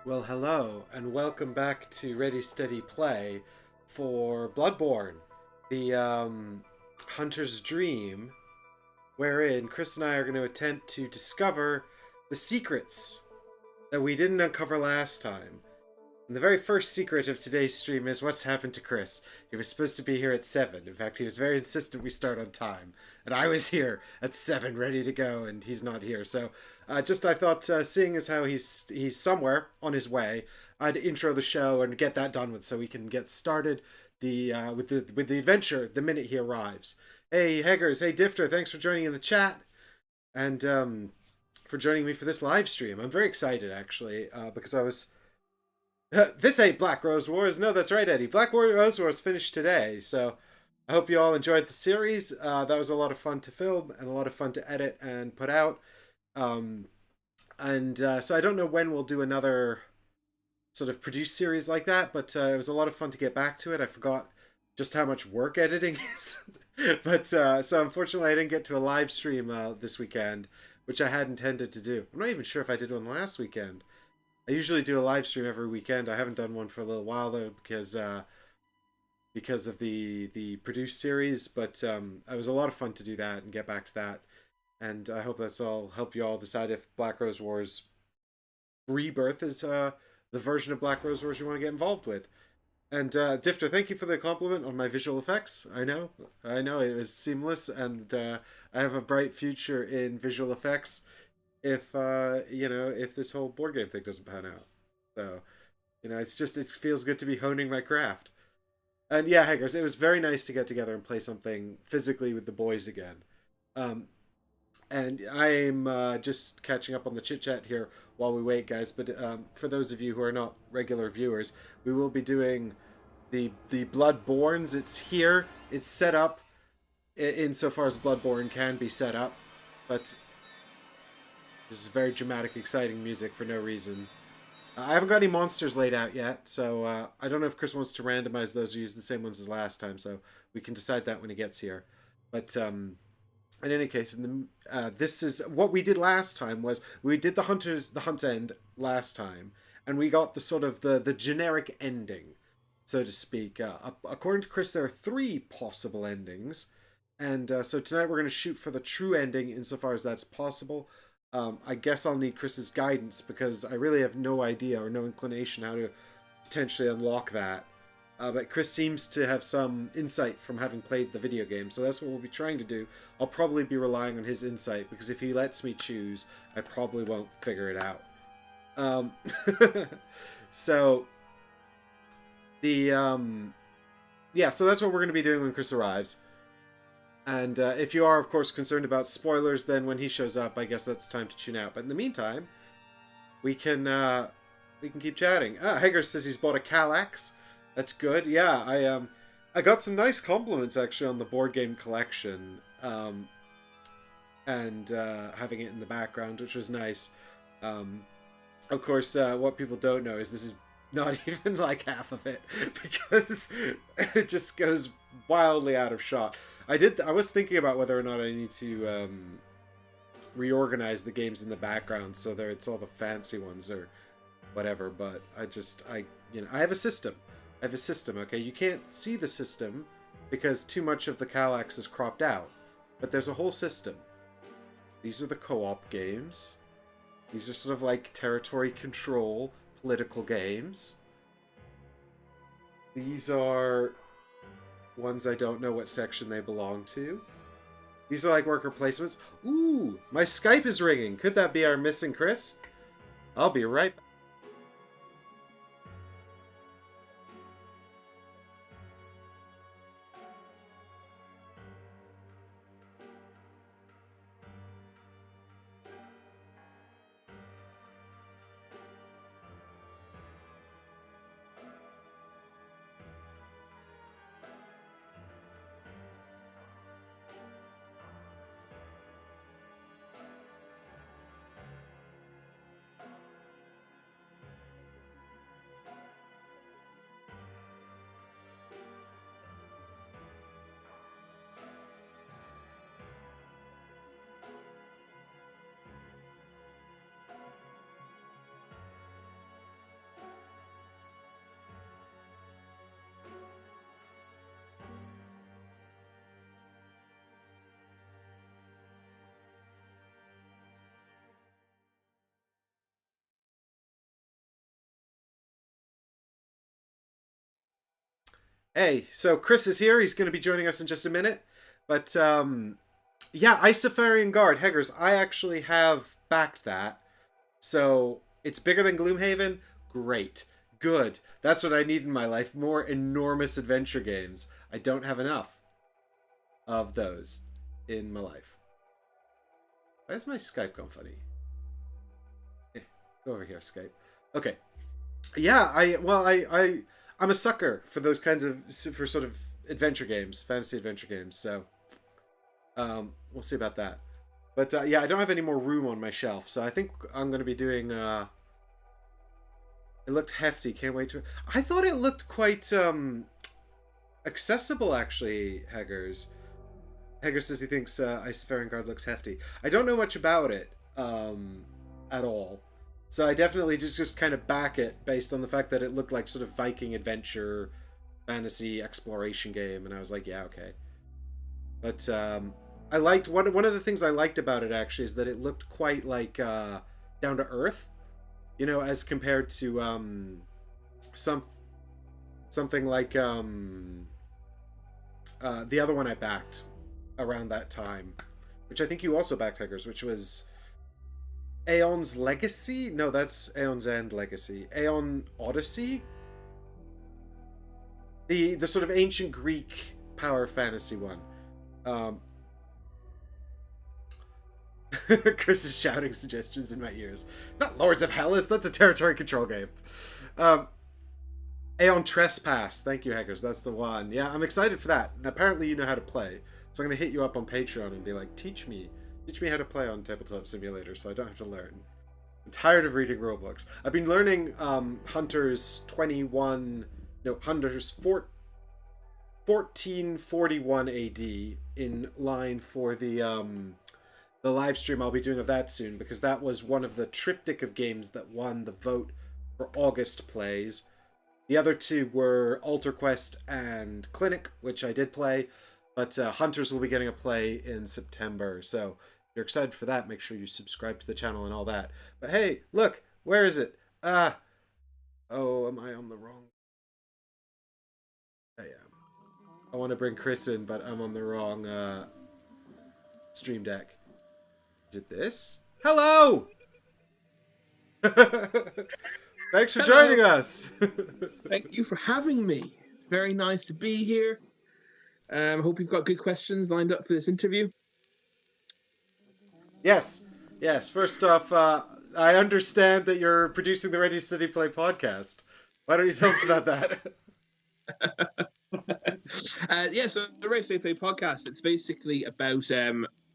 Well, hello, and welcome back to Ready Steady Play for Bloodborne, the Hunter's Dream, wherein Chris and I are going to attempt to discover the secrets that we didn't uncover last time. And the very first secret of today's stream is what's happened to Chris. He was supposed to be here at 7. In fact, he was very insistent we start on time. And I was here at 7 ready to go, and he's not here. So I thought, seeing as how he's somewhere on his way, I'd intro the show and get that done with so we can get started with the adventure the minute he arrives. Hey, Heggers. Hey, Difter. Thanks for joining in the chat. And for joining me for this live stream. I'm very excited, actually, because I was this ain't Black Rose Wars. No, that's right, Eddie. Rose Wars finished today, so I hope you all enjoyed the series. That was a lot of fun to film and a lot of fun to edit and put out. Um, so I don't know when we'll do another sort of produced series like that, but it was a lot of fun to get back to it. I forgot just how much work editing is. But so unfortunately, I didn't get to a live stream this weekend, which I had intended to do. I'm not even sure if I did one last weekend. I usually do a live stream every weekend. I haven't done one for a little while though because of the produced series, but it was a lot of fun to do that and get back to that. And I hope that's all help you all decide if Black Rose Wars Rebirth is the version of Black Rose Wars you want to get involved with. And Difter, thank you for the compliment on my visual effects. I know, it was seamless, and I have a bright future in visual effects if if this whole board game thing doesn't pan out. So it feels good to be honing my craft. And yeah, Haggers, it was very nice to get together and play something physically with the boys again. Um, and I'm just catching up on the chit chat here while we wait, guys. But for those of you who are not regular viewers, we will be doing the Bloodborns. It's here. It's set up insofar as Bloodborne can be set up, but this is very dramatic, exciting music for no reason. I haven't got any monsters laid out yet, so I don't know if Chris wants to randomize those or use the same ones as last time, so we can decide that when he gets here. But in any case, this is what we did last time. Was we did the Hunt's End last time, and we got the sort of the generic ending, so to speak. According to Chris, there are 3 possible endings, and so tonight we're going to shoot for the true ending insofar as that's possible. I guess I'll need Chris's guidance because I really have no idea or no inclination how to potentially unlock that. But Chris seems to have some insight from having played the video game, so that's what we'll be trying to do. I'll probably be relying on his insight because if he lets me choose, I probably won't figure it out. Um, so so that's what we're going to be doing when Chris arrives. And if you are, of course, concerned about spoilers, then when he shows up, I guess that's time to tune out. But in the meantime, we can keep chatting. Hager says he's bought a Calax. That's good. Yeah, I got some nice compliments actually on the board game collection, and having it in the background, which was nice. Of course, what people don't know is this is not even like half of it because it just goes wildly out of shot. I was thinking about whether or not I need to reorganize the games in the background so that it's all the fancy ones or whatever. But I have a system. I have a system. Okay, you can't see the system because too much of the Calax is cropped out. But there's a whole system. These are the co-op games. These are sort of like territory control political games. These are ones I don't know what section they belong to. These are like worker placements. Ooh, my Skype is ringing. Could that be our missing Chris? I'll be right back. Hey, so Chris is here. He's going to be joining us in just a minute. But yeah, Icefarian Guard, Heggers, I actually have backed that. So it's bigger than Gloomhaven? Great. Good. That's what I need in my life. More enormous adventure games. I don't have enough of those in my life. Why is my Skype going funny? Go over here, Skype. Okay. Yeah, I'm a sucker for those kinds of for sort of adventure games, fantasy adventure games. So we'll see about that. But yeah, I don't have any more room on my shelf, so I think I'm going to be doing. It looked hefty. Can't wait to. I thought it looked quite accessible, actually. Heggers says he thinks Icefaring Guard looks hefty. I don't know much about it at all. So I definitely just kind of back it based on the fact that it looked like sort of Viking adventure, fantasy exploration game, and I was like, yeah, okay. But I liked one of the things I liked about it actually is that it looked quite like down to earth, as compared to some something like the other one I backed around that time, which I think you also backed, Heggers, which was Aeon's Legacy? No, that's Aeon's End Legacy. Aeon Odyssey? The sort of ancient Greek power fantasy one. Chris is shouting suggestions in my ears. Not Lords of Hellas, that's a territory control game. Aeon Trespass. Thank you, Hackers. That's the one. Yeah, I'm excited for that. And apparently you know how to play. So I'm going to hit you up on Patreon and be like, teach me how to play on Tabletop Simulator so I don't have to learn. I'm tired of reading rulebooks. I've been learning Hunter's 1441 AD in line for the live stream I'll be doing of that soon, because that was one of the triptych of games that won the vote for August plays. The other two were Altar Quest and Clinic, which I did play, but Hunters will be getting a play in September, so if you're excited for that, make sure you subscribe to the channel and all that. But hey, look, where is it? Oh, am I on the wrong? I am. I want to bring Chris in, but I'm on the wrong stream deck. Is it this? Hello! Thanks for joining us. Thank you for having me. It's very nice to be here. I hope you've got good questions lined up for this interview. Yes. First off, I understand that you're producing the Ready Steady Play podcast. Why don't you tell us about that? So the Ready Steady Play podcast, it's basically about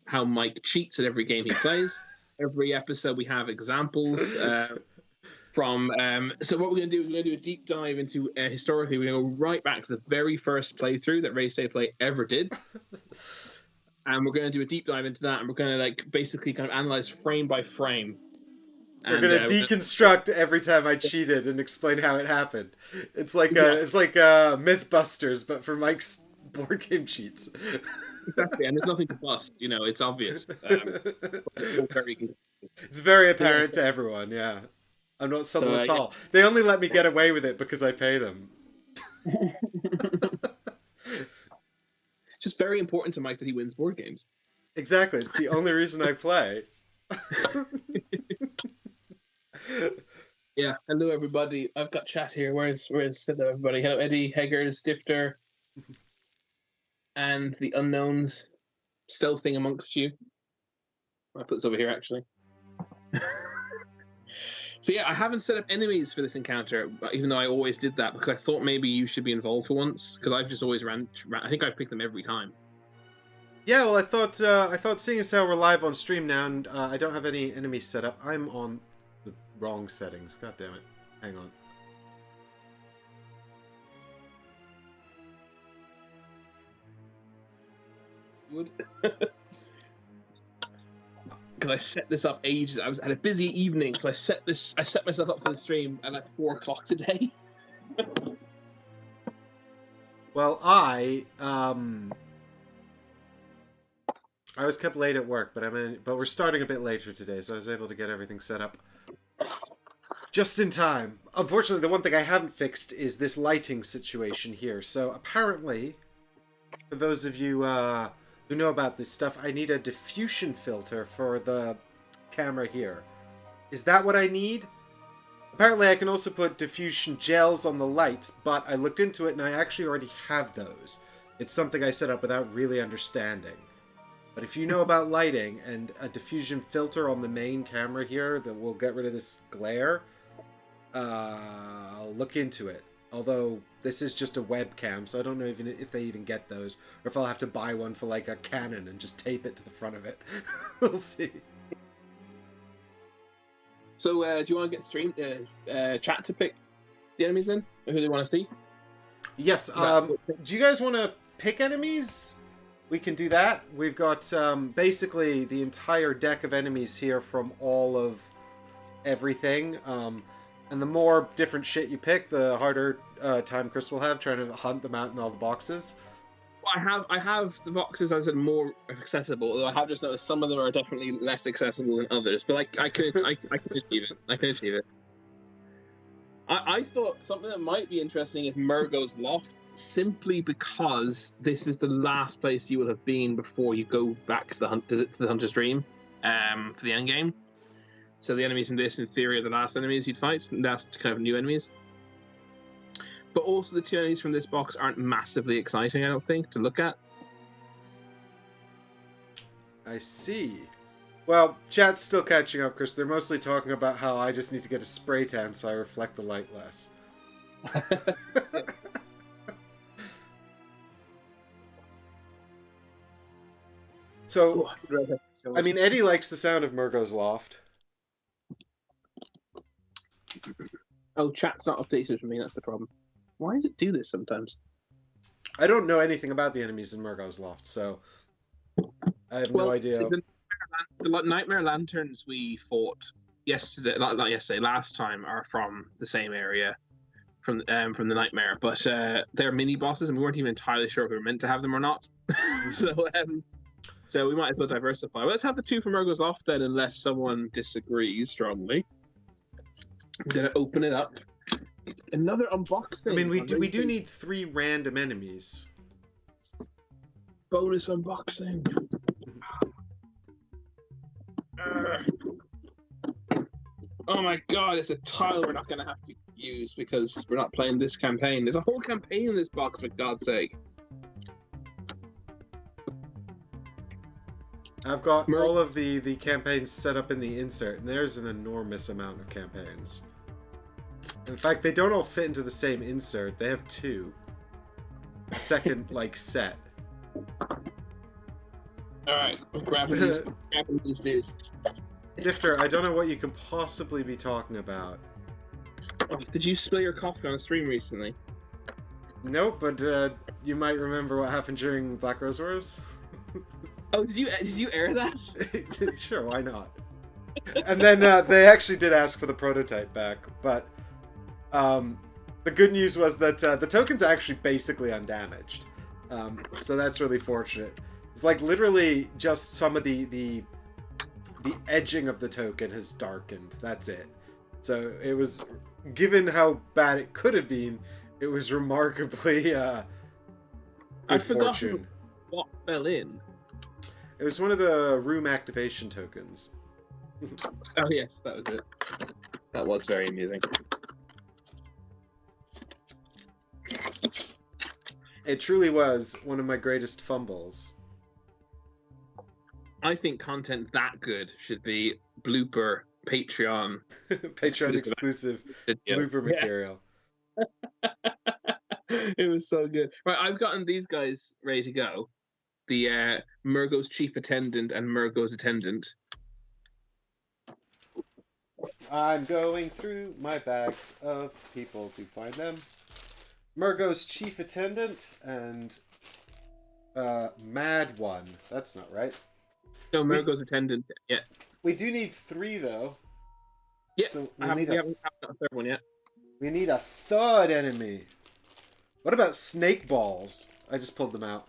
how Mike cheats at every game he plays. Every episode we have examples from... so what we're going to do is we're going to do a deep dive into historically. We're going to go right back to the very first playthrough that Ready Steady Play ever did. And we're going to do a deep dive into that, and we're going to basically kind of analyze frame by frame. We're going to deconstruct every time I cheated and explain how it happened. It's like Mythbusters, but for Mike's board game cheats. Exactly, and there's nothing to bust. It's obvious. It's very apparent to everyone. Yeah, I'm not subtle at all. They only let me get away with it because I pay them. Just very important to Mike that he wins board games. Exactly. It's the only reason I play. Yeah. Hello, everybody. I've got chat here. Where's everybody? Hello, Eddie, Heggers, Stifter, and the unknowns stealthing amongst you. I'll put this over here, actually. So yeah, I haven't set up enemies for this encounter, even though I always did that, because I thought maybe you should be involved for once, because I've just always ran. I think I picked them every time. Yeah, well, I thought seeing as how we're live on stream now, and I don't have any enemies set up, I'm on the wrong settings. God damn it! Hang on. Would. Because I set this up ages. I had a busy evening, so I set myself up for the stream at like 4 o'clock today. Well, I was kept late at work, but we're starting a bit later today, so I was able to get everything set up Just in time. Unfortunately, the one thing I haven't fixed is this lighting situation here. So apparently, for those of you who know about this stuff, I need a diffusion filter for the camera here. Is that what I need? Apparently, I can also put diffusion gels on the lights, but I looked into it and I actually already have those. It's something I set up without really understanding. But if you know about lighting and a diffusion filter on the main camera here that will get rid of this glare, I'll look into it. Although this is just a webcam, so I don't know even if they even get those, or if I'll have to buy one for like a Canon and just tape it to the front of it. We'll see. So, do you want to get chat to pick the enemies in, or who they want to see? Yes. Do you guys want to pick enemies? We can do that. We've got basically the entire deck of enemies here from all of everything. And the more different shit you pick, the harder time Chris will have trying to hunt them out in all the boxes. Well, I have the boxes as in more accessible, although I have just noticed some of them are definitely less accessible than others. But I can achieve it. I can achieve it. I thought something that might be interesting is Murgo's Loft, simply because this is the last place you will have been before you go back to the Hunter's Dream for the end game. So the enemies in this, in theory, are the last enemies you'd fight. Last kind of new enemies. But also the two enemies from this box aren't massively exciting, I don't think, to look at. I see. Well, chat's still catching up, Chris. They're mostly talking about how I just need to get a spray tan so I reflect the light less. So, I mean, Eddie likes the sound of Murgo's Loft. Oh, chat's not updated for me, that's the problem. Why does it do this sometimes? I don't know anything about the enemies in Murgo's Loft, so I have no idea. The Nightmare Lanterns we fought yesterday, not yesterday, last time, are from the same area from the Nightmare, but they're mini bosses, and we weren't even entirely sure if we were meant to have them or not. So we might as well diversify. Well, let's have the two from Murgo's Loft then, unless someone disagrees strongly. I'm gonna open it up. Another unboxing. I mean, we do need 3 random enemies. Bonus unboxing. Oh my god, it's a tile we're not going to have to use because we're not playing this campaign. There's a whole campaign in this box, for God's sake. I've got all of the campaigns set up in the insert, and there's an enormous amount of campaigns. In fact, they don't all fit into the same insert. They have 2. A second, set. Alright, I'm grabbing these dudes. Difter, I don't know what you can possibly be talking about. Oh, did you spill your coffee on a stream recently? Nope, but you might remember what happened during Black Rose Wars. Oh, did you air that? Sure, why not? And then they actually did ask for the prototype back, but the good news was that the token's actually basically undamaged. So that's really fortunate. It's literally just some of the edging of the token has darkened. That's it. So it was, given how bad it could have been, it was remarkably good fortune. What fell in? It was one of the room activation tokens. Oh yes, that was it. That was very amusing. It truly was one of my greatest fumbles. I think content that good should be blooper Patreon. Patreon exclusive blooper material. It was so good. Right, I've gotten these guys ready to go. The Murgo's Chief Attendant and Murgo's Attendant. I'm going through my bags of people to find them. Murgo's Chief Attendant and Mad One. That's not right. No, Murgo's Attendant. Yeah. We do need 3 though. Yeah. So we haven't got a third one yet. We need a third enemy. What about snake balls? I just pulled them out.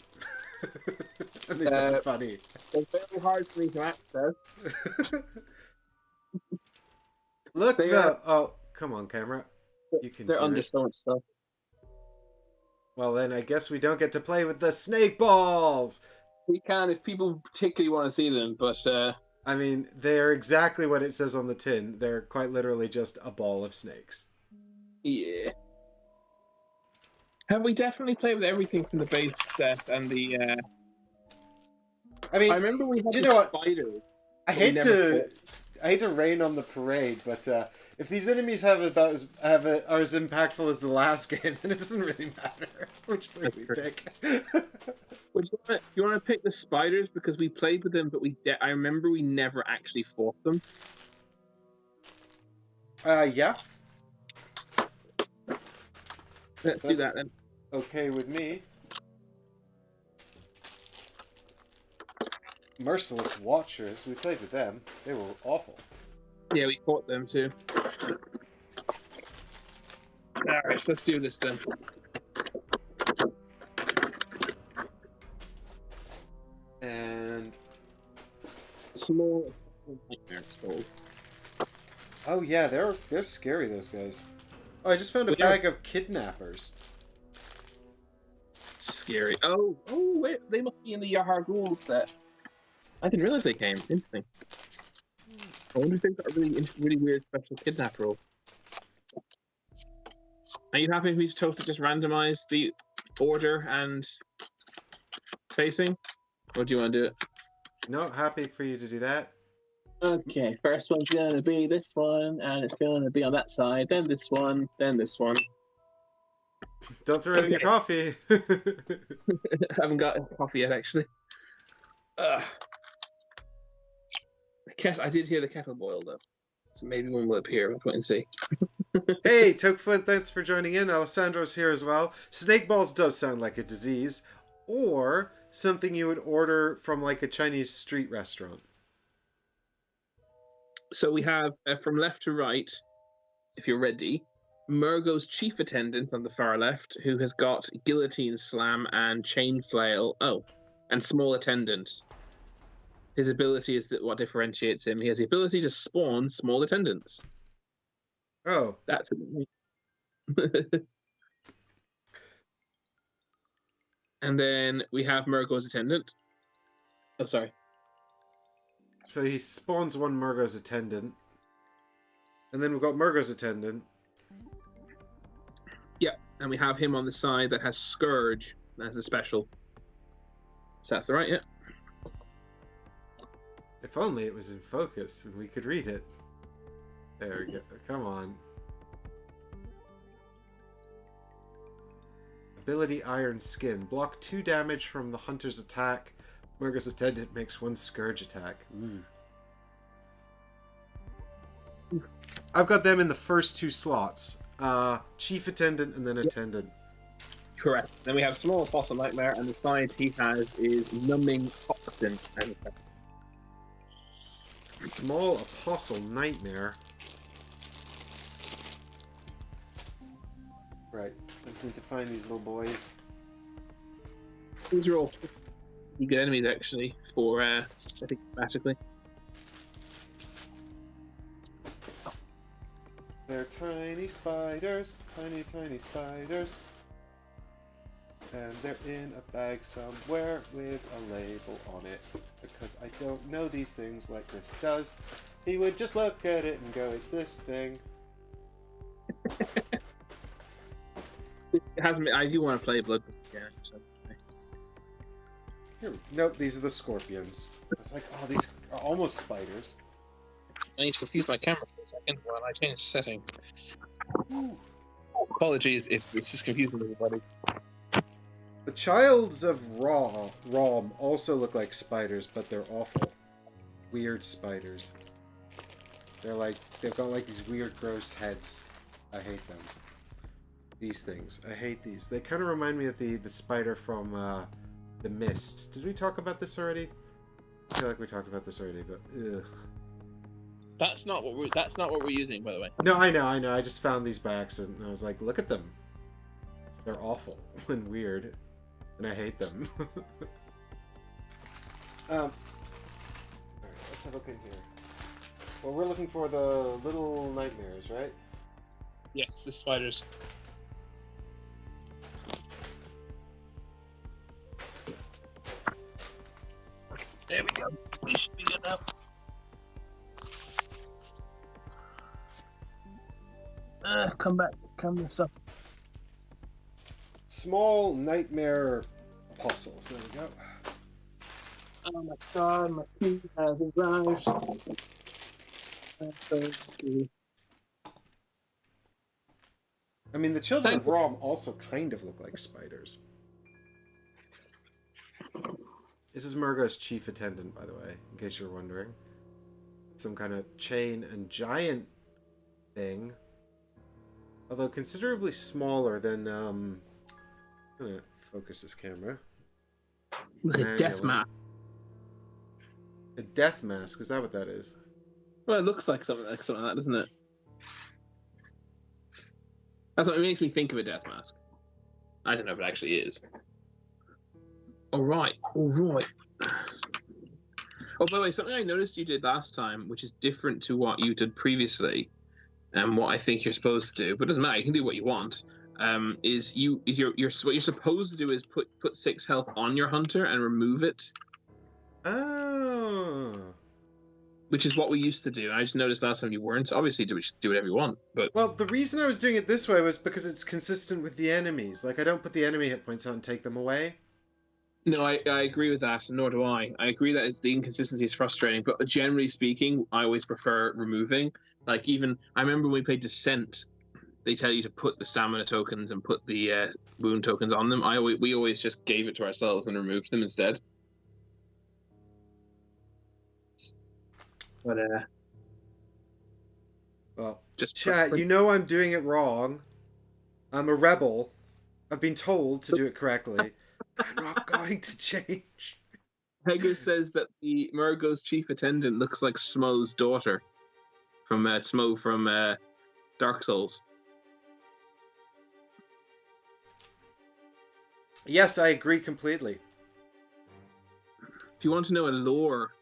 And they sound funny. They're very hard for me to access. Look, come on, camera. You can They're do under it. so much stuff. Well, then I guess we don't get to play with the snake balls. We can if people particularly want to see them, but I mean, they're exactly what it says on the tin. They're quite literally just a ball of snakes. yeah. Have we definitely played with everything from the base set and the? I I mean, remember we had you the know what? spiders, I but we hate never to, fought. I hate to rain on the parade, but if these enemies are as impactful as the last game, then it doesn't really matter which way That's we true. pick. Would you want to pick the spiders because we played with them, but I remember we never actually fought them. Yeah. Let's do that then. Okay with me. Merciless Watchers. We played with them. They were awful. Yeah, we fought them too. Alright, let's do this then. And Small nightmare stove. oh yeah, they're scary, those guys. Oh, I just found a bag of kidnappers. Scary. Oh, wait, they must be in the Yahar Ghul set. I didn't realize they came. Interesting. I wonder if they've got a really weird special kidnap role. Are you happy if we just randomize the order and facing? Or do you want to do it? No, happy for you to do that. Okay, first one's going to be this one, and it's going to be on that side, then this one, then this one. Don't throw it in your coffee. I haven't got coffee yet, actually. I did hear the kettle boil, though. So maybe one will appear. We'll wait and see. Hey, Toke Flint, thanks for joining in. Alessandro's here as well. Snake balls does sound like a disease. Or something you would order from like a Chinese street restaurant. So we have, from left to right, if you're ready, Murgo's chief attendant on the far left, who has got guillotine slam and chain flail. Oh, and small attendant. His ability is what differentiates him. He has the ability to spawn small attendants. Oh. That's it. And then we have Murgo's attendant. Oh, sorry. So he spawns one Murgo's attendant. And then we've got Murgo's attendant. Yeah, and we have him on the side that has Scourge as a special. So that's the right, yeah. If only it was in focus and we could read it. There we go. Come on. Ability Iron Skin. Block 2 damage from the hunter's attack. Murgo's attendant makes 1 Scourge attack. Ooh. I've got them in the first 2 slots. Chief attendant and then attendant. Correct. Then we have Small Apostle Nightmare, and the side he has is Numbing Toxin. Small Apostle Nightmare. Right. I just need to find these little boys. These are all good enemies, actually, for, I think, thematically. They're tiny spiders. Tiny, tiny spiders. And they're in a bag somewhere with a label on it. Because I don't know these things like Chris does. He would just look at it and go, it's this thing. It hasn't. I do want to play Bloodborne again. So. Here, nope, these are the scorpions. It's like, oh, these are almost spiders. I need to confuse my camera for a second while I change the setting. Ooh. Apologies if this is confusing everybody. The Childs of Rom also look like spiders, but they're awful. Weird spiders. They've got like these weird, gross heads. I hate them. These things. I hate these. They kind of remind me of the spider from The Mist. Did we talk about this already? I feel like we talked about this already, but ugh. That's not what we're using, by the way. No, I know. I just found these by accident, and I was like, look at them. They're awful and weird, and I hate them. Alright, let's have a look in here. Well, we're looking for the little nightmares, right? Yes, the spiders. There we go. We should be good now. Come back. Come and stuff. Small nightmare apostles. There we go. Oh my god, my key hasn't arrived. I mean, the children of Rom also kind of look like spiders. This is Murgo's chief attendant, by the way, in case you're wondering. Some kind of chain and giant thing. Although considerably smaller than, I'm gonna focus this camera. Like a death mask. A death mask, is that what that is? Well, it looks like something like that, doesn't it? That's what it makes me think of a death mask. I don't know if it actually is. Alright. Oh, by the way, something I noticed you did last time, which is different to what you did previously, and what I think you're supposed to do, but it doesn't matter, you can do what you want, is what you're supposed to do is put 6 health on your hunter and remove it. Oh. Which is what we used to do. I just noticed last time you weren't. Obviously, do whatever you want, but... Well, the reason I was doing it this way was because it's consistent with the enemies. Like, I don't put the enemy hit points on and take them away. No, I agree with that, nor do I. I agree that the inconsistency is frustrating, but generally speaking, I always prefer removing. Like, even... I remember when we played Descent, they tell you to put the stamina tokens and put the wound tokens on them. We always just gave it to ourselves and removed them instead. But, well, just chat, you know I'm doing it wrong. I'm a rebel. I've been told to do it correctly. I'm not going to change. Hager says that the Murgo's chief attendant looks like Smo's daughter from Smo from Dark Souls. Yes, I agree completely. If you want to know a lore,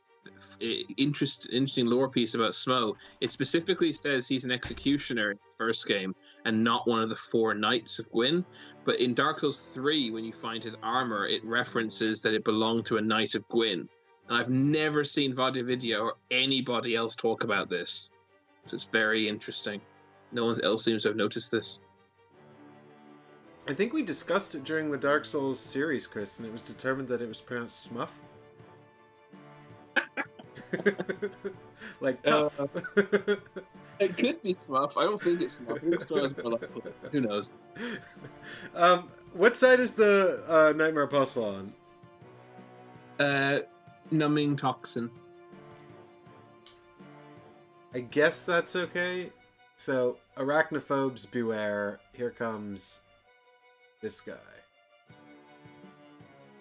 interesting lore piece about Smo, it specifically says he's an executioner in the first game and not one of the 4 knights of Gwyn. But in Dark Souls 3, when you find his armor, it references that it belonged to a knight of Gwyn. And I've never seen Video or anybody else talk about this. So it's very interesting. No one else seems to have noticed this. I think we discussed it during the Dark Souls series, Chris, and it was determined that it was pronounced Smuff. Like tough. It could be Smuff. I don't think it's Smuff. I think Star's more like, who knows? What side is the Nightmare Apostle on? Numbing Toxin. I guess that's okay. So, arachnophobes beware. Here comes this guy.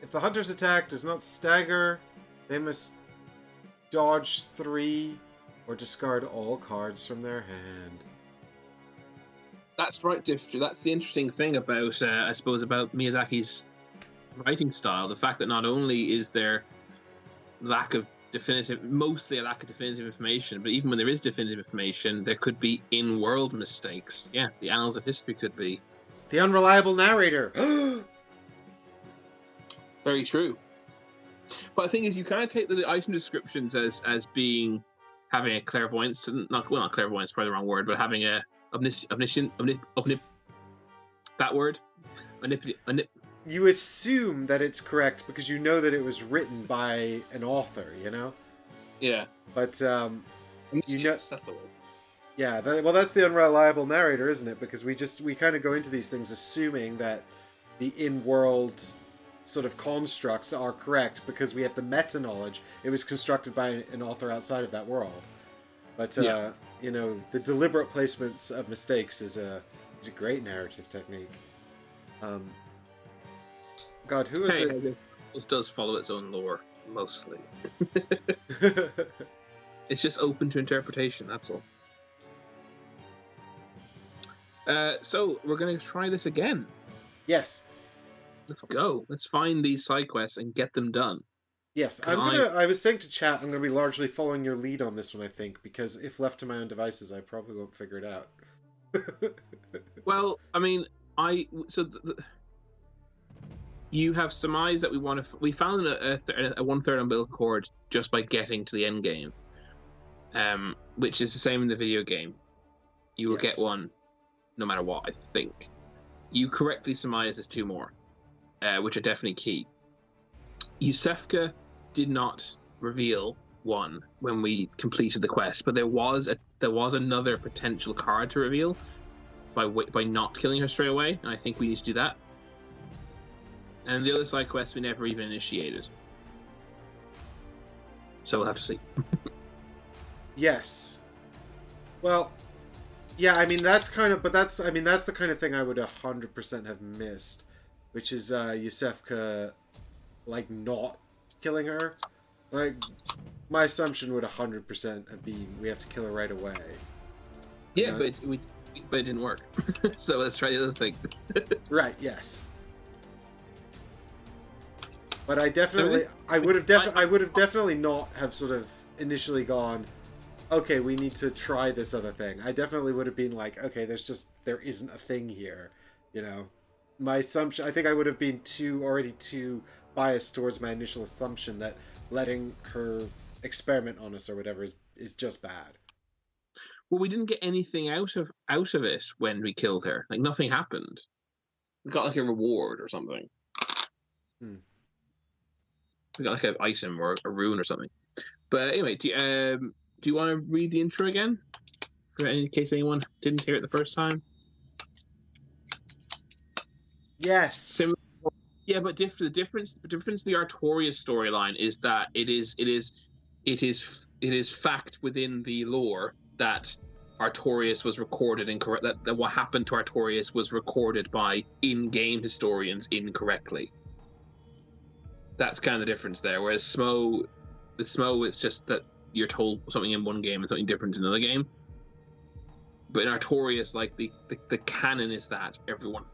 If the hunter's attack does not stagger, they must dodge 3 or discard all cards from their hand. That's right, Difter. That's the interesting thing about, I suppose, about Miyazaki's writing style. The fact that not only is there mostly a lack of definitive information, but even when there is definitive information, there could be in-world mistakes. Yeah, the annals of history could be. The unreliable narrator. Very true. But the thing is, you can't take the item descriptions as having a clairvoyance, not clairvoyance, probably the wrong word, but having a omniscient, that word, you assume that it's correct because you know that it was written by an author, you know? Yeah. But, you know... That's the word. Yeah, that's the unreliable narrator, isn't it? Because we kind of go into these things assuming that the in-world sort of constructs are correct because we have the meta-knowledge. It was constructed by an author outside of that world. But, you know, the deliberate placements of mistakes is a great narrative technique. God, who is it? This does follow its own lore, mostly. It's just open to interpretation, that's all. So, we're going to try this again. Yes. Let's go. Let's find these side quests and get them done. Yes, I was saying to chat, I'm going to be largely following your lead on this one, I think, because if left to my own devices, I probably won't figure it out. Well, I mean, you have surmised that we found a one-third umbilical cord just by getting to the end game, which is the same in the video game. You will get Yes. one no matter what, I think. You correctly surmise there's two more, which are definitely key. Yusefka did not reveal one when we completed the quest, but there was another potential card to reveal by not killing her straight away, and I think we need to do that. And the other side quest we never even initiated, so we'll have to see. Yes. Well, yeah, I mean that's the kind of thing I would 100% have missed, which is Yusefka like not killing her. Like my assumption would 100% have been we have to kill her right away. Yeah, but it didn't work. So let's try the other thing. Right. Yes. But I would have definitely not have sort of initially gone, okay, we need to try this other thing. I definitely would have been like, okay, there isn't a thing here, you know. My assumption, I think I would have been already too biased towards my initial assumption that letting her experiment on us or whatever is just bad. Well, we didn't get anything out of it when we killed her. Like nothing happened. We got like a reward or something. We got like an item or a rune or something. But anyway, do you want to read the intro again, in case anyone didn't hear it the first time? Yes. Yeah, but the difference of the Artorias storyline is that it is fact within the lore that Artorias was recorded incorrect. That what happened to Artorias was recorded by in-game historians incorrectly. That's kind of the difference there. Whereas Smo, it's just that you're told something in one game and something different in another game. But in Artorias, like the canon is that everyone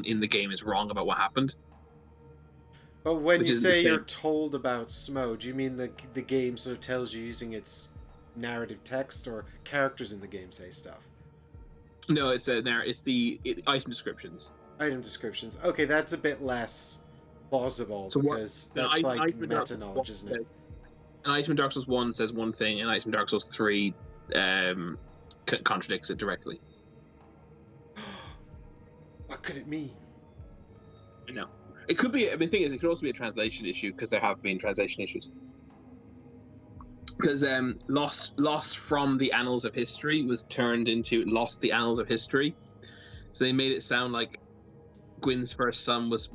in the game is wrong about what happened. But when you say you're told about Smo, do you mean the game sort of tells you using its narrative text, or characters in the game say stuff? No, it's the item descriptions. Item descriptions. Okay, that's a bit less plausible because that's like meta knowledge, isn't it? An item in Dark Souls 1 says one thing, and an item in Dark Souls 3 contradicts it directly. What could it mean? I know. It could be. I mean, the thing is, it could also be a translation issue because there have been translation issues. Because Lost from the Annals of History was turned into Lost the Annals of History, so they made it sound like Gwyn's first son was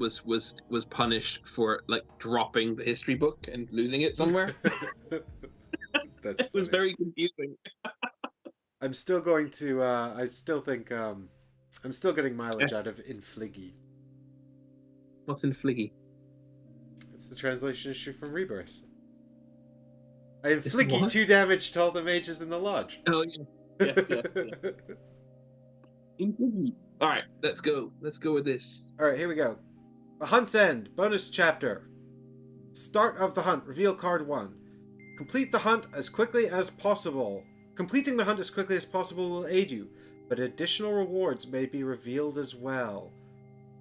punished for like dropping the history book and losing it somewhere. It was very confusing. I'm still going to. I still think I'm still getting mileage out of Infliggy. What's Infliggy? It's the translation issue from Rebirth. I inflict 2 damage to all the mages in the lodge. Oh yes. Infliggy. All right, let's go. Let's go with this. All right, here we go. The Hunt's End bonus chapter. Start of the hunt. Reveal card 1. Complete the hunt as quickly as possible. Completing the hunt as quickly as possible will aid you, but additional rewards may be revealed as well.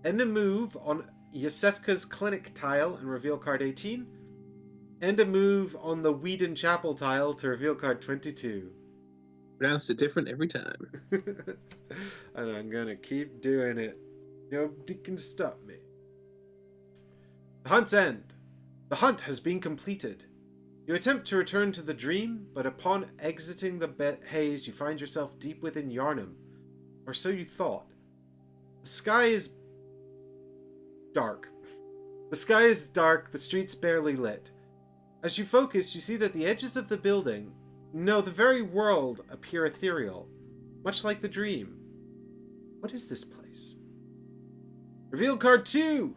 End a move on Yusefka's clinic tile and reveal card 18. End a move on the Whedon Chapel tile to reveal card 22. Pronounce it different every time. And I'm gonna keep doing it. Nobody can stop me. The Hunt's End. The hunt has been completed. You attempt to return to the dream, but upon exiting the haze, you find yourself deep within Yarnum. Or so you thought. The sky is dark. The sky is dark, the streets barely lit. As you focus, you see that the edges of the building, no, the very world, appear ethereal, much like the dream. What is this place? Reveal card 2!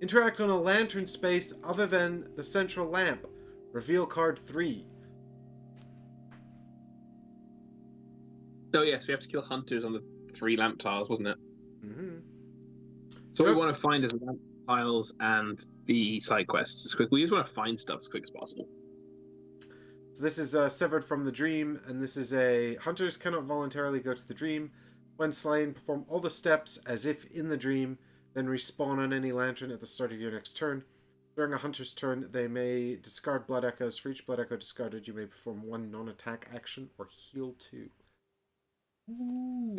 Interact on a lantern space other than the central lamp. Reveal card 3. Oh yes, we have to kill hunters on the 3 lamp tiles, wasn't it? Mm-hmm. So we want to find as lamp tiles and the side quests as quick. We just want to find stuff as quick as possible. So this is severed from the dream, and this is a hunters cannot voluntarily go to the dream. When slain, perform all the steps as if in the dream, then respawn on any lantern at the start of your next turn. During a hunter's turn, they may discard blood echoes. For each blood echo discarded, you may perform 1 non-attack action or heal 2.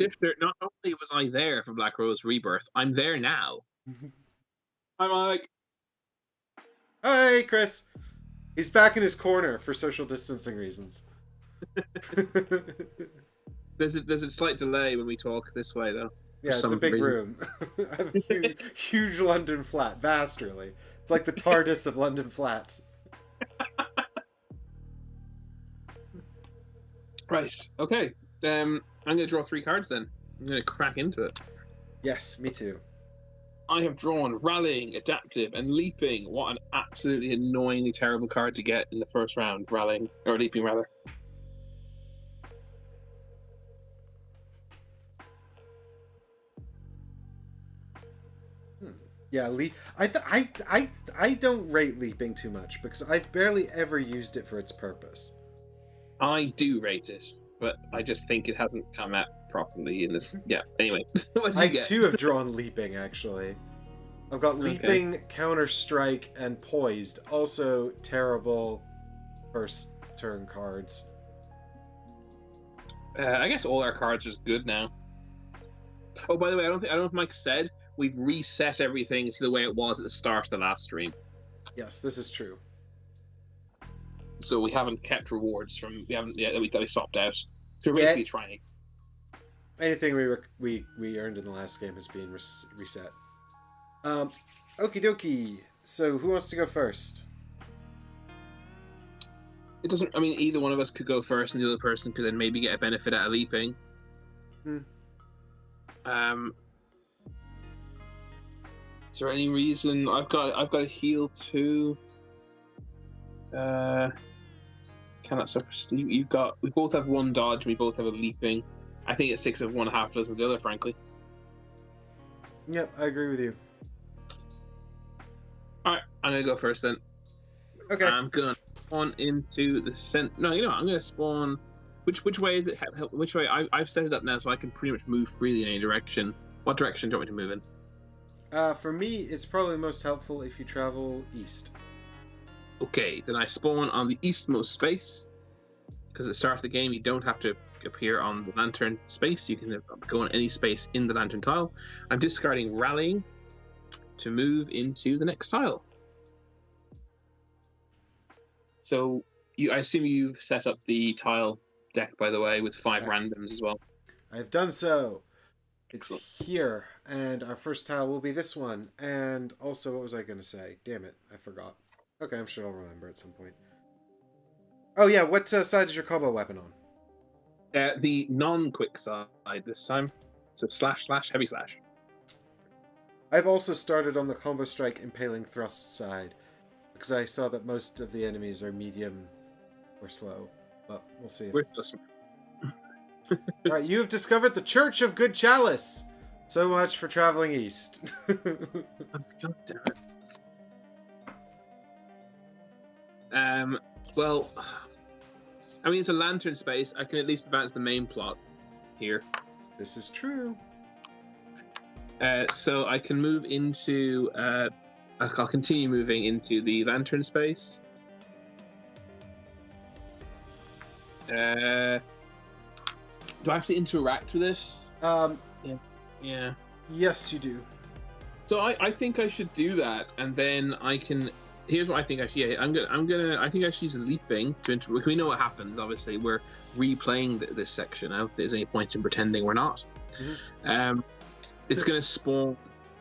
Sifter, not only was I there for Black Rose Rebirth, I'm there now. Hi, Mike. Hi, Chris. He's back in his corner for social distancing reasons. There's a slight delay when we talk this way, though. Yeah, it's a big room. I have a huge London flat, vast, really. It's like the TARDIS of London flats. Right. Okay. I'm going to draw 3 cards then. I'm going to crack into it. Yes, me too. I have drawn Rallying, Adaptive, and Leaping. What an absolutely annoyingly terrible card to get in the first round. Rallying, or Leaping, rather. Yeah, I don't rate Leaping too much because I've barely ever used it for its purpose. I do rate it, but I just think it hasn't come out properly in this. Yeah, anyway. What did you get? I too have drawn Leaping, actually. I've got Leaping, Counter Strike, and Poised. Also terrible first turn cards. I guess all our cards are just good now. Oh, by the way, I don't know if Mike said we've reset everything to the way it was at the start of the last stream. Yes, this is true. So we haven't kept rewards from that we swapped out. So we're basically trying. Anything we earned in the last game has been reset. Okie dokie. So who wants to go first? It doesn't. I mean, either one of us could go first, and the other person could then maybe get a benefit out of leaping. Is there any reason I've got a heal too? Cannot suffer. We both have 1 dodge. We both have a leaping. I think it's 6 of one, half dozen of the other. Frankly. Yep, I agree with you. All right, I'm gonna go first then. Okay. I'm gonna spawn into the center. No, you know what? I'm gonna spawn. Which way is it? Which way? I've set it up now, so I can pretty much move freely in any direction. What direction do you want me to move in? For me, it's probably most helpful if you travel east. Okay, then I spawn on the eastmost space. Because at the start of the game, you don't have to appear on the lantern space. You can go on any space in the lantern tile. I'm discarding Rallying to move into the next tile. So, I assume you've set up the tile deck, by the way, with 5 randoms as well. I've done so. It's here, and our first tile will be this one. And also, what was I going to say? Damn it, I forgot. Okay, I'm sure I'll remember at some point. Oh yeah, what side is your combo weapon on? The non-quick side this time. So // heavy slash. I've also started on the combo strike impaling thrust side because I saw that most of the enemies are medium or slow, but we'll see. We're so smart. All right, you have discovered the Church of Good Chalice. So much for traveling east. God damn it. Well, I mean, it's a lantern space. I can at least advance the main plot here. This is true. So I can move into. I'll continue moving into the lantern space. Do I have to interact with this? Yeah. Yes, you do. So I think I should do that, and then I can. Here's what I think I should. Yeah, I think I should use a leaping. We know what happens. Obviously, we're replaying this section now. If there's any point in pretending we're not. Mm-hmm. It's going to spawn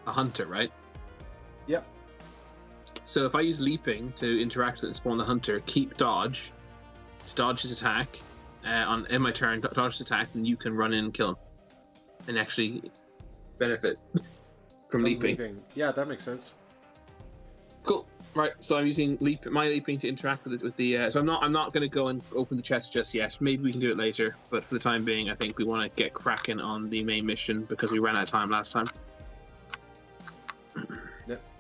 a hunter, right? Yep. So if I use leaping to interact with and spawn the hunter, keep dodge, to dodge his attack, in my turn, dodge his attack, and you can run in and kill him, and actually benefit from leaping. Yeah, that makes sense. Cool. Right, so I'm using my leaping to interact with the. So I'm not going to go and open the chest just yet. Maybe we can do it later, but for the time being, I think we want to get cracking on the main mission because we ran out of time last time.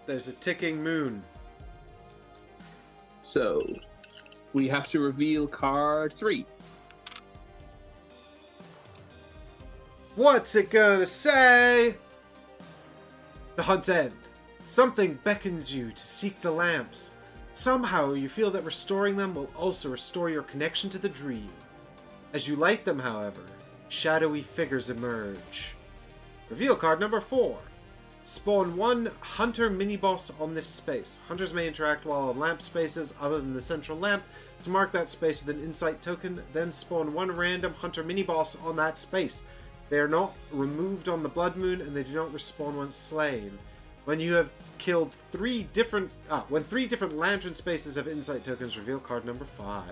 There's a ticking moon. So, we have to reveal card 3. What's it gonna say? The hunt end. Something beckons you to seek the lamps. Somehow you feel that restoring them will also restore your connection to the dream. As you light them, however, shadowy figures emerge. Reveal card number 4. Spawn 1 Hunter mini-boss on this space. Hunters may interact while on lamp spaces other than the central lamp to mark that space with an insight token, then spawn 1 random Hunter mini-boss on that space. They are not removed on the Blood Moon, and they do not respawn once slain. When you have killed 3 different... when 3 different lantern spaces have insight tokens, reveal card number 5.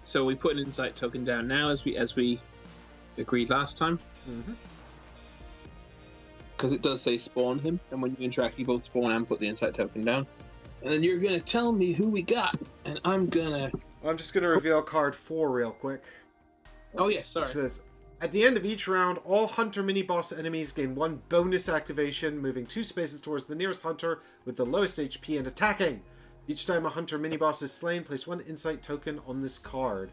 So we put an insight token down now, as we agreed last time. Mm-hmm. Because it does say spawn him, and when you interact, you both spawn and put the insight token down. And then you're going to tell me who we got, and I'm just going to reveal card 4 real quick. Oh, yes, sorry. It says, at the end of each round, all Hunter mini-boss enemies gain 1 bonus activation, moving 2 spaces towards the nearest Hunter with the lowest HP and attacking. Each time a Hunter mini-boss is slain, place 1 insight token on this card.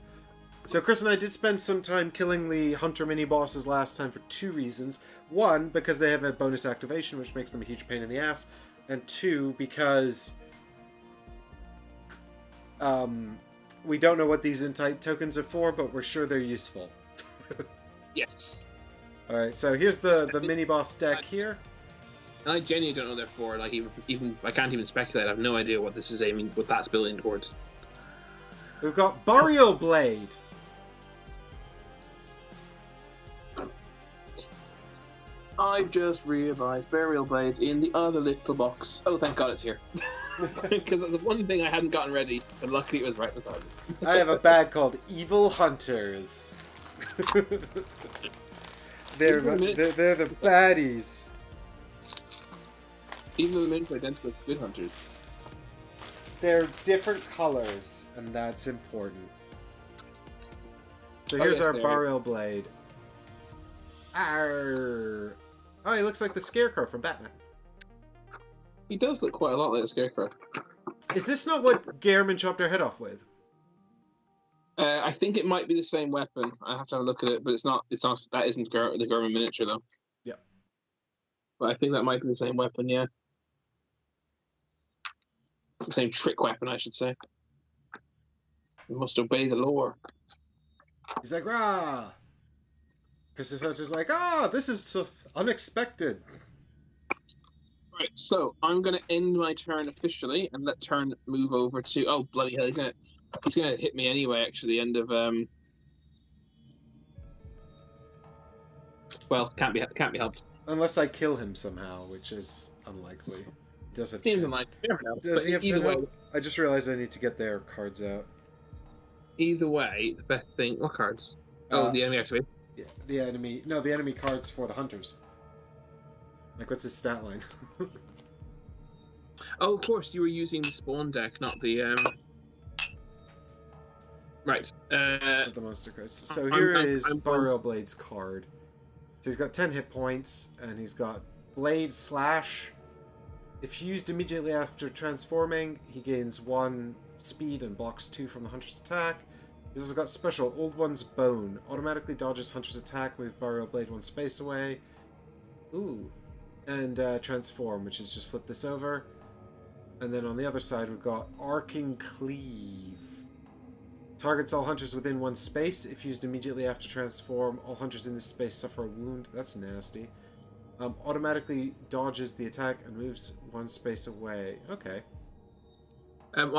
So Chris and I did spend some time killing the Hunter mini-bosses last time for 2 reasons. 1, because they have a bonus activation, which makes them a huge pain in the ass. And 2, because we don't know what these insight tokens are for, but we're sure they're useful. Yes. Alright, so here's the mini-boss deck here. And I genuinely don't know therefore, like even I can't even speculate. I have no idea what this is aiming, what that's building towards. We've got Burial Blade. I've just realised Burial Blade's in the other little box. Oh, thank God it's here. Because that's the one thing I hadn't gotten ready, and luckily it was right beside me. I have a bag called Evil Hunters. they're the baddies. Even though the minions are identical to Good Hunters. They're different colors, and that's important. So here's our Burial Blade. Arr. Oh, he looks like the Scarecrow from Batman. He does look quite a lot like a Scarecrow. Is this not what Gehrman chopped her head off with? I think it might be the same weapon. I have to have a look at it, but it's not. That isn't the Gehrman miniature though. Yeah. But I think that might be the same weapon. Yeah. The same trick weapon, I should say. We must obey the lore. He's like, rah! Christopher Hunter's like, this is so unexpected. Right, so I'm going to end my turn officially and let turn move over to... Oh, bloody hell, he's gonna hit me anyway, actually, end of... Well, can't be helped. Unless I kill him somehow, which is unlikely. He does have Seems unlikely. Does he have either way, I just realized I need to get their cards out. Either way, the best thing... What cards? Oh, the enemy activation. Yeah, the enemy cards for the hunters. Like, what's his stat line? Oh, of course, you were using the spawn deck, not the Right. The monster cards. So here is Burial Blade's card. So he's got 10 hit points, and he's got Blade Slash. If used immediately after transforming, he gains 1 speed and blocks 2 from the hunter's attack. He's also got special Old One's Bone. Automatically dodges hunter's attack, move Burial Blade 1 space away. Ooh. And transform, which is just flip this over. And then on the other side, we've got Arcing Cleave. Targets all hunters within 1 space. If used immediately after transform, all hunters in this space suffer a wound. That's nasty. Automatically dodges the attack and moves 1 space away. Okay. Well,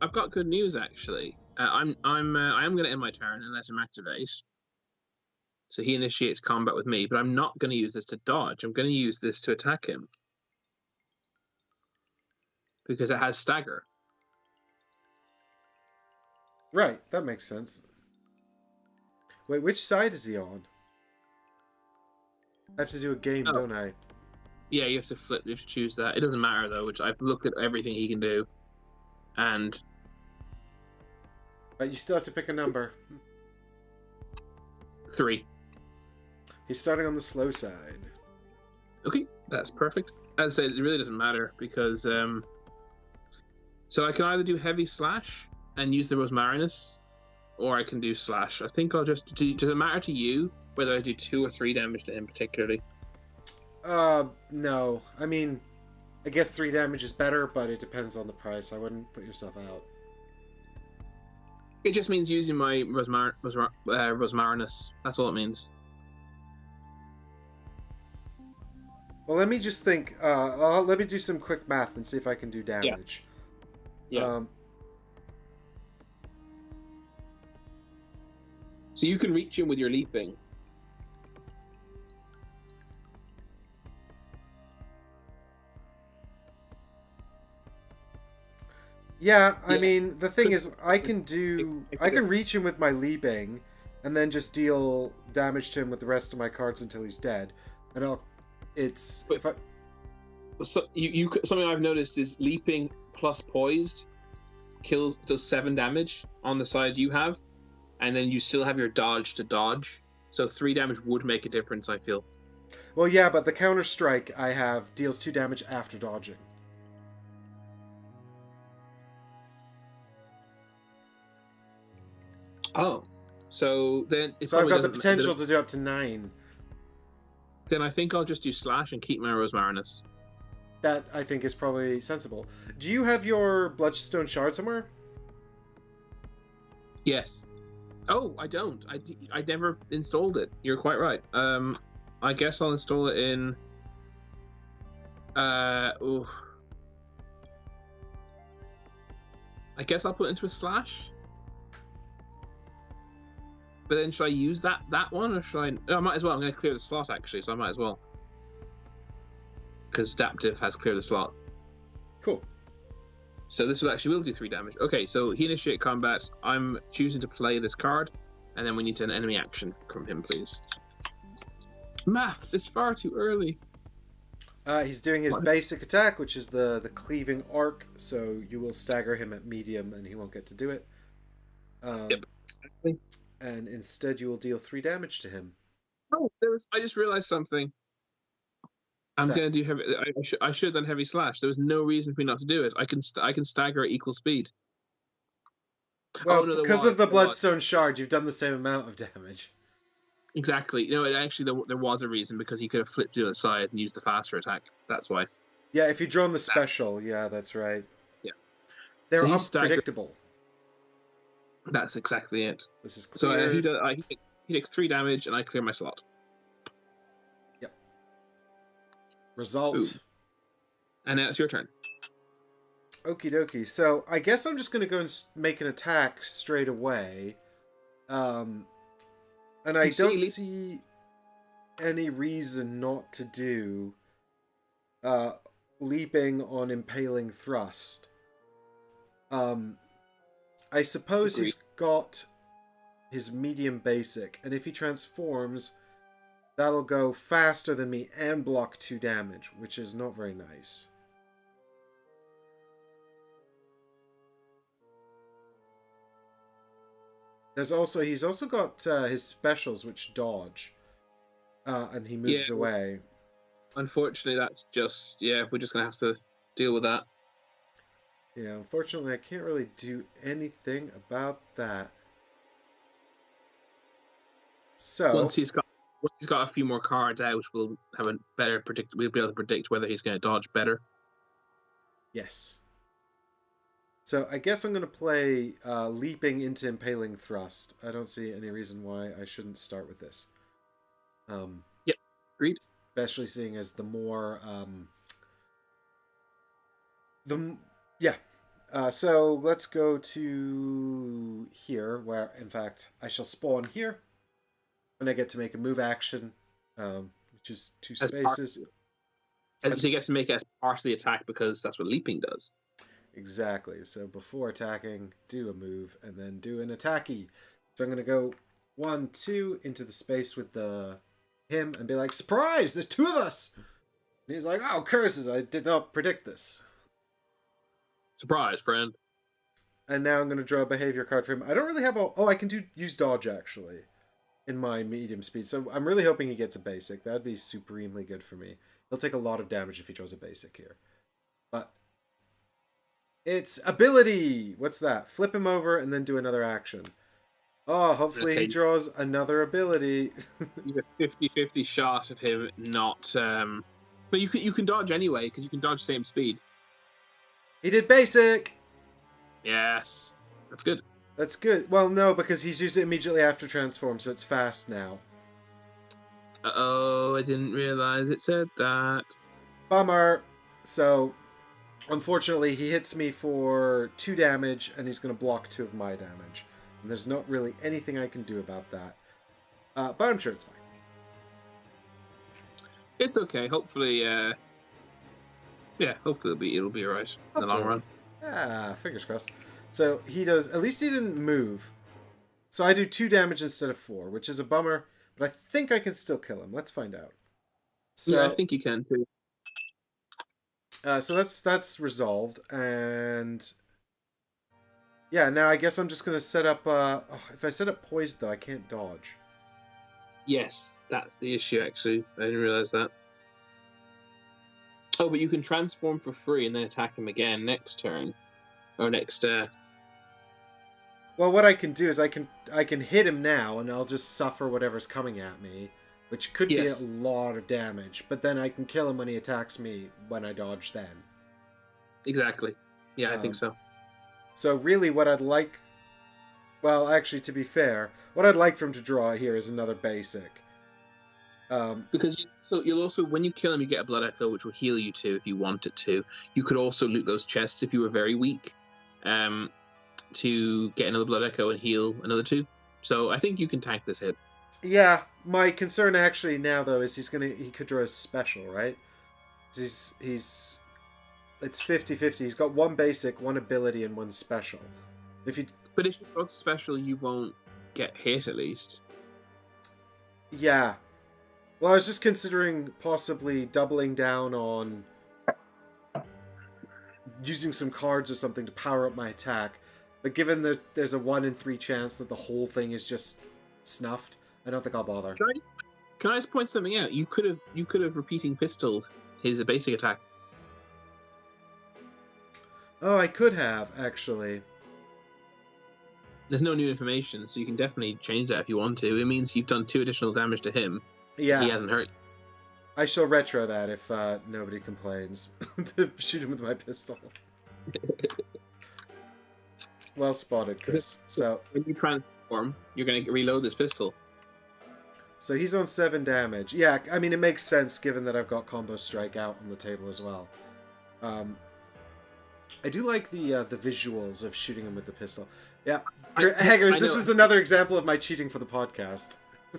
I've got good news actually. I am going to end my turn and let him activate. So he initiates combat with me, but I'm not going to use this to dodge. I'm going to use this to attack him because it has stagger. Right, that makes sense. Wait, which side is he on? I have to do a game, don't I? Yeah, you have to flip. You have to choose that. It doesn't matter though. Which I've looked at everything he can do, and. But you still have to pick a number. 3. He's starting on the slow side. Okay, that's perfect. As I said, it really doesn't matter because So I can either do heavy slash and use the Rosmarinus, or I can do slash. I think I'll just do. Does it matter to you whether I do 2 or 3 damage to him particularly? No. I mean, I guess 3 damage is better, but it depends on the price. I wouldn't put yourself out. It just means using my Rosmarinus. That's all it means. Well, let me just think. Let me do some quick math and see if I can do damage. Yeah. So you can reach him with your leaping. Yeah, I Yeah. mean, the thing is, I can reach him with my leaping, and then just deal damage to him with the rest of my cards until he's dead. And if I So something I've noticed is leaping plus poised does 7 damage on the side you have, and then you still have your dodge to dodge. So 3 damage would make a difference, I feel. Well, yeah, but the counter strike I have deals 2 damage after dodging. Oh, so then So I've got the potential to do up to 9. Then I think I'll just do slash and keep my Rosmarinus. That, I think, is probably sensible. Do you have your Bloodstone Shard somewhere? Yes. Oh, I don't. I never installed it. You're quite right. I guess I'll install it in. Ooh. I guess I'll put it into a slash. But then should I use that one, or should I? Oh, I might as well. I'm going to clear the slot actually, so I might as well. Because Adaptive has cleared the slot. Cool. So this will do 3 damage. Okay, so he initiate combat. I'm choosing to play this card, and then we need an enemy action from him, please. Maths is far too early. He's doing his basic attack, which is the cleaving arc, so you will stagger him at medium, and he won't get to do it. Yep, exactly. And instead, you will deal 3 damage to him. Oh, I just realized something. I'm going to do heavy. I should have done heavy slash. There was no reason for me not to do it. I can stagger at equal speed. Well, because of the Bloodstone Shard, you've done the same amount of damage. Exactly. No, actually, there was a reason, because he could have flipped to the other side and used the faster attack. That's why. Yeah, if you'd drawn the special, yeah, that's right. Yeah. They're unpredictable. That's exactly it. This is clear. So he takes 3 damage, and I clear my slot. Yep. Result. Ooh. And now it's your turn. Okie dokie. So I guess I'm just going to go and make an attack straight away. And I don't see any reason not to do leaping on impaling thrust. I suppose Agreed. He's got his medium basic, and if he transforms, that'll go faster than me and block 2 damage, which is not very nice. He's also got his specials, which dodge, and he moves away. Unfortunately, that's we're just gonna have to deal with that. Yeah, unfortunately, I can't really do anything about that. So once he's got a few more cards out, we'll have a better predict. We'll be able to predict whether he's going to dodge better. Yes. So I guess I'm going to play leaping into impaling thrust. I don't see any reason why I shouldn't start with this. Yep, agreed. Especially seeing as the more so let's go to here, where in fact I shall spawn here, and I get to make a move action, which is 2 spaces. So he gets to make it part of the attack, because that's what leaping does. Exactly. So before attacking, do a move, and then do an attacky. So I'm going to go 1, 2 into the space with him, and be like, surprise! There's 2 of us! And he's like, oh, curses! I did not predict this. Surprise, friend. And now I'm going to draw a behavior card for him. I don't really have I can use dodge, actually, in my medium speed. So I'm really hoping he gets a basic. That'd be supremely good for me. He'll take a lot of damage if he draws a basic here. But It's ability. What's that? Flip him over and then do another action. Oh, hopefully he Okay, draws another ability. you have a 50-50 shot of him not. But you can dodge anyway because you can dodge same speed. He did basic. Yes, that's good. That's good. Well, no, because he's used it immediately after transform, so it's fast now. Oh, I didn't realize it said that. Bummer. So, unfortunately, he hits me for 2 damage, and he's going to block 2 of my damage. And there's not really anything I can do about that. But I'm sure it's fine. It's okay. Hopefully, yeah, hopefully it'll be alright in the long run. Fingers crossed. So he does. At least he didn't move. So I do 2 damage instead of 4, which is a bummer. But I think I can still kill him. Let's find out. So, Yeah, I think you can too. So that's resolved, and yeah, now I guess I'm just gonna set up. If I set up poise though, I can't dodge. Yes, that's the issue. Actually, I didn't realize that. Oh, but you can transform for free and then attack him again next turn, or next. Well, what I can do is I can hit him now, and I'll just suffer whatever's coming at me, which could be a Yes, lot of damage. But then I can kill him when he attacks me when I dodge. Then. exactly. Yeah, I think so. So really, what I'd like. Well, actually, to be fair, what I'd like for him to draw here is another basic. Because you'll also, when you kill him, you get a blood echo, which will heal you too if you want it to. You could also loot those chests if you were very weak, to get another blood echo and heal another 2. So I think you can tank this hit. Yeah, my concern actually now though is he could draw a special, right? He's it's 50-50. He's got 1 basic, 1 ability, and 1 special. But if you draw special, you won't get hit at least. Yeah. Well, I was just considering possibly doubling down on using some cards or something to power up my attack. But given that there's a 1 in 3 chance that the whole thing is just snuffed, I don't think I'll bother. Can I just point something out? You could have repeating pistoled his basic attack. Oh, I could have, actually. There's no new information, so you can definitely change that if you want to. It means you've done 2 additional damage to him. Yeah. He hasn't hurt you. I shall retro that if nobody complains. To shoot him with my pistol. Well spotted, Chris. So when you transform, you're going to reload this pistol. So he's on 7 damage. Yeah, I mean, it makes sense given that I've got Combo Strike out on the table as well. I do like the visuals of shooting him with the pistol. Yeah, Haggers, this is another example of my cheating for the podcast.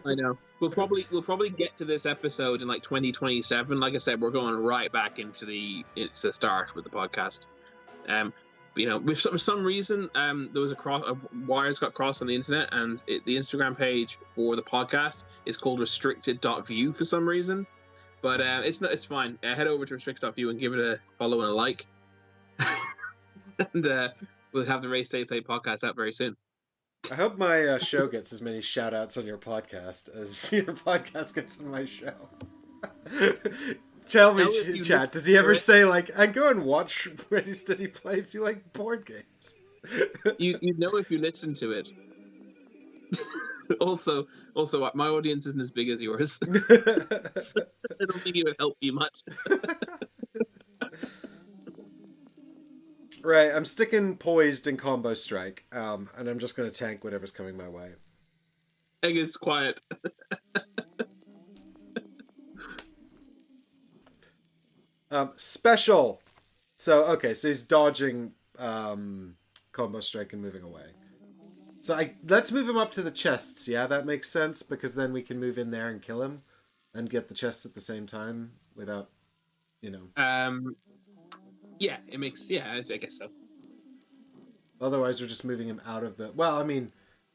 I know. We'll probably get to this episode in like 2027. Like I said, we're going right back into the start with the podcast. For some reason, there was wires got crossed on the internet, and the Instagram page for the podcast is called restricted.view for some reason. But it's fine. Head over to restricted.view and give it a follow and a like. And we'll have the Race Day Play podcast out very soon. I hope my show gets as many shout outs on your podcast as your podcast gets on my show. Tell me, chat, does he ever say, like, I go and watch Ready Steady Play if you like board games? You'd know if you listen to it. Also, my audience isn't as big as yours. So I don't think it would help you much. Right, I'm sticking poised in Combo Strike, and I'm just going to tank whatever's coming my way. Egg is quiet. Special. So he's dodging Combo Strike and moving away. So let's move him up to the chests, yeah? That makes sense, because then we can move in there and kill him and get the chests at the same time without, Yeah, it makes... Yeah, I guess so. Otherwise, we're just moving him out of the... Well, I mean,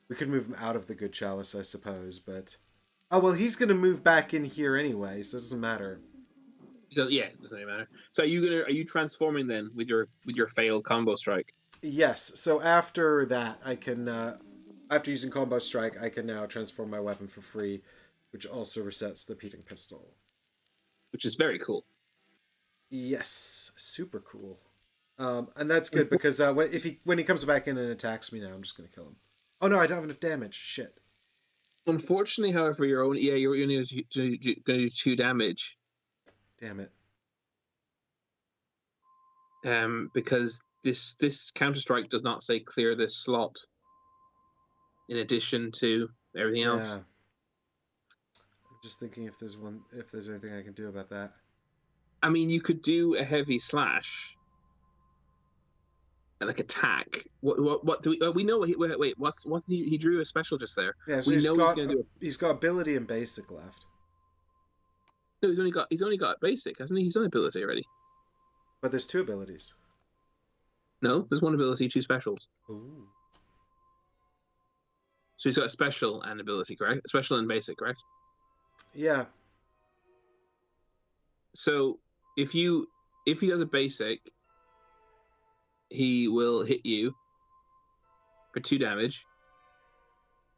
we could move him out of the Good Chalice, I suppose, but... Oh, well, he's going to move back in here anyway, so it doesn't matter. Yeah, it doesn't really matter. So are you transforming then with your failed Combo Strike? Yes, so after that, I can... after using Combo Strike, I can now transform my weapon for free, which also resets the repeating pistol. Which is very cool. Yes, super cool. And that's good because when he comes back in and attacks me now, I'm just gonna kill him. Oh no, I don't have enough damage. Shit. Unfortunately, however, you're only going to do 2 damage. Damn it. Because this Counter Strike does not say clear this slot. In addition to everything Yeah. else. I'm just thinking if there's anything I can do about that. I mean, you could do a heavy slash, like attack. What do we know? Wait, what he drew a special just there. Yeah, so We know he's going to do. He's got ability and basic left. No, he's only got basic, hasn't he? He's done ability already. But there's 2 abilities. No, there's 1 ability, 2 specials. Ooh. So he's got a special and ability, correct? Special and basic, correct? Yeah. So if he does a basic, he will hit you for 2 damage,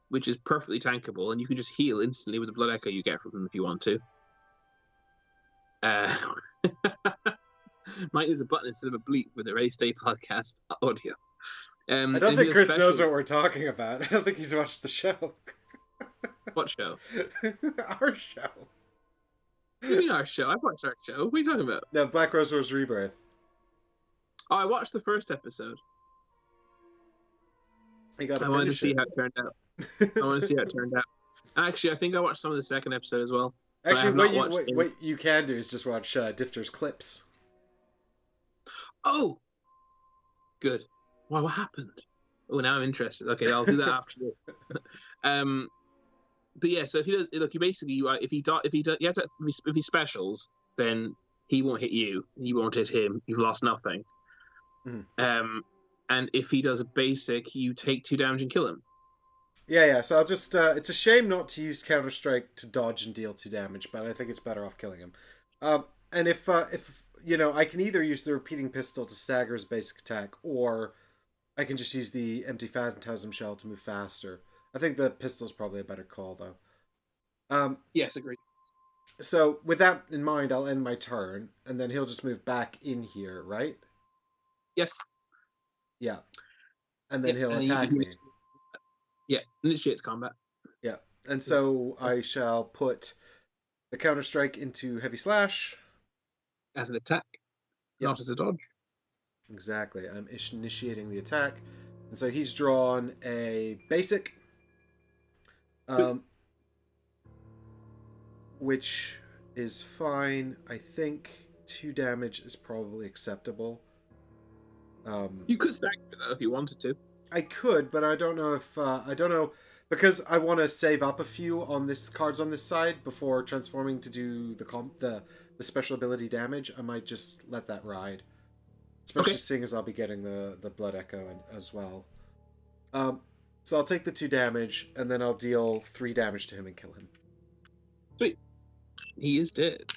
which is perfectly tankable, and you can just heal instantly with the blood echo you get from him if you want to. Might use a button instead of a bleep with the Race Day podcast audio. I don't think Chris knows what we're talking about. I don't think he's watched the show. What show? Our show. What do you mean our show? I've watched our show. What are you talking about? No, Black Rose Wars Rebirth. Oh, I watched the first episode. I wanted to see how it turned out. I want to see how it turned out. Actually, I think I watched some of the second episode as well. Actually, what you can do is just watch Difter's clips. Oh, good. Wow, what happened? Oh, now I'm interested. Okay, I'll do that after this. But yeah, so if he does, look, you basically, if he specials, then he won't hit you. You won't hit him. You've lost nothing. Mm. And if he does a basic, you take 2 damage and kill him. Yeah. So I'll just. It's a shame not to use Counter Strike to dodge and deal 2 damage, but I think it's better off killing him. And if I can either use the repeating pistol to stagger his basic attack, or I can just use the empty phantasm shell to move faster. I think the pistol's probably a better call, though. Yes, agreed. So with that in mind, I'll end my turn, and then he'll just move back in here, right? Yes. Yeah. And then he'll attack me. Yeah, initiates combat. Yeah. And so I shall put the Counter Strike into Heavy Slash. As an attack, not as a dodge. Exactly. I'm initiating the attack. And so he's drawn a basic. Which is fine. I think 2 damage is probably acceptable. You could stagger though if you wanted to. I could, but I don't know if I don't know because I want to save up a few on this cards on this side before transforming to do the special ability damage. I might just let that ride, especially seeing as I'll be getting the blood echo as well. So I'll take the 2 damage and then I'll deal 3 damage to him and kill him. Sweet. He is dead.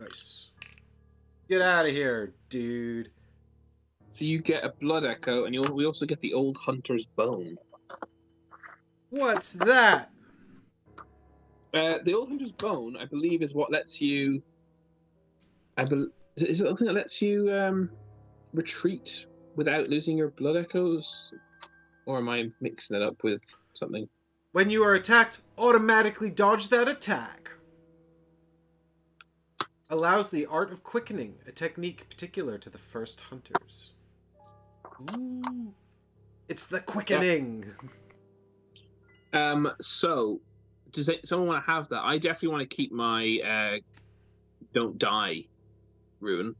Nice. Get out of here, dude. So you get a blood echo, and we also get the old hunter's bone. What's that? The old hunter's bone, I believe, is what lets you. Is it something that lets you retreat without losing your blood echoes, or am I mixing it up with something? When you are attacked, automatically dodge that attack. Allows the art of quickening, a technique particular to the first hunters. Ooh. It's the quickening. So, does someone want to have that? I definitely want to keep my don't die rune.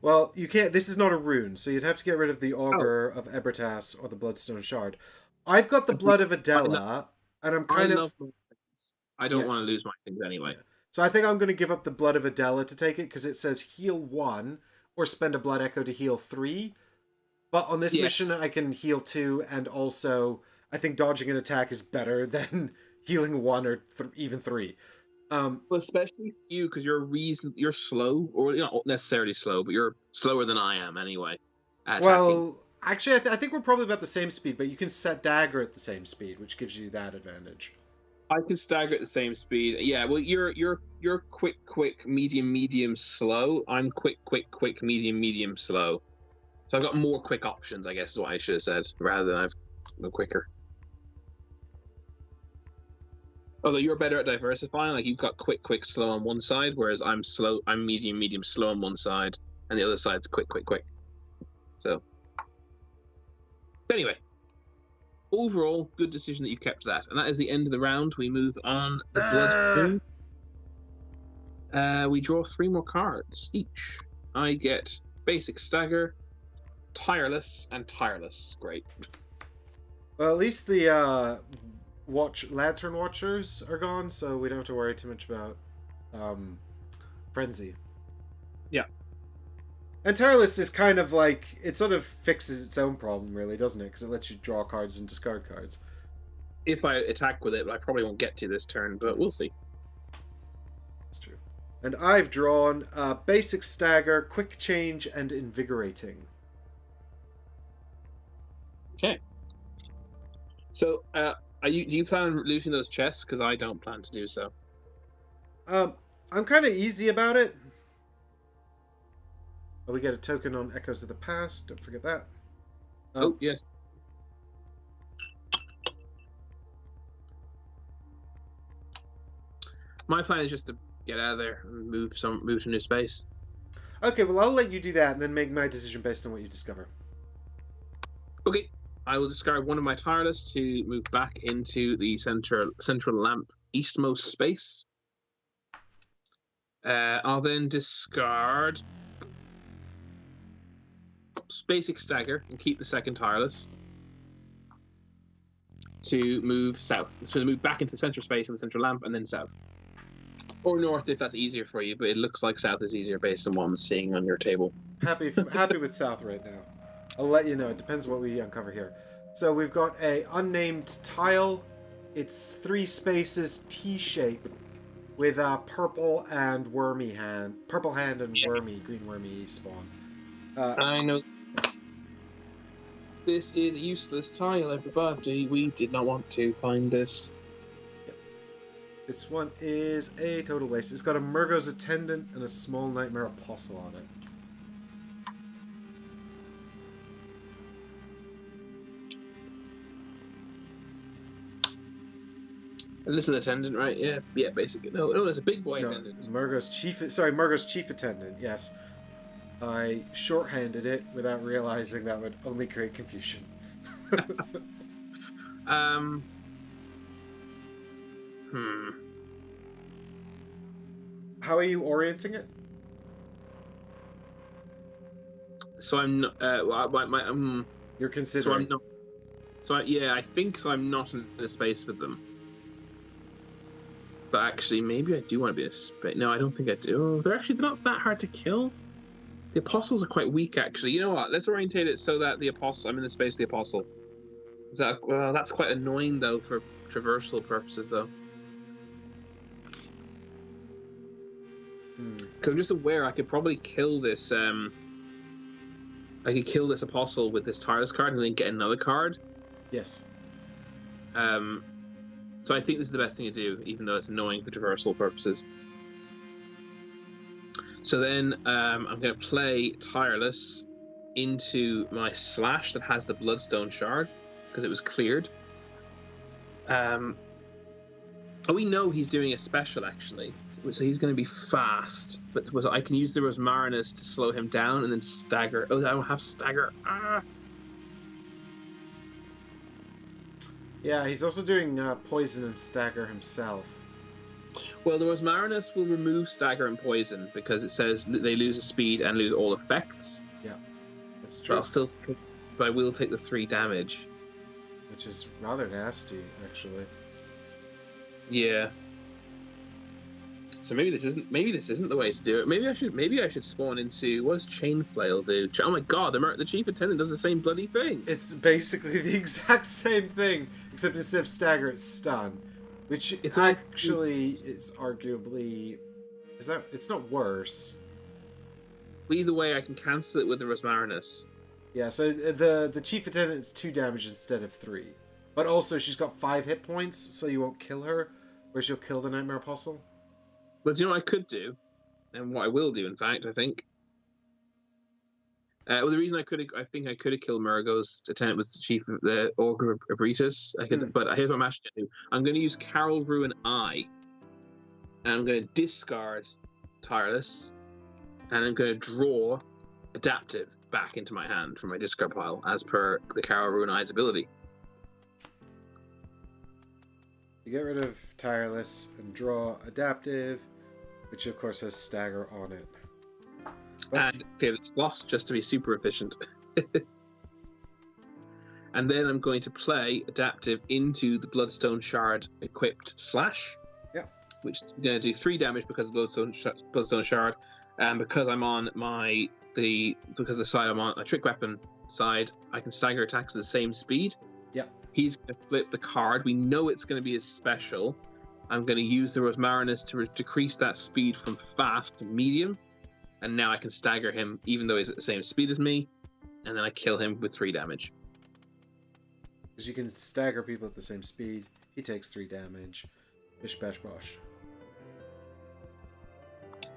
Well, you can't. This is not a rune, so you'd have to get rid of the Augur of Ebertas or the Bloodstone Shard. I've got the Blood of Adela, and I'm kind of. I don't want to lose my things anyway. Yeah. So I think I'm going to give up the Blood of Adela to take it because it says heal 1 or spend a Blood Echo to heal 3. But on this mission, I can heal 2, and also I think dodging an attack is better than healing 1 or even 3. Well, especially you because you're slow, or you're not necessarily slow, but you're slower than I am anyway. Well, actually, I think we're probably about the same speed, but you can set dagger at the same speed, which gives you that advantage. I can stagger at the same speed. Yeah, well, you're quick, medium, slow. I'm quick, medium, slow. So I've got more quick options, I guess is what I should have said, rather than I've go quicker. Although you're better at diversifying, like you've got quick, slow on one side, whereas I'm slow, I'm medium, slow on one side, and the other side's quick. So, but anyway, overall, good decision that you kept that, and that is the end of the round. We move on to Bloodborne. We draw 3 more cards each. I get basic stagger, tireless, and tireless. Great. Well, at least the lantern watchers are gone, so we don't have to worry too much about frenzy. Yeah. And tireless is kind of like it sort of fixes its own problem, really, doesn't it? Because it lets you draw cards and discard cards. If I attack with it, but I probably won't get to this turn, but we'll see. That's true. And I've drawn basic stagger, quick change, and invigorating. Okay. So, do you plan on looting those chests? Because I don't plan to do so. I'm kind of easy about it. Oh, we get a token on Echoes of the Past. Don't forget that. Oh, yes. My plan is just to get out of there and move to new space. Okay, well, I'll let you do that and then make my decision based on what you discover. Okay. I will discard one of my tireless to move back into the central lamp eastmost space. I'll then discard basic stagger and keep the second tireless to move south. So to move back into central space and the central lamp and then south. Or north if that's easier for you, but it looks like south is easier based on what I'm seeing on your table. Happy with south right now. I'll let you know. It depends what we uncover here. So we've got a unnamed tile. It's 3 spaces, T-shape, with a purple and wormy hand. Purple hand and green wormy spawn. I know. This is a useless tile, everybody. We did not want to find this. Yep. This one is a total waste. It's got a Murgo's Attendant and a Small Nightmare Apostle on it. A little attendant, right? Yeah, basically. No, it's a big boy attendant. Murgo's chief attendant. Yes, I shorthanded it without realizing that would only create confusion. How are you orienting it? So I'm not. You're considering. So I'm not. I think so. I'm not in a space with them. But actually, maybe I do want to be a space. No, I don't think I do. Oh, they're not that hard to kill. The apostles are quite weak, actually. You know what? Let's orientate it so that I'm in the space of the apostle. That's quite annoying though for traversal purposes, though. Because I'm just aware I could probably kill this. I could kill this apostle with this tireless card and then get another card. Yes. So I think this is the best thing to do, even though it's annoying for traversal purposes. So then I'm going to play Tireless into my slash that has the Bloodstone Shard, because it was cleared. We know he's doing a special, actually. So he's going to be fast. But I can use the Rosmarinus to slow him down and then stagger. Oh, I don't have stagger. Ah! Yeah, he's also doing poison and stagger himself. Well, the Rosmarinus will remove stagger and poison because it says they lose a speed and lose all effects. Yeah, that's true. But I will take the 3 damage, which is rather nasty, actually. Yeah. So maybe this isn't the way to do it. Maybe I should spawn into, what does Chain Flail do? Oh my god, the chief attendant does the same bloody thing. It's basically the exact same thing, except instead of stagger, it's stun, which it's arguably it's not worse. Either way, I can cancel it with the Rosmarinus. Yeah, so the chief attendant is 2 damage instead of 3, but also she's got 5 hit points, so you won't kill her. Whereas you'll kill the Nightmare Apostle? But do you know what I could do? And what I will do, in fact, I think. Well, the reason I think I could have killed Murgo's attendant was the chief of the Ogre Abritus. But here's what I'm actually going to do. I'm going to use Carol Ruin Eye, and I'm going to discard Tireless, and I'm going to draw Adaptive back into my hand from my discard pile, as per the Carol Ruin Eye's ability. You get rid of Tireless and draw Adaptive, which of course has Stagger on it. And clear the slot just to be super efficient. And then I'm going to play Adaptive into the Bloodstone Shard equipped Slash. Yeah. Which is going to do 3 damage because of Bloodstone Shard, and because I'm on because the side I'm on, a trick weapon side, I can stagger attacks at the same speed. Yeah. He's going to flip the card. We know it's going to be a special. I'm going to use the Rosmarinus to decrease that speed from fast to medium. And now I can stagger him even though he's at the same speed as me. And then I kill him with 3 damage. Because you can stagger people at the same speed. He takes 3 damage. Bish bash bosh.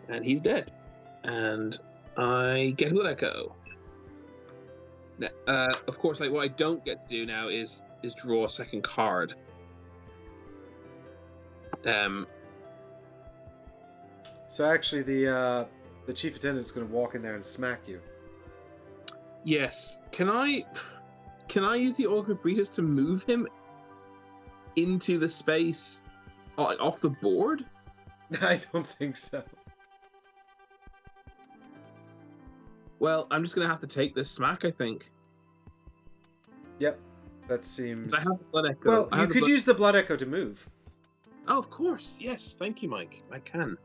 And he's dead. And I get Blood Echo. Of course, like what I don't get to do now is draw a second card. So actually the chief attendant's going to walk in there and smack you. Yes. Can I use the Ogre Breeders to move him into the space off the board? I don't think so. Well, I'm just going to have to take this smack, I think. Yep. That seems... I have the Blood Echo. Well, you could use the Blood Echo to move. Oh, of course. Yes. Thank you, Mike. I can.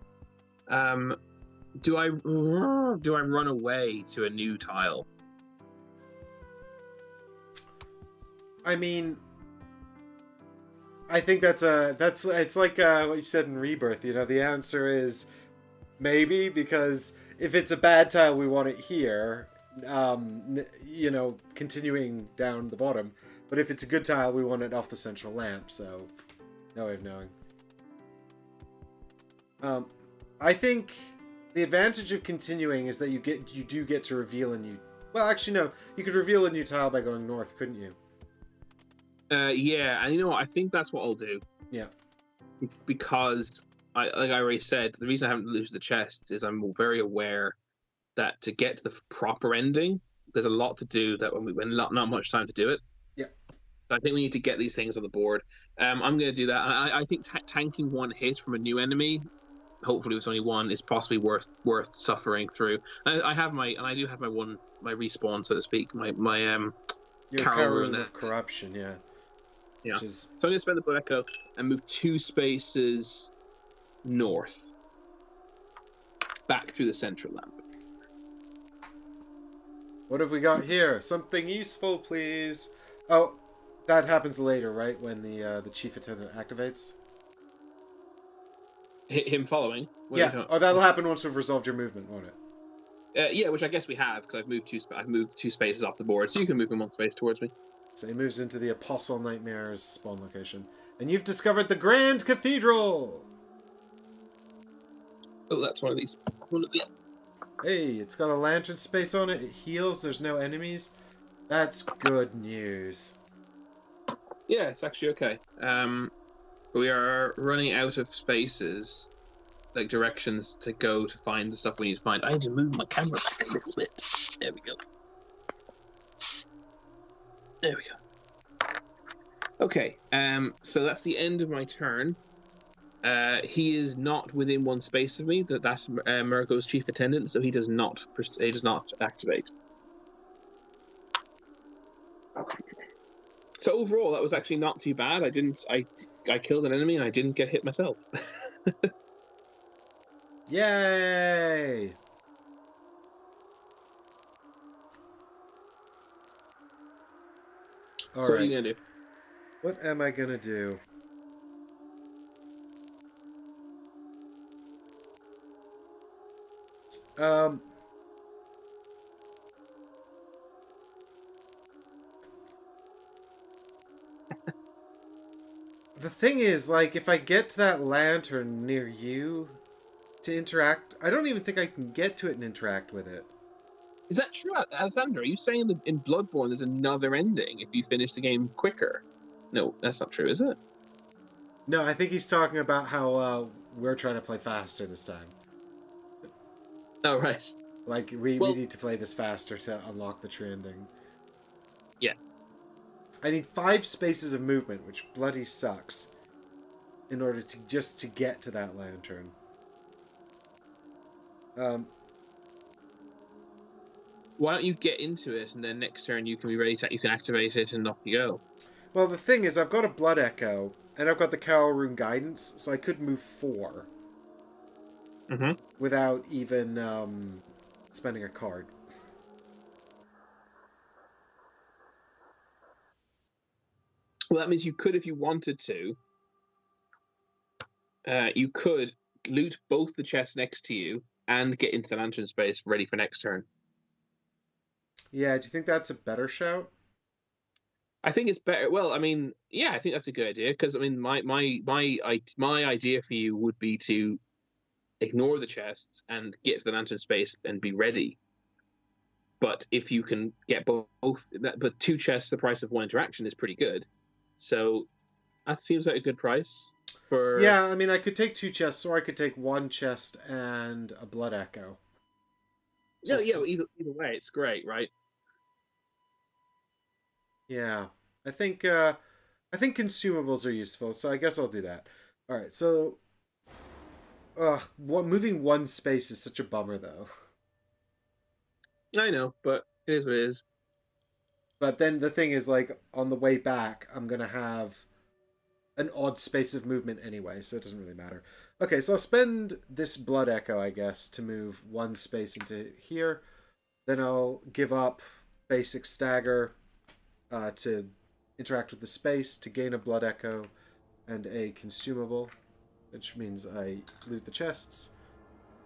Do I run away to a new tile? I mean, I think it's like what you said in Rebirth. You know, the answer is maybe, because if it's a bad tile, we want it here. You know, continuing down the bottom. But if it's a good tile, we want it off the central lamp. So, no way of knowing. I think the advantage of continuing is that you do get to reveal a new... Well, actually, no. You could reveal a new tile by going north, couldn't you? Yeah, and you know what? I think that's what I'll do. Yeah. Because, like I already said, the reason I haven't looted the chests is I'm very aware that to get to the proper ending, there's a lot to do that when not much time to do it. Yeah. So I think we need to get these things on the board. I'm going to do that. And I think tanking one hit from a new enemy, hopefully it's only one, is possibly worth suffering through. I do have my respawn, so to speak, my Your Carol of Corruption, yeah. Yeah. So I'm going to spend the Blood Echo and move 2 spaces north, back through the central lamp. What have we got here? Something useful, please. Oh, that happens later, right? When the chief attendant activates. Him following. Yeah. Oh, that'll happen once we've resolved your movement, won't it? Yeah, which I guess we have, because I've moved 2 spaces off the board, so you can move him 1 space towards me. So he moves into the Apostle Nightmare's spawn location, and you've discovered the Grand Cathedral. Oh, that's one of these. Hey, it's got a lantern space on it. It heals. There's no enemies. That's good news. Yeah, it's actually okay. We are running out of spaces, like directions to go to find the stuff we need to find. I need to move my camera back a little bit. There we go. There we go. Okay, so that's the end of my turn. He is not within 1 space of me. That's Murgo's chief attendant, so he does not activate. So overall, that was actually not too bad. I killed an enemy and I didn't get hit myself. Yay! All so right. what are you gonna do? What am I gonna do? The thing is, like, if I get to that lantern near you to interact, I don't even think I can get to it and interact with it. Is that true, Alexander? Are you saying that in Bloodborne there's another ending if you finish the game quicker? No, that's not true, is it? No, I think he's talking about how we're trying to play faster this time. Oh, right. Like, we Well, need to play this faster to unlock the true ending. yeah. I need 5 spaces of movement, which bloody sucks, in order to just to get to that lantern. Um, Why don't you get into it, and then next turn you can be ready to you can activate it and off you go. well, the thing is, I've got a Blood Echo, and I've got the Cowl Rune Guidance, so I could move 4 Mm-hmm. without even spending a card. Well, that means you could, if you wanted to, you could loot both the chests next to you and get into the lantern space ready for next turn. Yeah, do you think that's a better shout? I think it's better. Well, I mean, yeah, I think that's a good idea because I mean, my idea for you would be to ignore the chests and get to the lantern space and be ready. But if you can get both, but 2 chests, the price of 1 interaction is pretty good. So that seems like a good price for. Yeah, I mean, I could take 2 chests, or I could take 1 chest and a Blood Echo. No, yeah, Just well, either way, it's great, right? yeah, I think consumables are useful, so I guess I'll do that. All right, so moving 1 space is such a bummer, though. I know, but it is what it is. But then the thing is, like, on the way back, I'm gonna have an odd space of movement anyway, so it doesn't really matter. Okay, so I'll spend this Blood Echo, I guess, to move 1 space into here. Then I'll give up basic stagger to interact with the space to gain a Blood Echo and a consumable, which means I loot the chests.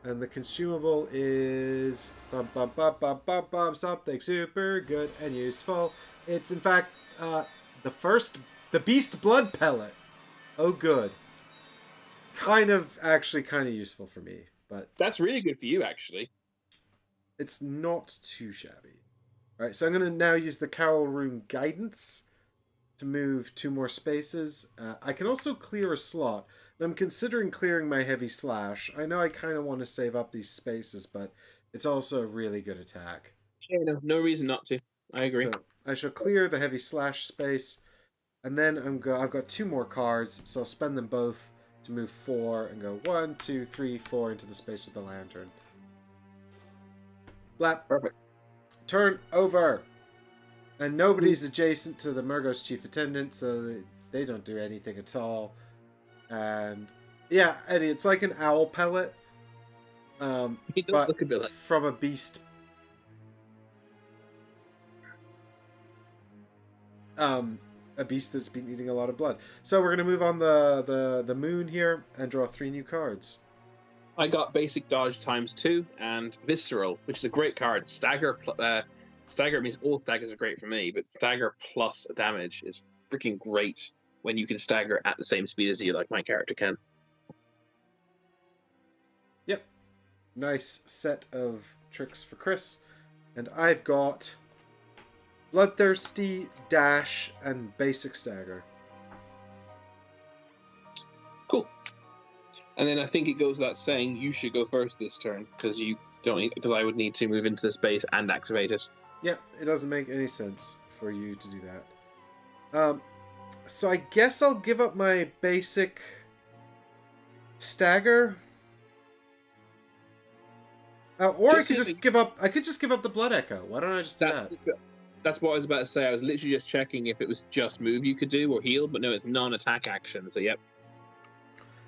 And the consumable is something super good and useful. It's in fact the Beast Blood Pellet. Oh, good. Kind of useful for me, but That's really good for you, actually. it's not too shabby. All right, so I'm going to now use the Cowl Rune Guidance to move 2 more spaces. I can also clear a slot. I'm considering clearing my Heavy Slash. I know I kind of want to save up these spaces, but it's also a really good attack. Yeah, no reason not to. I agree. So I shall clear the Heavy Slash space, and then I've got 2 more cards, so I'll spend them both to move 4 and go 1, 2, 3, 4 into the space with the lantern. Blap. Perfect. Turn over. And nobody's adjacent to the Murgo's chief attendant, so they don't do anything at all. And yeah, Eddie, it's like an owl pellet, He does but look a bit like. from a beast. A beast that's been eating a lot of blood. So we're gonna move on the moon here and draw 3 new cards. I got basic dodge ×2 and visceral, which is a great card. Stagger means all staggers are great for me, but stagger plus damage is freaking great when you can stagger at the same speed as you, like my character can. Yep, nice set of tricks for Chris, and I've got Bloodthirsty, Dash, and Basic Stagger. Cool. And then I think it goes without saying you should go first this turn because I would need to move into the space and activate it. Yeah, it doesn't make any sense for you to do that. So I guess I'll give up my basic stagger. Or I could just give up. I could just give up the Blood Echo. Why don't I just do that? That's what I was about to say. I was literally just checking if it was just move you could do or heal, but no, it's non-attack action. So yep.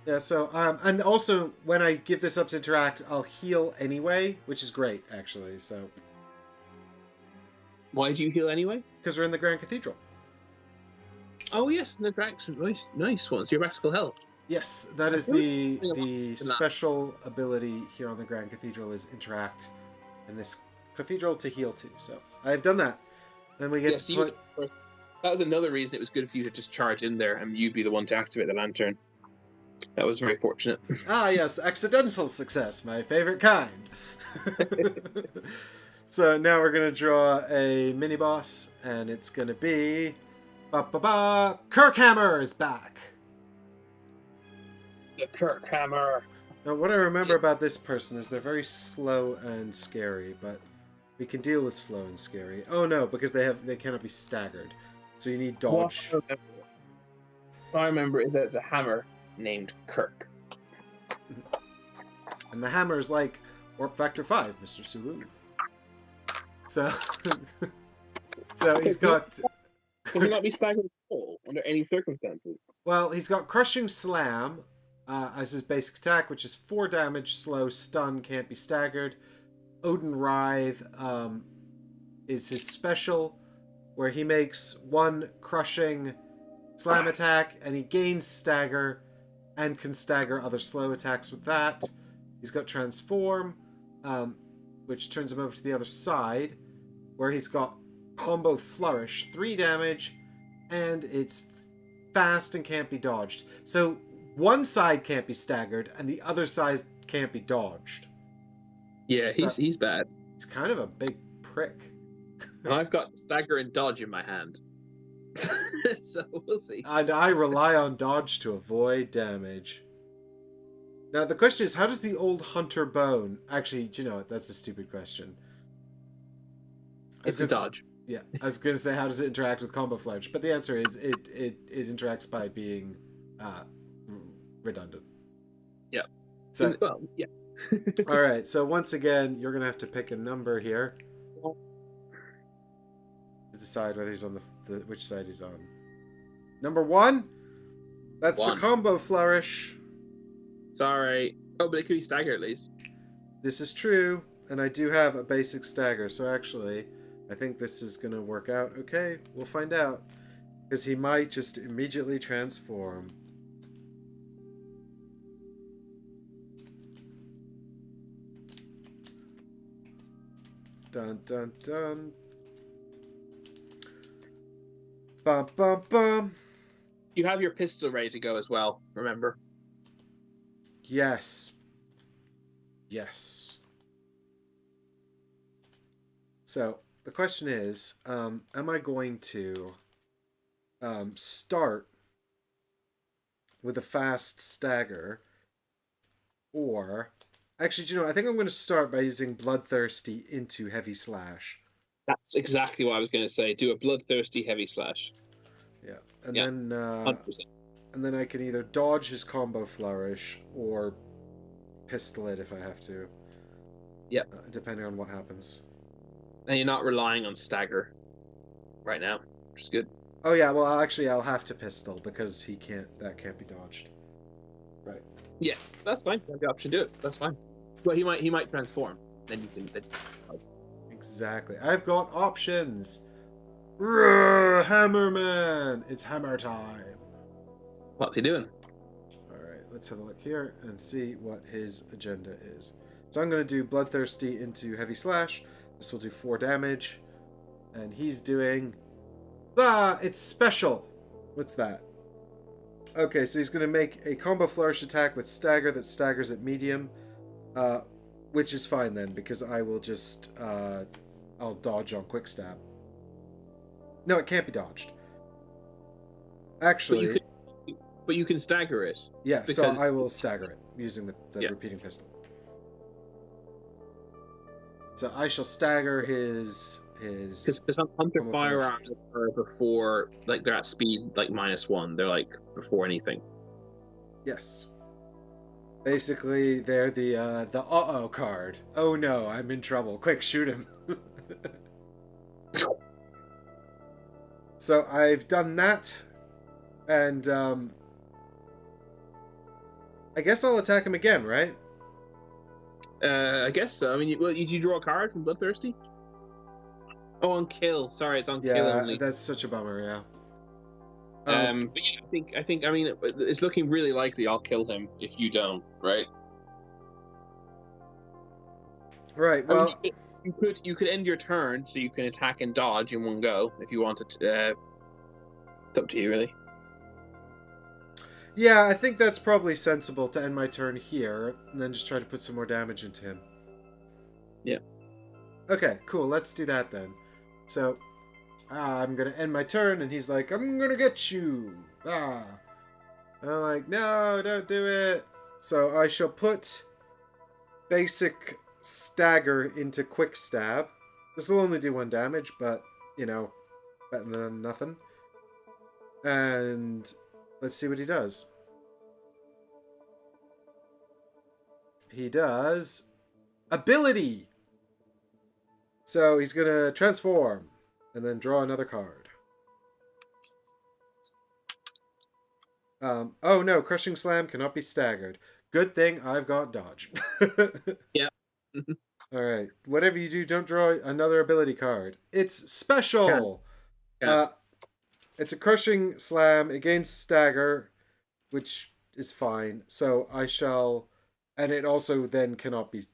Yeah. So and also when I give this up to interact, I'll heal anyway, which is great actually. So. Why do you heal anyway? Because we're in the Grand Cathedral. Oh yes, an interaction. Nice one. So your practical health. Yes, that is the special ability here on the Grand Cathedral is interact in this cathedral to heal too. So I've done that. Then we get to put... That was another reason it was good for you to just charge in there and you be the one to activate the lantern. That was very fortunate. Ah, yes, accidental success, my favorite kind. So now we're going to draw a mini boss, and it's going to be. Kirkhammer is back! The Kirkhammer. Now, what I remember about this person is they're very slow and scary, but we can deal with slow and scary. Oh no, because they cannot be staggered. So you need dodge. What I remember is that it's a hammer named Kirk. And the hammer is like Warp Factor 5, Mr. Sulu. So, so he's got... Can he not be staggered at all, under any circumstances? Well, he's got Crushing Slam as his basic attack, which is 4 damage, slow, stun, can't be staggered. Odin Writhe is his special, where he makes 1 Crushing Slam attack, and he gains stagger, and can stagger other slow attacks with that. He's got Transform, which turns him over to the other side, where he's got Combo Flourish, 3 damage, and it's fast and can't be dodged. So one side can't be staggered, and the other side can't be dodged. Yeah, So he's bad. He's kind of a big prick. And I've got stagger and dodge in my hand. So we'll see. And I rely on dodge to avoid damage. Now the question is, how does the old Hunter Bone... Actually, do you know what? That's a stupid question. It's a dodge. Yeah, I was going to say, how does it interact with Combo Flourish? But the answer is, it interacts by being redundant. Yeah. So, well, yeah. All right, so once again, you're going to have to pick a number here to decide whether he's on which side he's on. Number 1? That's 1. the Combo Flourish. Sorry. Oh, but it could be stagger at least. This is true, and I do have a basic stagger, so actually, I think this is going to work out okay. We'll find out, because he might just immediately transform. Dun dun dun. Bum bum bum. You have your pistol ready to go as well, remember? Yes. Yes. So, the question is, am I going to start with a fast stagger, or... Actually, do you know, I think I'm going to start by using Bloodthirsty into Heavy Slash. That's exactly what I was going to say. Do a Bloodthirsty Heavy Slash. Yeah, and then 100%. And then I can either dodge his Combo Flourish or pistol it if I have to. Yep. Depending on what happens. And you're not relying on stagger right now, which is good. Oh yeah, well I'll have to pistol because that can't be dodged. Right. Yes, that's fine. You have the option to do it. That's fine. Well, he might transform. Then you can. Exactly. I've got options. Hammerman! It's hammer time. What's he doing? Alright, let's have a look here and see what his agenda is. So I'm going to do Bloodthirsty into Heavy Slash. This will do 4 damage. And he's doing... it's special! What's that? Okay, so he's going to make a Combo Flourish attack with Stagger that staggers at medium. Which is fine then, because I will just... I'll dodge on Quick Stab. No, it can't be dodged. Actually... But you can stagger it. Yeah, because... so I will stagger it using the repeating pistol. So I shall stagger his because Hunter firearms are before, like, they're at speed like -1. They're like before anything. Yes. Basically, they're the uh-oh card. Oh no, I'm in trouble. Quick, shoot him. So I've done that, and I guess I'll attack him again, right? I guess so. I mean, did you draw a card from Bloodthirsty? Oh, on kill. Sorry, it's on kill only. That's such a bummer. Yeah. But yeah, I think. I mean, it's looking really likely I'll kill him if you don't, right? Right. Well, I mean, you could end your turn so you can attack and dodge in one go if you wanted to. It's up to you, really. Yeah, I think that's probably sensible to end my turn here, and then just try to put some more damage into him. Yeah. Okay, cool. Let's do that then. So, I'm gonna end my turn, and he's like, "I'm gonna get you." And I'm like, "No, don't do it." So I shall put basic stagger into quick stab. This will only do 1 damage, but better than nothing. And let's see what he does. He does ability. So he's gonna transform and then draw another card. Oh no, crushing slam cannot be staggered. Good thing I've got dodge. Yeah. All right. Whatever you do, don't draw another ability card. It's special. Can't. It's a crushing slam against stagger, which is fine. So I shall, and it also then cannot be.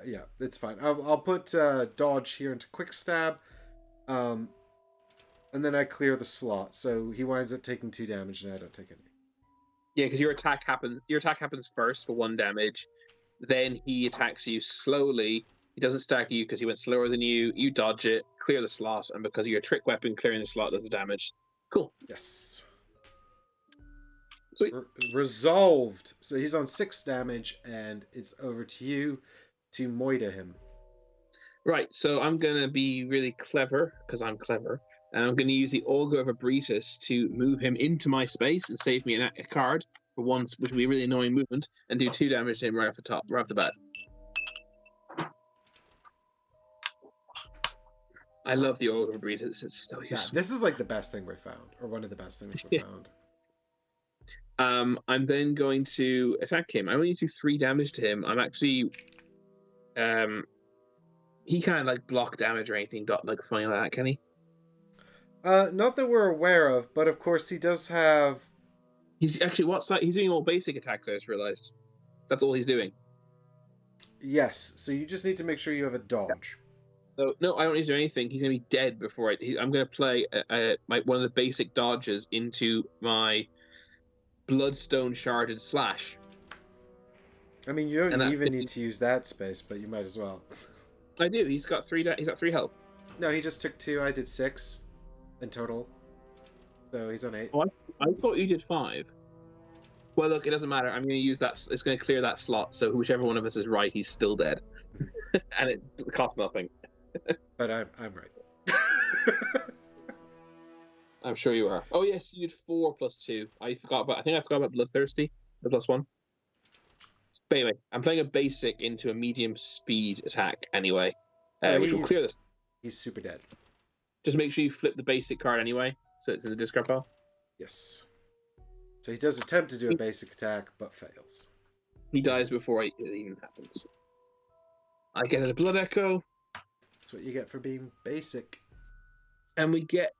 Yeah, it's fine. I'll put dodge here into quick stab, and then I clear the slot. So he winds up taking 2 damage, and I don't take any. Yeah, because your attack happens first for 1 damage. Then he attacks you slowly. He doesn't stack you because he went slower than you. You dodge it, clear the slot, and because of your trick weapon, clearing the slot does the damage. Cool. Yes. Sweet. Resolved. So he's on 6 damage, and it's over to you to moida him. Right, so I'm going to be really clever, because I'm clever, and I'm going to use the Augur of Abritus to move him into my space and save me a card for once, which would be a really annoying movement, and do 2 damage to him right off the bat. I love the Augur of Abritus, it's so useful. Yeah, this is like the best thing we found, or one of the best things we found. I'm then going to attack him. I only do 3 damage to him. I'm actually... he can't like block damage or anything like funny like that, can he? Not that we're aware of, but of course he does have... He's actually what side? He's doing all basic attacks, I just realized. That's all he's doing. Yes, so you just need to make sure you have a dodge. So no, I don't need to do anything. He's going to be dead before I'm going to play one of the basic dodges into my Bloodstone Sharded Slash. I mean, you don't even need to use that space, but you might as well. I do. He's got 3 health. No, he just took 2. I did 6 in total. So he's on 8. Oh, I thought you did 5. Well, look, it doesn't matter. I'm going to use that. It's going to clear that slot. So whichever one of us is right, he's still dead, and it costs nothing. But I'm right. I'm sure you are. Oh yes, you did 4 plus 2. I forgot about Bloodthirsty, the +1. But anyway, I'm playing a basic into a medium speed attack anyway, So which will clear this. He's super dead. Just make sure you flip the basic card anyway, so it's in the discard pile. Yes. So he does attempt to do a basic attack, but fails. He dies before it even happens. I get a Blood Echo. That's what you get for being basic. And we get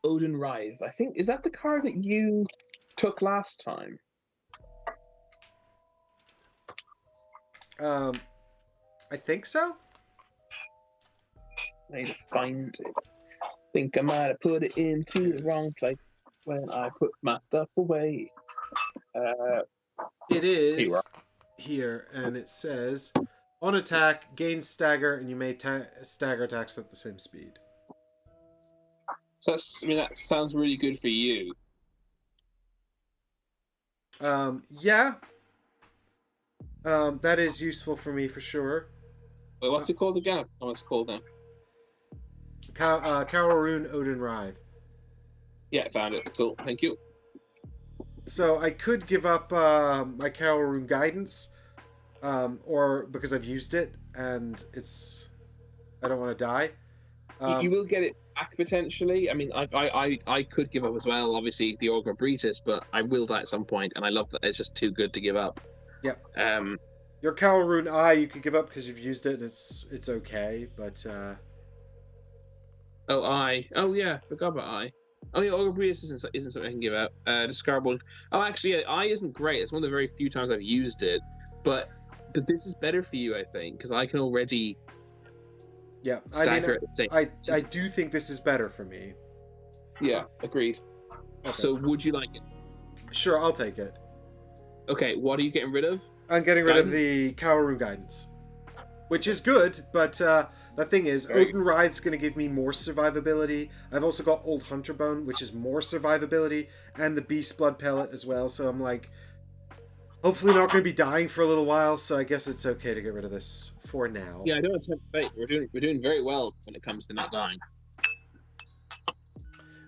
Odin Writhe. I think, is that the card that you took last time? I think so. I need to find it. Think I might have put it into the wrong place when I put my stuff away. It is here, and it says, on attack, gain stagger, and you may stagger attacks at the same speed. So that sounds really good for you. Yeah. That is useful for me for sure. Wait, what's it called again? Oh, it's called now. Kawarun Odin Writhe. Yeah, I found it. Cool. Thank you. So I could give up my Kawarun Guidance, or because I've used it and I don't want to die. You will get it back potentially. I mean, I could give up as well. Obviously, the Augur Bretis, but I will die at some point, and I love that. It's just too good to give up. Yep. Your Kawarun Eye you could give up because you've used it. It's okay, but. Oh yeah, forgot about Eye. Oh yeah, Augur Bretis isn't something I can give out. Discard one. Oh, actually, yeah, Eye isn't great. It's one of the very few times I've used it, but this is better for you, I think, because I can already. Yeah, stagger at the same. I do think this is better for me. Yeah, agreed. Okay. So would you like it? Sure, I'll take it. Okay, what are you getting rid of? I'm getting rid of Guidance? the Kaoru guidance, which is good, but the thing is, Very Odin Ride's going to give me more survivability. I've also got Old Hunter Bone, which is more survivability, and the Beast Blood Pellet as well. So I'm like, hopefully not going to be dying for a little while. So I guess it's okay to get rid of this for now. Yeah, I don't attempt fate. We're doing very well when it comes to not dying.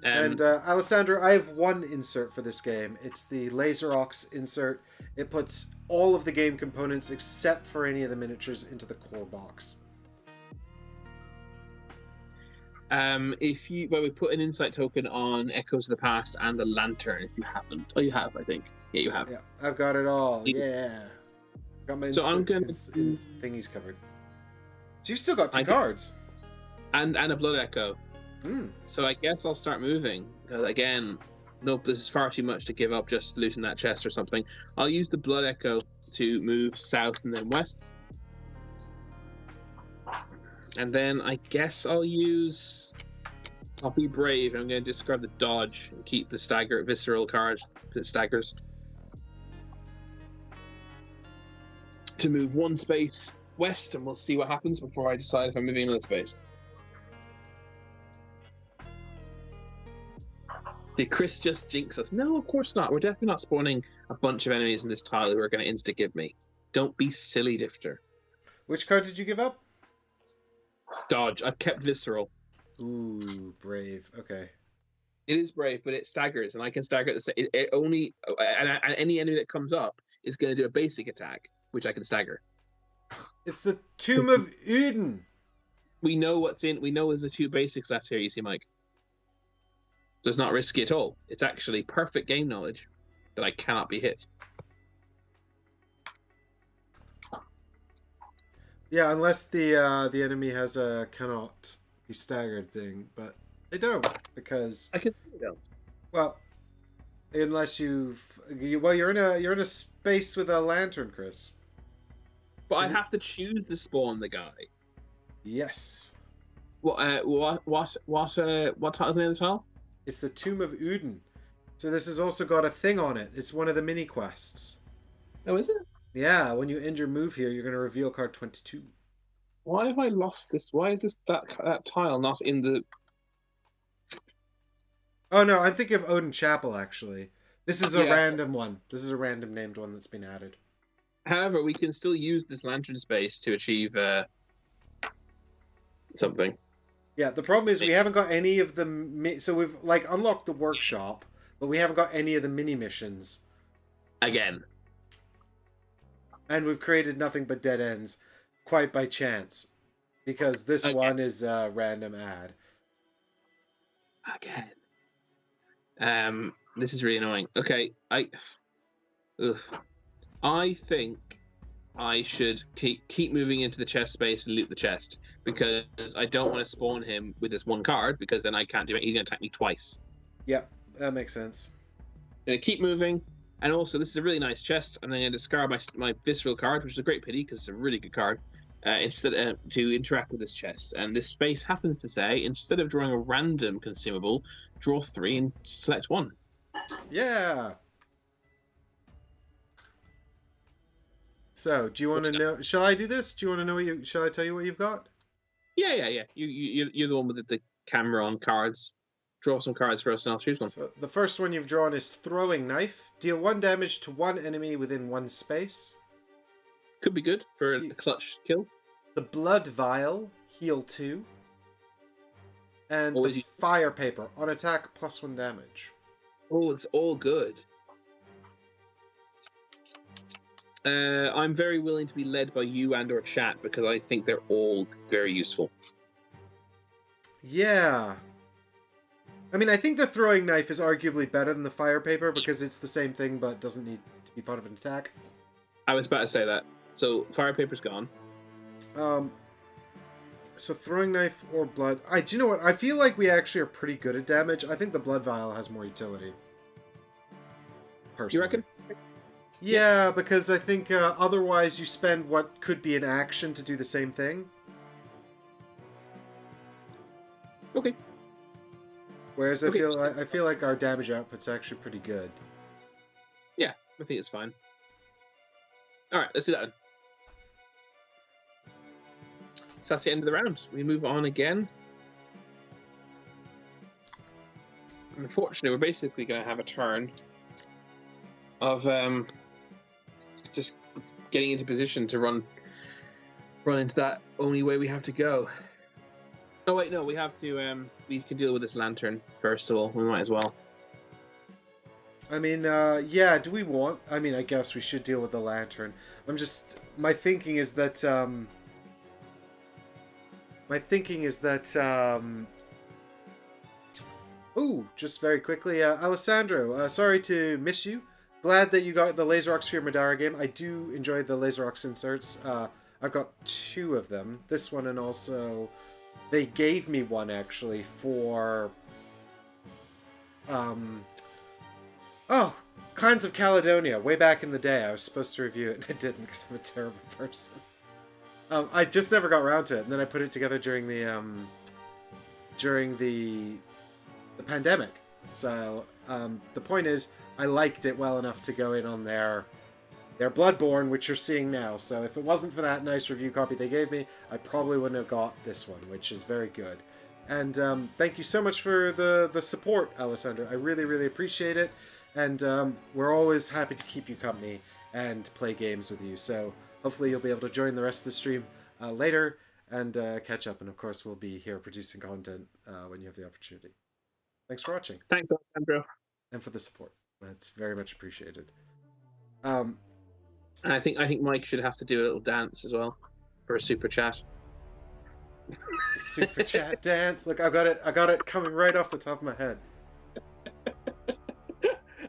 And Alessandro, I have one insert for this game. It's the Laser Ox insert. It puts all of the game components except for any of the miniatures into the core box. We put an insight token on Echoes of the Past and the Lantern. If you haven't, you have, I think. Yeah, you have. Yeah, I've got it all. Yeah, got my thingies covered. So you've still got two cards. And a Blood Echo. So I guess I'll start moving. Because again, nope, this is far too much to give up just losing that chest or something. I'll use the Blood Echo to move south and then west. And then I guess I'll be brave and I'm going to discard the dodge and keep the visceral card because it staggers. To move one space west, and we'll see what happens before I decide if I'm moving another space. Did Chris just jinx us? No, of course not. We're definitely not spawning a bunch of enemies in this tile who are going to insta-give me. Don't be silly, Difter. Which card did you give up? Dodge. I've kept visceral. Ooh, brave. Okay. It is brave, but it staggers, and I can stagger it only. And any enemy that comes up is going to do a basic attack, which I can stagger. It's the Tomb of Uden. We know what's in. We know there's the two basics left here. You see, Mike. So it's not risky at all. It's actually perfect game knowledge that I cannot be hit. Yeah, unless the enemy has a cannot be staggered thing, but they don't because I can see they don't. Well, unless you're in a space with a lantern, Chris. But I have to choose to spawn the guy. Yes. What title's the name of the tile? It's the Tomb of Uden. So this has also got a thing on it. It's one of the mini quests. Oh, is it? Yeah, when you end your move here, you're going to reveal card 22. Why have I lost this? Why is that tile not in the... Oh, no, I'm thinking of Odin Chapel, actually. This is a random one. This is a random named one that's been added. However, we can still use this lantern space to achieve something. Yeah, the problem is we haven't got any of the... So we've, unlocked the workshop, but we haven't got any of the mini-missions. Again. And we've created nothing but dead ends, quite by chance. Because this one is a random ad. Again. This is really annoying. Okay, I think I should keep moving into the chest space and loot the chest, because I don't want to spawn him with this one card, because then I can't do it. He's going to attack me twice. Yep, that makes sense. I'm going to keep moving, and also this is a really nice chest, and I'm going to discard my visceral card, which is a great pity because it's a really good card, instead to interact with this chest. And this space happens to say, instead of drawing a random consumable, draw 3 and select 1. Yeah. So, do you want to know? Shall I do this? Do you want to know Shall I tell you what you've got? Yeah. You're the one with the camera on cards. Draw some cards for us, and I'll choose one. So the first one you've drawn is Throwing Knife. Deal 1 damage to 1 enemy within 1 space. Could be good for a clutch kill. The Blood Vial. Heal 2. And the Fire Paper. On attack, +1 damage. Oh, it's all good. I'm very willing to be led by you and or chat, because I think they're all very useful. Yeah. I mean, I think the Throwing Knife is arguably better than the Fire Paper, because it's the same thing but doesn't need to be part of an attack. I was about to say that. So, Fire Paper's gone. So Throwing Knife or Blood... do you know what? I feel like we actually are pretty good at damage. I think the Blood Vial has more utility. Personally. You reckon? Yeah, because I think otherwise you spend what could be an action to do the same thing. Okay. Whereas Okay. I feel like our damage output's actually pretty good. Yeah, I think it's fine. All right, let's do that then. So that's the end of the round. We move on again. Unfortunately, we're basically going to have a turn of just getting into position to run into that only way we have to go. Oh wait, no, we have to. We can deal with this lantern first of all. We might as well. I mean, yeah. Do we want? I mean, I guess we should deal with the lantern. My thinking is that. Ooh, just very quickly, Alessandro. Sorry to miss you. Glad that you got the Laserox for your Madara game. I do enjoy the Laserox inserts. I've got 2 of them. This one and also they gave me one actually for oh, Clans of Caledonia. Way back in the day, I was supposed to review it and I didn't because I'm a terrible person. I just never got around to it, and then I put it together during the pandemic. So the point is, I liked it well enough to go in on their Bloodborne, which you're seeing now. So if it wasn't for that nice review copy they gave me, I probably wouldn't have got this one, which is very good. And thank you so much for the support, Alessandro. I really, really appreciate it. And we're always happy to keep you company and play games with you. So hopefully you'll be able to join the rest of the stream later and catch up. And of course, we'll be here producing content when you have the opportunity. Thanks for watching. Thanks, Alejandro. And for the support. That's very much appreciated. I think Mike should have to do a little dance as well for a super chat. Super chat dance. Look, I got it coming right off the top of my head.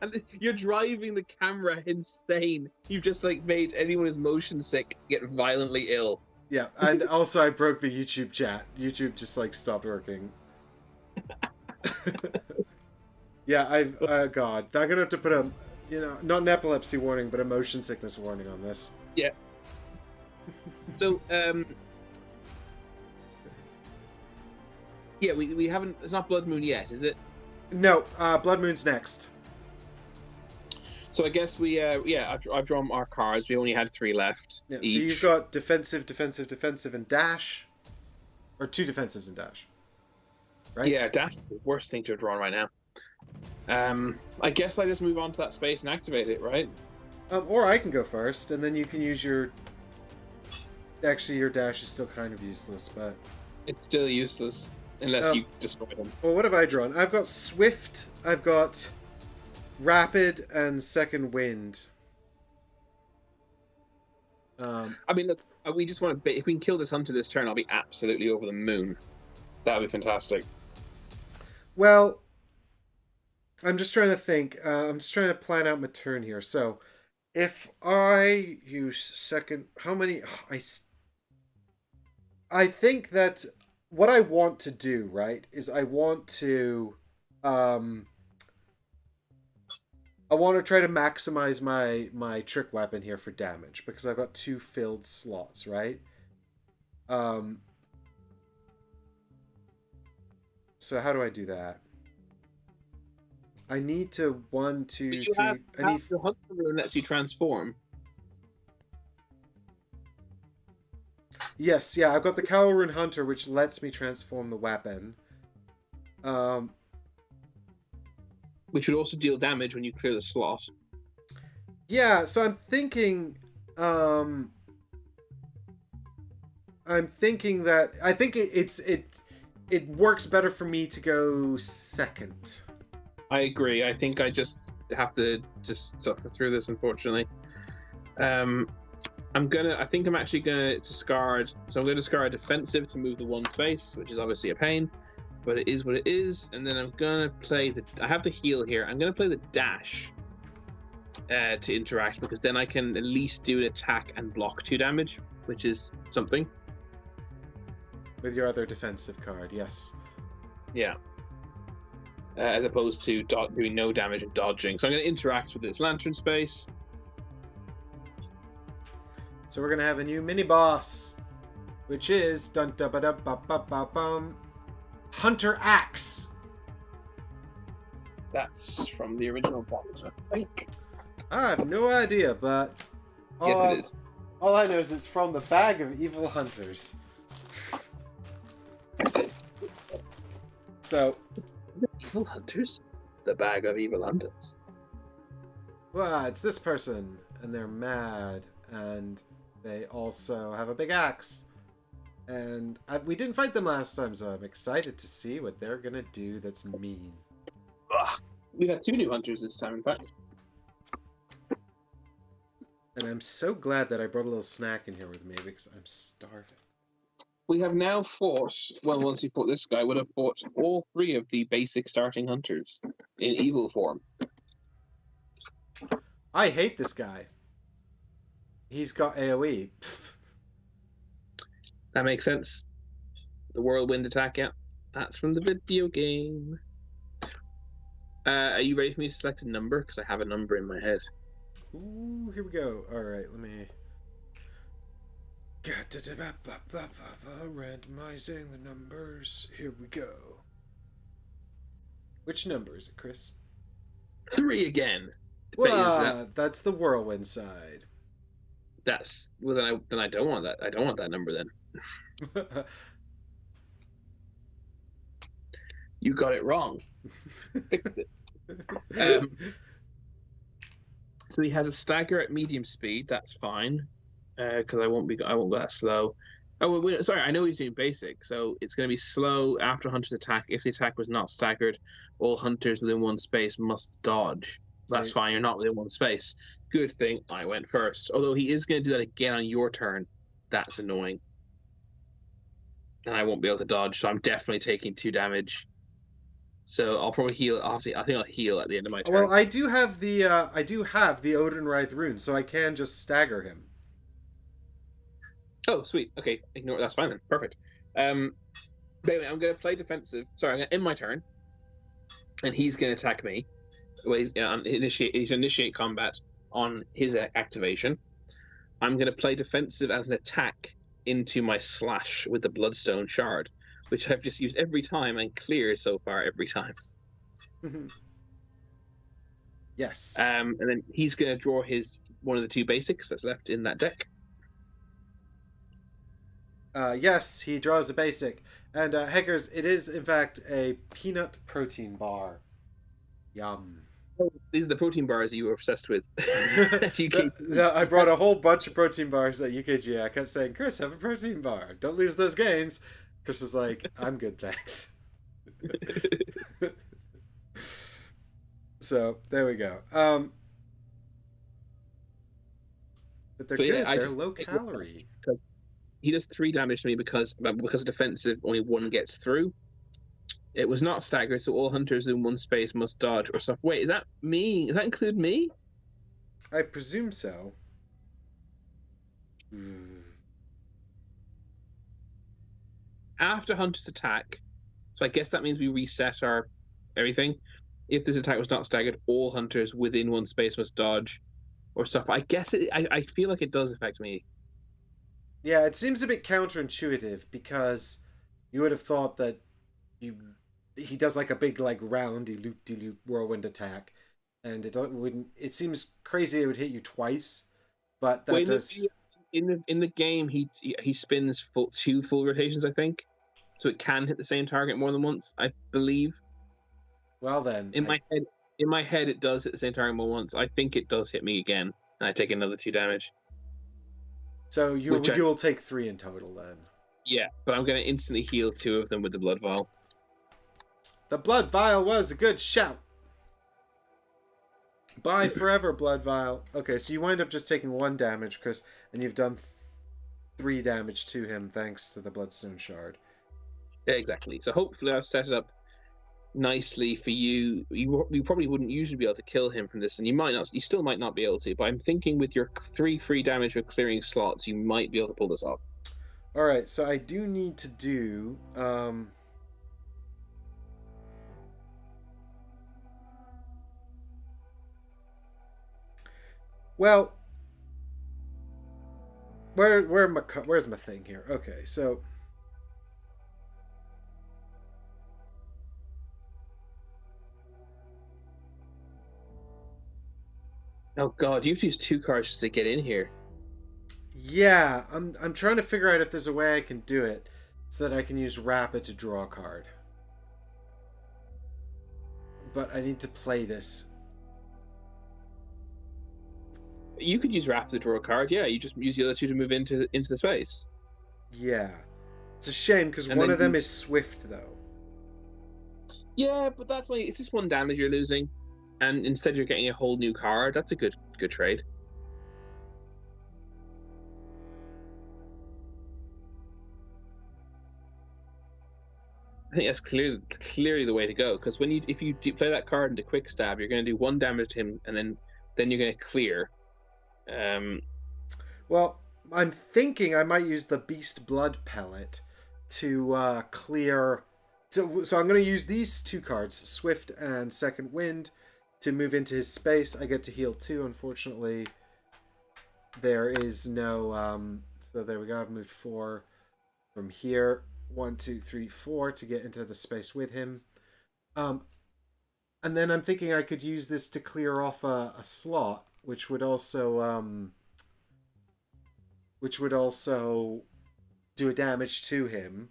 And you're driving the camera insane. You've just like made anyone who's motion sick get violently ill. Yeah, and also I broke the YouTube chat. YouTube just like stopped working. Yeah, God, I'm gonna have to put a, not an epilepsy warning, but a motion sickness warning on this. Yeah. So, yeah, we haven't. It's not Blood Moon yet, is it? No, Blood Moon's next. So I guess we, I've drawn our cards. We only had 3 left. Yeah, each. So you've got defensive, and dash, or 2 defensives and dash. Right? Yeah, dash is the worst thing to have drawn right now. I guess I just move on to that space and activate it, right? Or I can go first, and then you can use your. Actually, your dash is still kind of useless, but it's still useless unless you destroy them. Well, what have I drawn? I've got Swift. I've got Rapid and Second Wind. I mean, look, we just want to. If we can kill this hunter this turn, I'll be absolutely over the moon. That would be fantastic. Well, I'm just trying to think. I'm just trying to plan out my turn here. So, if I use second, how many? I think that what I want to do, right, is I want to try to maximize my trick weapon here for damage because I've got 2 filled slots, right? So how do I do that? I need to 1, 2, 3. I need your hunter rune lets you transform. Yes, yeah, I've got the Cowl Rune Hunter, which lets me transform the weapon. Which would also deal damage when you clear the slot. Yeah, so I'm thinking that I think it works better for me to go second. I agree. I think I just have to just suffer through this, unfortunately. I think I'm actually gonna discard. So I'm gonna discard defensive to move the 1 space, which is obviously a pain, but it is what it is. And then I'm gonna play I have the heal here. I'm gonna play the dash to interact because then I can at least do an attack and block 2 damage, which is something. With your other defensive card, yes. Yeah. As opposed to doing no damage and dodging. So I'm going to interact with this lantern space. So we're going to have a new mini-boss, which is Hunter Axe. That's from the original box, I think. I have no idea, but Yes, it is. All I know is it's from the Bag of Evil Hunters. So, Evil Hunters? The Bag of Evil Hunters. well, it's this person, and they're mad, and they also have a big axe. And we didn't fight them last time, so I'm excited to see what they're gonna do that's mean. Ugh. We got 2 new hunters this time, in fact. And I'm so glad that I brought a little snack in here with me because I'm starving. We have now fought, well, once you fought this guy, would have fought all 3 of the basic starting hunters in evil form. I hate this guy. He's got AoE. That makes sense. The whirlwind attack, yeah. That's from the video game. Are you ready for me to select a number? Because I have a number in my head. Ooh, here we go. Alright, let me... Randomizing the numbers. Here we go. Which number is it, Chris? 3 again. Well, that's the whirlwind side. That's... Well, then I don't want that. I don't want that number, then. You got it wrong. Fix it. So he has a stagger at medium speed. That's fine, because I won't go that slow. Oh, wait, sorry. I know he's doing basic, so it's going to be slow after hunter's attack. If the attack was not staggered, all hunters within 1 space must dodge. That's fine. You're not within 1 space. Good thing I went first. Although he is going to do that again on your turn. That's annoying. And I won't be able to dodge, so I'm definitely taking 2 damage. So I'll probably heal. I think I'll heal at the end of my turn. Well, I do have the Odinwraith rune, so I can just stagger him. Oh, sweet. Okay, ignore. That's fine then. Perfect. But anyway, I'm going to play defensive. Sorry, I'm going to end my turn, and he's going to attack me. Well, he's initiate combat on his activation. I'm going to play defensive as an attack into my slash with the Bloodstone Shard, which I've just used every time and cleared so far every time. Yes. And then he's going to draw one of the 2 basics that's left in that deck. Yes, he draws a basic. And, Hackers, it is, in fact, a peanut protein bar. Yum. Oh, these are the protein bars you were obsessed with. I brought a whole bunch of protein bars at UKG. I kept saying, Chris, have a protein bar. Don't lose those gains. Chris was like, I'm good, thanks. So, there we go. But they're good. Yeah, they're low calorie. Because he does 3 damage to me because defensive, only 1 gets through. It was not staggered, so all hunters in 1 space must dodge or stuff. Wait, is that me? Does that include me? I presume so. After hunter's attack, so I guess that means we reset our everything. If this attack was not staggered, all hunters within 1 space must dodge or stuff. I guess I feel like it does affect me. Yeah, it seems a bit counterintuitive because you would have thought that he does like a big like roundy loop-de-loop whirlwind attack, and it seems crazy it would hit you twice, but that does. In the game he spins 2 full rotations, I think, so it can hit the same target more than once, I believe. Well then, in my head it does hit the same target more than once. I think it does hit me again, and I take another 2 damage. So you'll take 3 in total then. Yeah, but I'm going to instantly heal 2 of them with the blood vial. The blood vial was a good shout. Bye forever, blood vial. Okay, so you wind up just taking 1 damage, Chris, and you've done 3 damage to him thanks to the Bloodstone Shard. Yeah, exactly. So hopefully I've set it up nicely for you. You probably wouldn't usually be able to kill him from this, and you still might not be able to, but I'm thinking with your 3 free damage with clearing slots, you might be able to pull this off. Alright, so I do need to do... Well, where's my thing here? Okay, so Oh god, you have to use 2 cards just to get in here. Yeah, I'm trying to figure out if there's a way I can do it so that I can use Rapid to draw a card. But I need to play this. You could use Rapid to draw a card. Yeah, you just use the other 2 to move into the space. Yeah. It's a shame because And one then of them is Swift, though. yeah, but that's like it's just 1 damage you're losing, and instead you're getting a whole new card. That's a good trade. I think that's clearly the way to go, because if you play that card into quick stab, you're going to do 1 damage to him, and then you're going to clear. Um, Well, I'm thinking I might use the Beast Blood Pellet to clear. So I'm going to use these 2 cards, Swift and Second Wind, to move into his space. I get to heal 2. Unfortunately, there is no. So there we go. I've moved 4 from here. 1, 2, 3, 4 to get into the space with him. Um, and then I'm thinking I could use this to clear off a slot, which would also do a damage to him.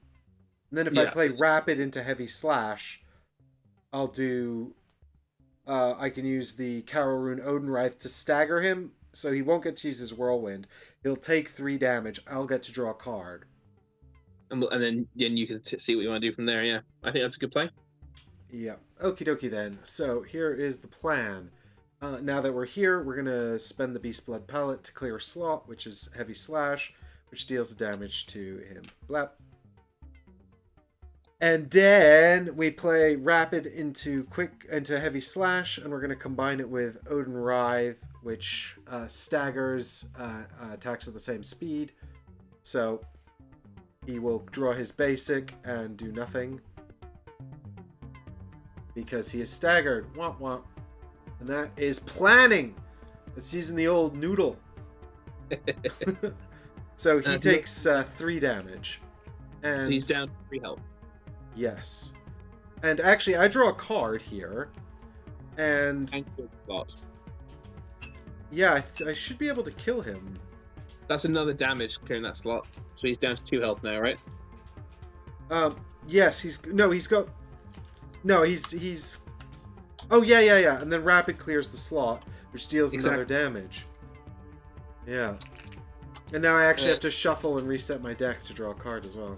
And then if I yeah, play Rapid into Heavy Slash, I'll do. I can use the Carol Rune Odenwraith to stagger him, so he won't get to use his Whirlwind. He'll take 3 damage. I'll get to draw a card. and then you can see what you want to do from there. Yeah, I think that's a good play. Yeah. Okie dokie then. So here is the plan. Now that we're here, we're going to spend the Beast Blood Pellet to clear a slot, which is Heavy Slash, which deals damage to him. Blap. And then we play Rapid into Heavy Slash, and we're going to combine it with Odin Writhe, which staggers attacks at the same speed. So he will draw his basic and do nothing because he is staggered. Womp womp. And that is planning. It's using the old noodle. So he takes 3 damage. And so he's down to 3 health. Yes. And actually, I draw a card here. And yeah, I should be able to kill him. That's another damage clearing that slot. So he's down to 2 health now, right? Yes, he's oh yeah. And then Rapid clears the slot, which deals another damage. Yeah. And now I actually have to shuffle and reset my deck to draw a card as well.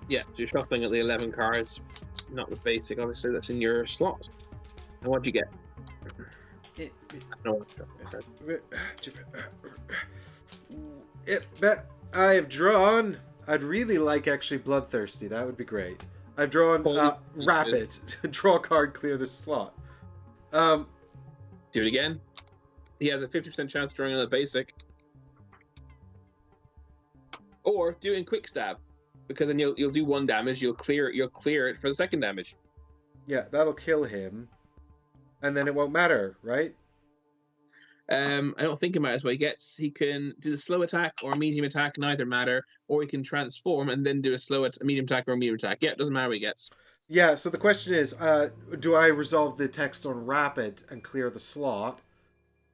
Yeah, so you're shuffling at the 11 cards, not the basic, obviously, that's in your slot. And what'd you get? I have drawn. I'd really like actually Bloodthirsty. That would be great. I've drawn Rapid. Draw a card, clear this slot. Do it again. He has a 50% chance of drawing another basic. Or do it in quick stab, because then you'll do 1 damage. You'll clear it for the 2nd damage. Yeah, that'll kill him, and then it won't matter, right? I don't think it matters what he gets. He can do the slow attack or medium attack, neither matter, or he can transform and then do a medium attack or a medium attack. Yeah, it doesn't matter what he gets. Yeah, so the question is, do I resolve the text on Rapid and clear the slot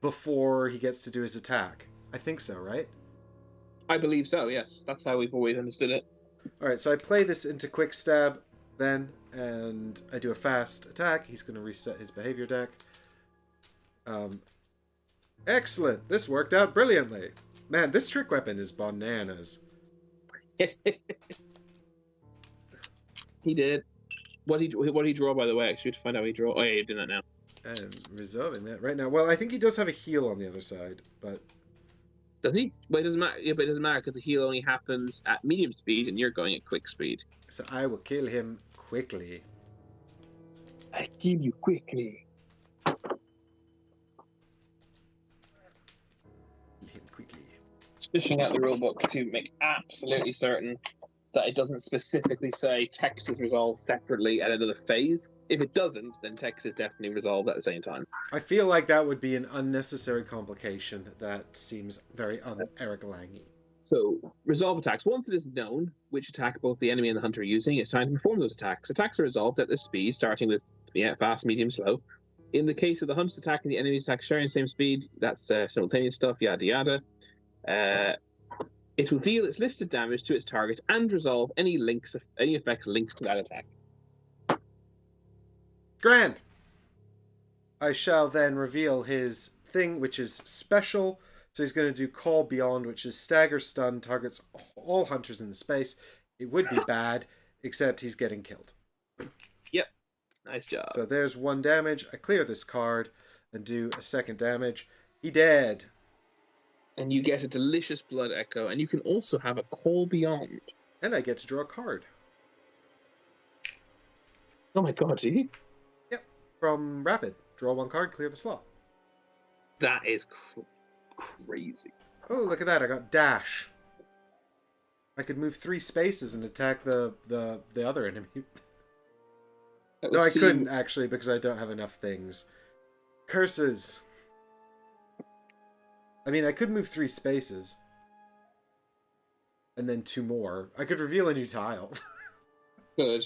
before he gets to do his attack? I think so, right? I believe so, yes. That's how we've always understood it. Alright, so I play this into Quick Stab then, and I do a fast attack. He's going to reset his behavior deck. Excellent! This worked out brilliantly. Man, this trick weapon is bananas. He did. What did he draw, by the way? Actually, to find out what he draw. Oh, yeah, you're doing that now. I'm resolving that right now. Well, I think he does have a heal on the other side, but... Does he? But it doesn't matter. Yeah, but it doesn't matter because the heal only happens at medium speed, and you're going at quick speed. So I will kill him quickly. I kill you quickly. Kill him quickly. Fishing out the rulebook to make absolutely certain that it doesn't specifically say text is resolved separately at another phase. If it doesn't, then text is definitely resolved at the same time. I feel like that would be an unnecessary complication that seems very un-Eric Langy. So, resolve attacks. Once it is known which attack both the enemy and the hunter are using, it's time to perform those attacks. Attacks are resolved at this speed, starting with fast, medium, slow. In the case of the hunt's attack and the enemy's attack sharing the same speed, that's simultaneous stuff, yada yada. It will deal its listed damage to its target and resolve any effects linked to that attack. Grand! I shall then reveal his thing, which is special. So he's going to do Call Beyond, which is stagger stun, targets all hunters in the space. It would be bad, except he's getting killed. Yep. Nice job. So there's 1 damage. I clear this card and do a 2nd damage. He dead. And you get a delicious blood echo, and you can also have a Call Beyond. And I get to draw a card. Oh my god, do you? Yep. From Rapid. Draw 1 card, clear the slot. That is crazy. Oh, look at that. I got Dash. I could move 3 spaces and attack the other enemy. No, I couldn't, actually, because I don't have enough things. Curses. I mean, I could move 3 spaces. And then 2 more. I could reveal a new tile. Good.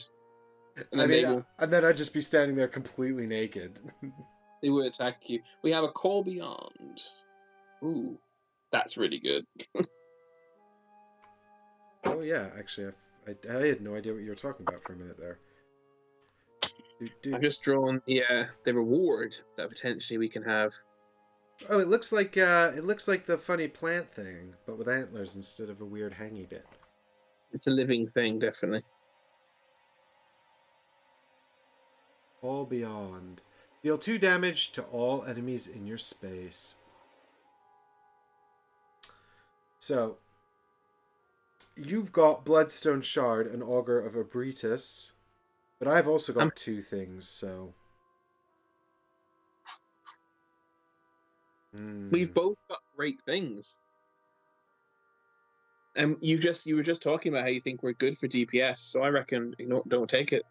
And and then I'd just be standing there completely naked. They would attack you. We have a Call Beyond. Ooh, that's really good. Oh yeah, actually, I had no idea what you were talking about for a minute there. I've just drawn the reward that potentially we can have. Oh, it looks like the funny plant thing, but with antlers instead of a weird hangy bit. It's a living thing, definitely. All Beyond. Deal 2 damage to all enemies in your space. So, you've got Bloodstone Shard and Augur of Abritus, but I've also got 2 things, so... We've both got great things. And you were just talking about how you think we're good for DPS, so I reckon don't take it.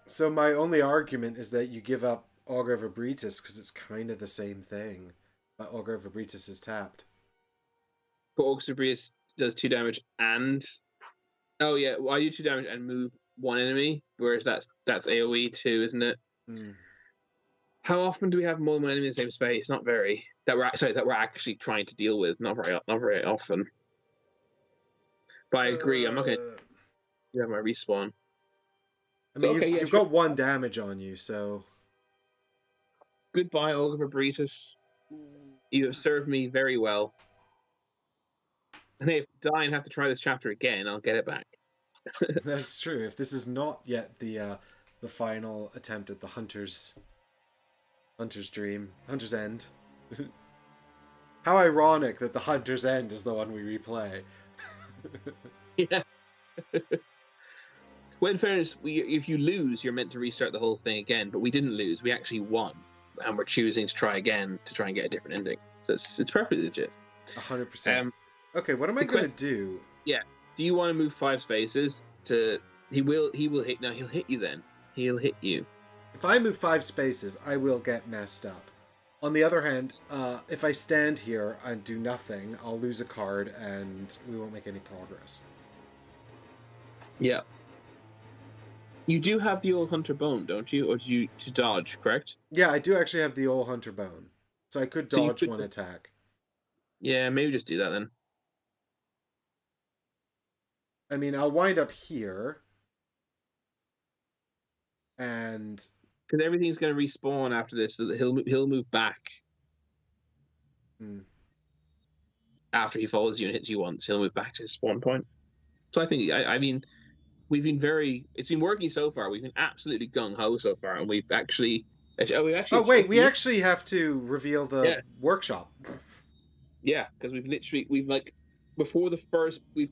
So my only argument is that you give up Augur of Abritus because it's kind of the same thing, but Augur of Abritus is tapped. But Augur of Abritus does 2 damage and... Oh yeah, well, I do 2 damage and move 1 enemy, whereas that's AoE 2, isn't it? How often do we have more than 1 enemy in the same space? Not very. That we're actually trying to deal with. Not very often. But I agree. I'm not going to have my respawn. I mean, you've got 1 damage on you, so... Goodbye, Augur of Abritus. You have served me very well. And if I die and have to try this chapter again, I'll get it back. That's true. If this is not yet the final attempt at the Hunter's dream, Hunter's End. How ironic that the Hunter's End is the one we replay. Yeah. Well, in fairness, if you lose, you're meant to restart the whole thing again, but we didn't lose. We actually won, and we're choosing to try again to try and get a different ending. So it's perfectly legit. 100%. Okay, what am I going to do? Yeah. Do you want to move 5 spaces to... He will hit... No, he'll hit you then. He'll hit you. If I move 5 spaces, I will get messed up. On the other hand, if I stand here and do nothing, I'll lose a card and we won't make any progress. Yeah. You do have the old Hunter Bone, don't you? Or do you to dodge, correct? Yeah, I do actually have the old Hunter Bone. So I could dodge 1 attack. Yeah, maybe just do that then. I mean, I'll wind up here. And... Because everything's going to respawn after this, so that he'll move back. After he follows you and hits you once, he'll move back to his spawn point. So I think, I mean, it's been working so far. We've been absolutely gung-ho so far, and we actually actually have to reveal the workshop. Yeah, because we've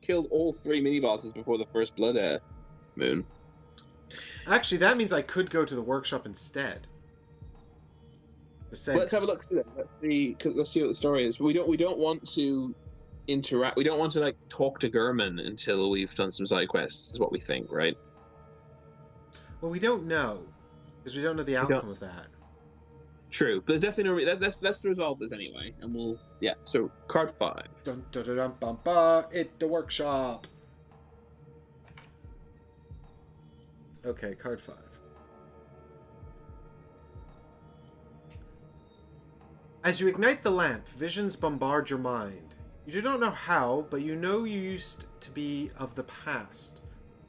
killed all 3 mini-bosses before the first Blood Moon. Actually, that means I could go to the workshop instead. Let's have a look. Let's see what the story is. We don't want to interact. We don't want to talk to Gehrman until we've done some side quests. Is what we think, right? Well, we don't know because we don't know the outcome of that. True, but there's definitely let's resolve this anyway, and So card 5. Dun, dun, dun, dun, bum, ba, it the workshop. Okay, card 5. As you ignite the lamp, visions bombard your mind. You do not know how, but you know you used to be of the past,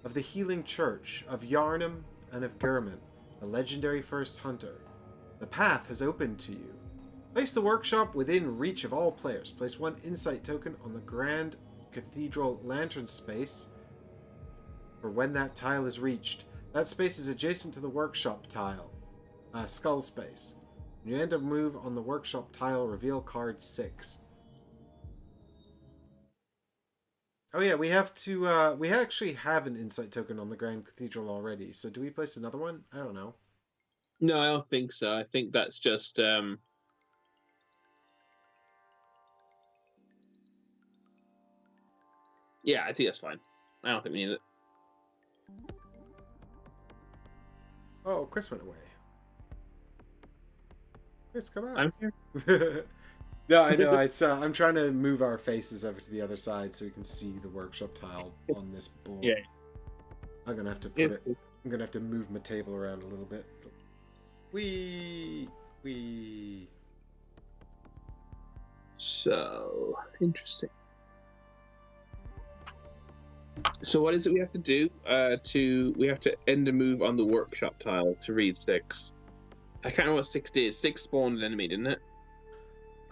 of the healing church, of Gehrman and of Gehrman, the legendary first hunter. The path has opened to you. Place the workshop within reach of all players. Place 1 insight token on the Grand Cathedral lantern space for when that tile is reached. That space is adjacent to the workshop tile, skull space. When you end a move on the workshop tile, reveal card 6. Oh yeah, we have to, we actually have an insight token on the Grand Cathedral already, so do we place another one? I don't know. No, I don't think so. I think that's just yeah, I think that's fine. I don't think we need it. Oh, Chris went away. Chris, come out. I'm here. No, I know. It's I'm trying to move our faces over to the other side so we can see the workshop tile on this board. Yeah. I'm gonna have to put it. I'm gonna have to move my table around a little bit. Wee. So interesting. So what is it we have to do? We have to end a move on the workshop tile to read 6. I can't remember what 6 did. 6 spawned an enemy, didn't it?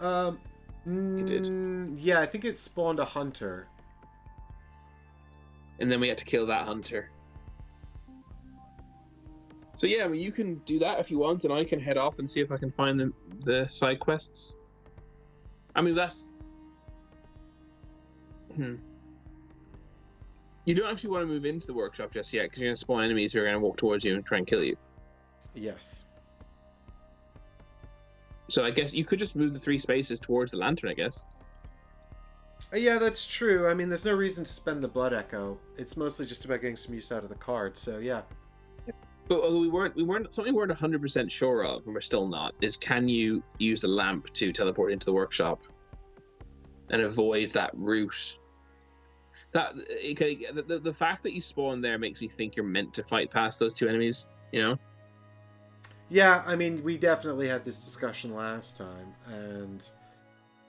It did. Yeah, I think it spawned a hunter. And then we had to kill that hunter. So yeah, I mean, you can do that if you want, and I can head off and see if I can find the side quests. I mean, that's... You don't actually want to move into the workshop just yet, because you're going to spawn enemies who are going to walk towards you and try and kill you. Yes. So I guess you could just move the 3 spaces towards the lantern, I guess. Yeah, that's true. I mean, there's no reason to spend the blood echo. It's mostly just about getting some use out of the card, so yeah. But although something we weren't 100% sure of, and we're still not, is can you use the lamp to teleport into the workshop and avoid that route? The fact that you spawn there makes me think you're meant to fight past those 2 enemies, you know? Yeah, I mean, we definitely had this discussion last time, and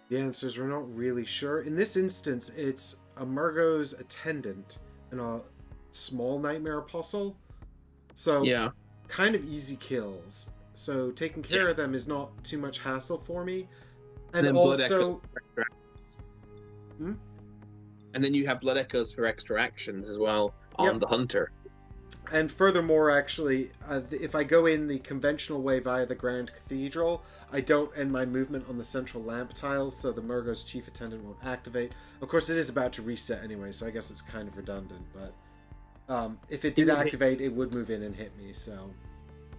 the answers we're not really sure. In this instance, it's a Murgo's attendant and a small nightmare apostle. So, yeah, kind of easy kills. So, taking care of them is not too much hassle for me. And then also... And then you have blood echoes for extra actions as well on the hunter. And furthermore, actually, if I go in the conventional way via the Grand Cathedral, I don't end my movement on the central lamp tiles, so the Murgo's chief attendant won't activate. Of course, it is about to reset anyway, so I guess it's kind of redundant, but if it did activate, it would move in and hit me, so...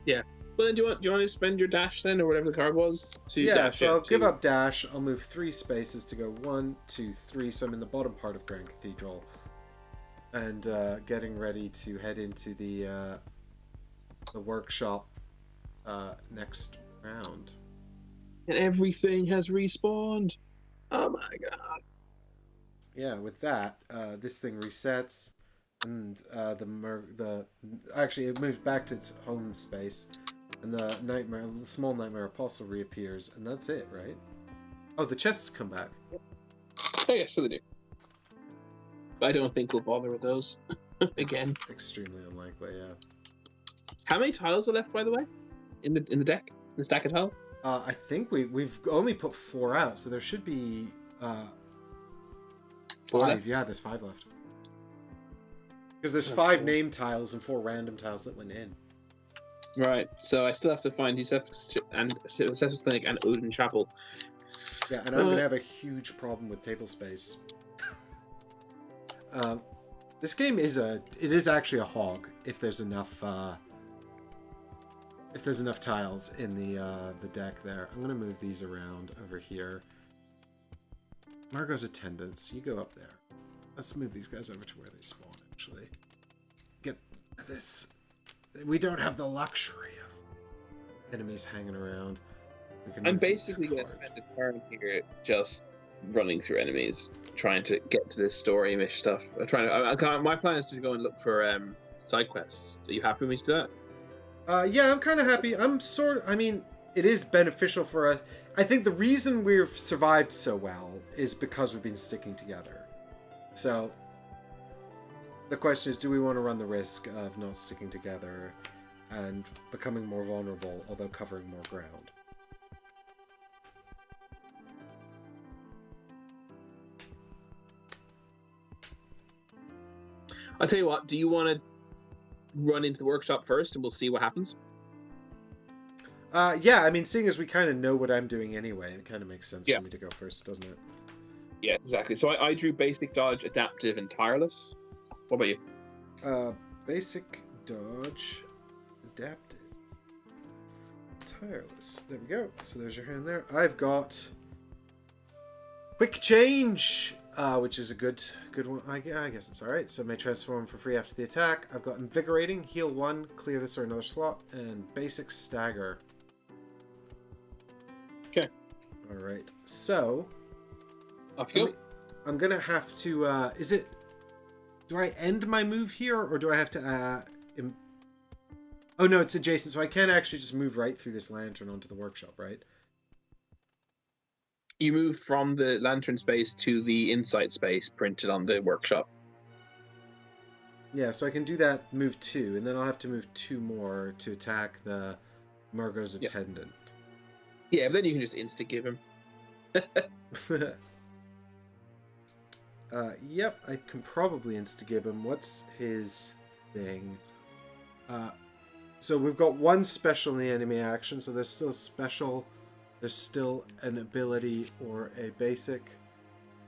Yeah. Well, then do you want to spend your dash then, or whatever the card was? So I'll give up dash. I'll move 3 spaces to go 1, 2, 3, so I'm in the bottom part of Grand Cathedral. And getting ready to head into the workshop next round. And everything has respawned. Oh my god! Yeah, with that, this thing resets, and actually it moves back to its home space, and the small nightmare apostle reappears, and that's it, right? Oh, the chests come back. Oh yeah, so they do. I don't think we'll bother with those again. It's extremely unlikely, yeah. How many tiles are left, by the way, in the deck, in the stack of tiles? I think we've only put 4 out, so there should be 5. Left? Yeah, there's 5 left. Because there's 5 name tiles and 4 random tiles that went in. Right. So I still have to find Joseph's Clinic and Odin Chapel. Yeah, and I'm gonna have a huge problem with table space. This game is actually a hog if there's enough tiles in the deck there. I'm gonna move these around over here. Margot's attendants, you go up there. Let's move these guys over to where they spawn. Actually, get this. We don't have the luxury of enemies hanging around. I'm basically gonna spend a turn here just running through enemies, trying to get to this story-ish stuff. My plan is to go and look for side quests. Are you happy with me to do that? Yeah, I'm kind of happy. I mean, it is beneficial for us. I think the reason we've survived so well is because we've been sticking together. So the question is, do we want to run the risk of not sticking together and becoming more vulnerable, although covering more ground? I'll tell you what, do you want to run into the workshop first and we'll see what happens? Yeah, I mean, seeing as we kind of know what I'm doing anyway, it kind of makes sense for me to go first, doesn't it? Yeah, exactly. So I drew basic, dodge, adaptive, and tireless. What about you? Basic, dodge, adaptive, tireless. There we go. So there's your hand there. I've got quick change, which is a good one. I guess it's all right. So may transform for free after the attack. I've got invigorating, heal 1, clear this or another slot, and basic stagger. Okay. All right. So Off you go. I'm gonna have to. Is it? Do I end my move here, or do I have to? Oh no, it's adjacent, so I can actually just move right through this lantern onto the workshop, right? You move from the lantern space to the inside space printed on the workshop. Yeah, so I can do that move 2, and then I'll have to move 2 more to attack the Murgo's attendant. Yeah, but then you can just insta-give him. Yep, I can probably insta-give him. What's his thing? So we've got 1 special in the enemy action, so there's still a special, there's still an ability or a basic.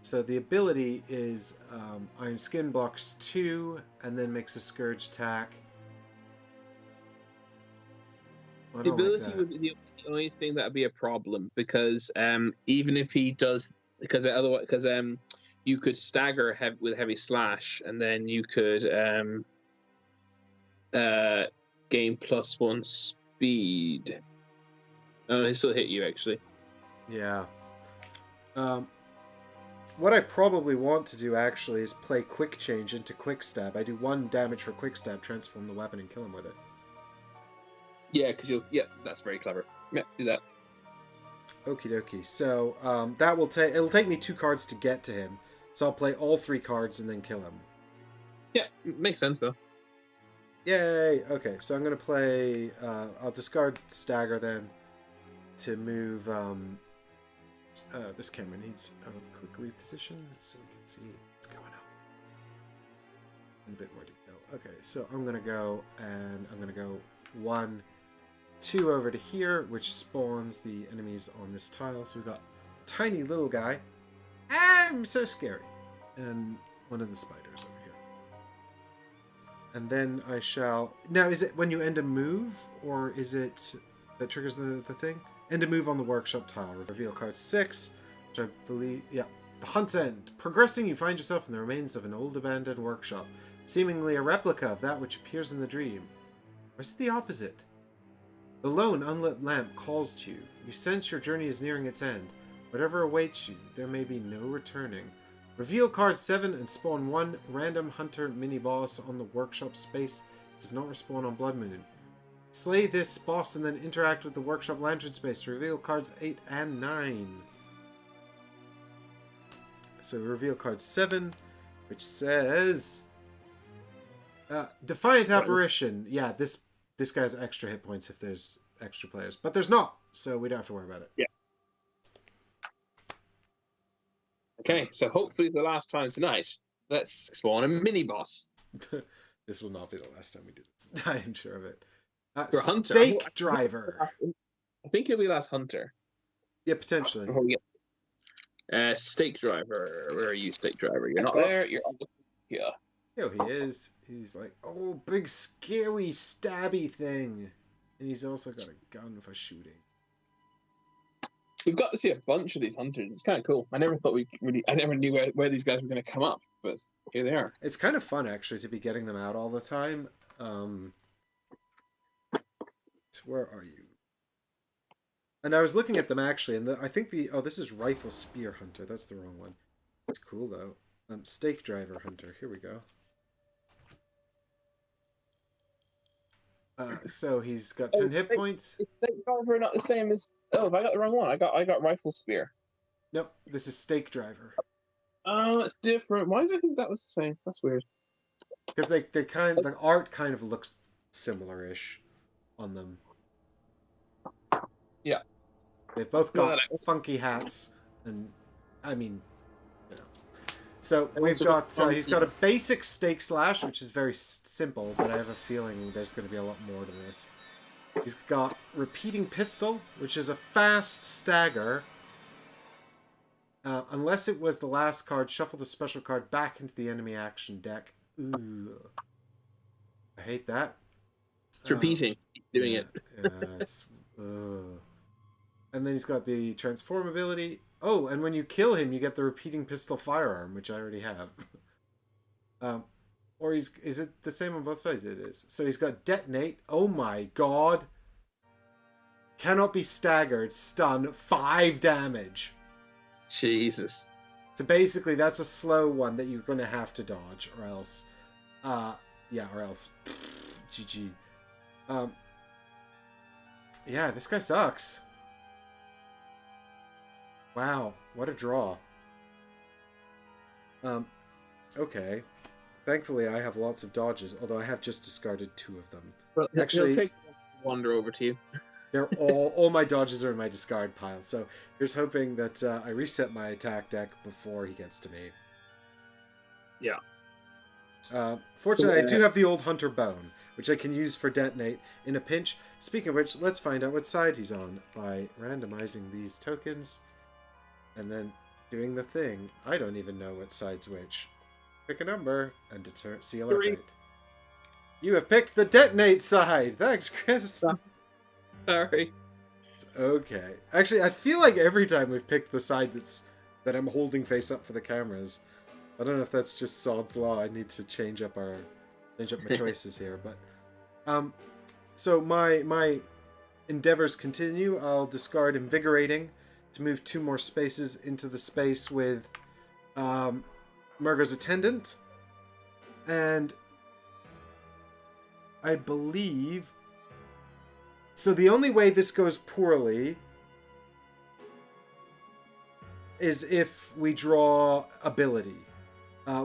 So the ability is Iron Skin blocks 2 and then makes a Scourge attack. The ability would be the only thing that would be a problem, because even if he does, because you could stagger with heavy slash, and then you could gain +1 speed. Oh, he still hit you actually. Yeah. What I probably want to do actually is play quick change into quick stab. I do 1 damage for quick stab, transform the weapon, and kill him with it. Yeah, because you'll. Yeah, that's very clever. Yeah, do that. Okie dokie. So that will take. It'll take me 2 cards to get to him. So I'll play all 3 cards and then kill him. Yeah, makes sense though. Yay! Okay, so I'm gonna play. I'll discard stagger then to move. This camera needs a quick reposition so we can see what's going on in a bit more detail. Okay, so I'm gonna go 1, 2 over to here, which spawns the enemies on this tile. So we've got a tiny little guy. I'm so scary. And one of the spiders over here. And then I shall... Now, is it when you end a move, or is it that triggers the thing? End a move on the workshop tile. Reveal card 6, which I believe... Yeah. The Hunt's End. Progressing, you find yourself in the remains of an old abandoned workshop, seemingly a replica of that which appears in the dream. Or is it the opposite? The lone, unlit lamp calls to you. You sense your journey is nearing its end. Whatever awaits you, there may be no returning. Reveal card 7 and spawn 1 random hunter mini-boss on the workshop space. It does not respawn on Blood Moon. Slay this boss and then interact with the workshop lantern space. Reveal cards 8 and 9. So reveal card 7, which says... Defiant Apparition. Yeah, this guy's extra hit points if there's extra players. But there's not, so we don't have to worry about it. Yeah. Okay, so hopefully the last time tonight, let's spawn a mini-boss. This will not be the last time we do this. I am sure of it. For Hunter. Stake Driver. I think it'll be last Hunter. Yeah, potentially. Oh, yeah. Stake Driver. Where are you, Stake Driver? You're not there. You're on the... Yeah. Here he is. He's like, oh, big scary stabby thing. And he's also got a gun for shooting. We've got to see a bunch of these hunters. It's kind of cool. I never thought I never knew where these guys were going to come up, but here they are. It's kind of fun, actually, to be getting them out all the time. Where are you? And I was looking at them, actually, and I think this is Rifle Spear Hunter. That's the wrong one. It's cool, though. Stake Driver Hunter. Here we go. So he's got 10 hit points. Is Stake Driver not the same as Oh, have I got the wrong one? I got rifle spear. Nope, this is stake driver. Oh, it's different. Why did I think that was the same? That's weird. Because the art kind of looks similar-ish on them. Yeah. They've both No, got that funky hats, and I mean, you know. So I we've also got got he's got a basic stake slash, which is very simple, but I have a feeling there's going to be a lot more to this. He's got repeating pistol, which is a fast stagger. Unless it was the last card, shuffle the special card back into the enemy action deck. Ooh. I hate that. It's repeating. Keep doing it. Yeah, it's, and then he's got the transform ability. Oh, and when you kill him, you get the repeating pistol firearm, which I already have. Or is it the same on both sides? It is. So he's got detonate. Oh my god. Cannot be staggered. Stun. 5 damage. Jesus. So basically, that's a slow one that you're going to have to dodge, or else, or else, GG. Yeah, this guy sucks. Wow, what a draw. Okay. Thankfully, I have lots of dodges, although I have just discarded 2 of them. Well, Actually, he'll take wander over to you. They're all my dodges are in my discard pile. So here's hoping that I reset my attack deck before he gets to me. Yeah. Fortunately, I do have the old Hunter Bone, which I can use for detonate in a pinch. Speaking of which, let's find out what side he's on by randomizing these tokens and then doing the thing. I don't even know what side's which. Pick a number and seal our 3. fate. You have picked the detonate side. Thanks, Chris. Sorry. Okay. Actually, I feel like every time we've picked the side that I'm holding face up for the cameras. I don't know if that's just Sod's Law. I need to change up my choices here, but so my endeavors continue. I'll discard Invigorating to move 2 more spaces into the space with Murgo's Attendant, and I believe. So the only way this goes poorly is if we draw ability,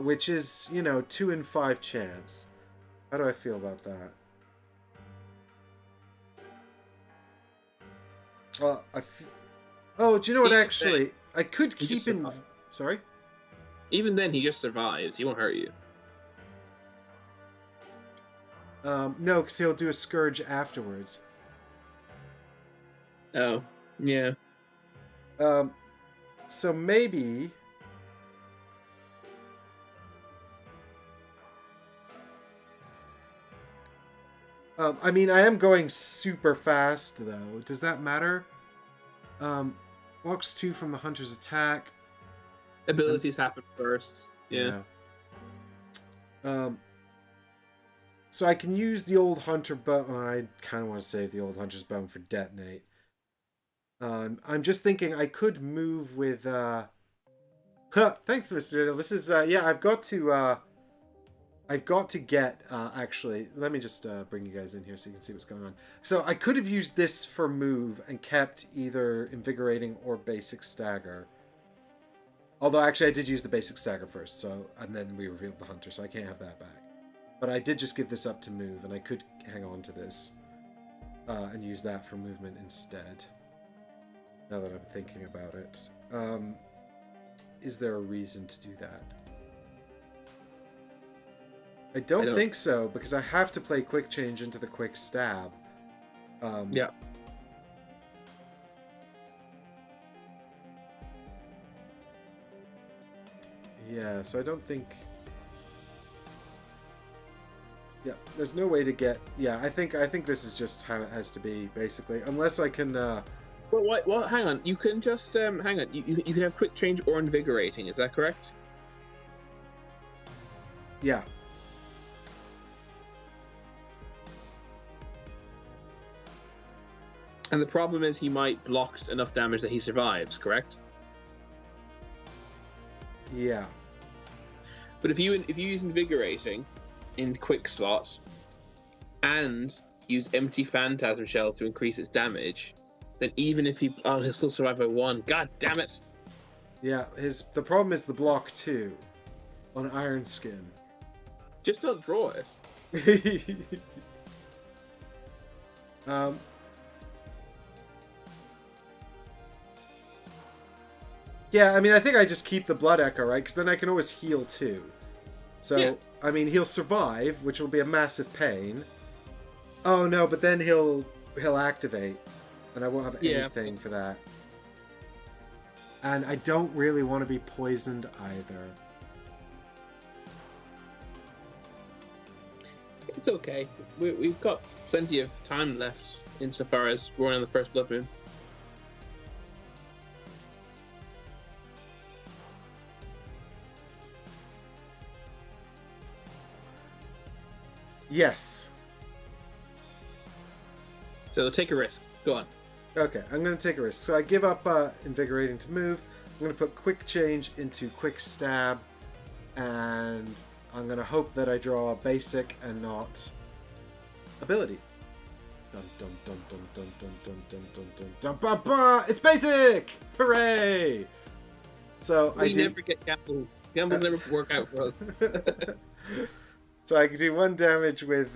which is, 2 in 5 chance. How do I feel about that? Well, oh, do you know what? Actually, I could keep in. Sorry. Even then, he just survives. He won't hurt you. No, because he'll do a scourge afterwards. Oh, yeah. So maybe. I mean, I am going super fast, though. Does that matter? Blocks 2 from the hunter's attack. Abilities happen first. Yeah. So I can use the old hunter bone. I kind of want to save the old hunter's bone for detonate. I'm just thinking I could move with. Thanks, Mr. Diddle. This is I've got to get, actually, let me just bring you guys in here so you can see what's going on. So I could have used this for move and kept either Invigorating or Basic Stagger. Although, actually, I did use the Basic Stagger first, and then we revealed the Hunter, so I can't have that back. But I did just give this up to move, and I could hang on to this and use that for movement instead. Now that I'm thinking about it. Is there a reason to do that? I don't think so, because I have to play Quick Change into the Quick Stab. Yeah. Yeah, so I don't think... Yeah, there's no way to get... Yeah, I think this is just how it has to be, basically. Unless I can... Well, hang on. You can just... hang on. You can have Quick Change or Invigorating, is that correct? Yeah. And the problem is he might block enough damage that he survives, correct? Yeah. But if you use Invigorating in Quick Slot and use Empty Phantasm Shell to increase its damage, then even if he'll still survive by 1. God damn it! Yeah, the problem is the block 2 on Iron Skin. Just don't draw it. Yeah, I mean, I think I just keep the Blood Echo, right? Because then I can always heal too. So, yeah. I mean, he'll survive, which will be a massive pain. Oh no, but then he'll activate, and I won't have anything for that. And I don't really want to be poisoned either. It's okay. We've got plenty of time left insofar as we're on the first blood moon. Yes. So take a risk. Go on. Okay, I'm going to take a risk. So I give up Invigorating to move. I'm going to put Quick Change into Quick Stab. And I'm going to hope that I draw basic and not ability. Dun dun dun dun dun dun dun dun dun dun dun dun. It's basic! Hooray! So we never get gambles. Gambles never work out for us. So I can do 1 damage with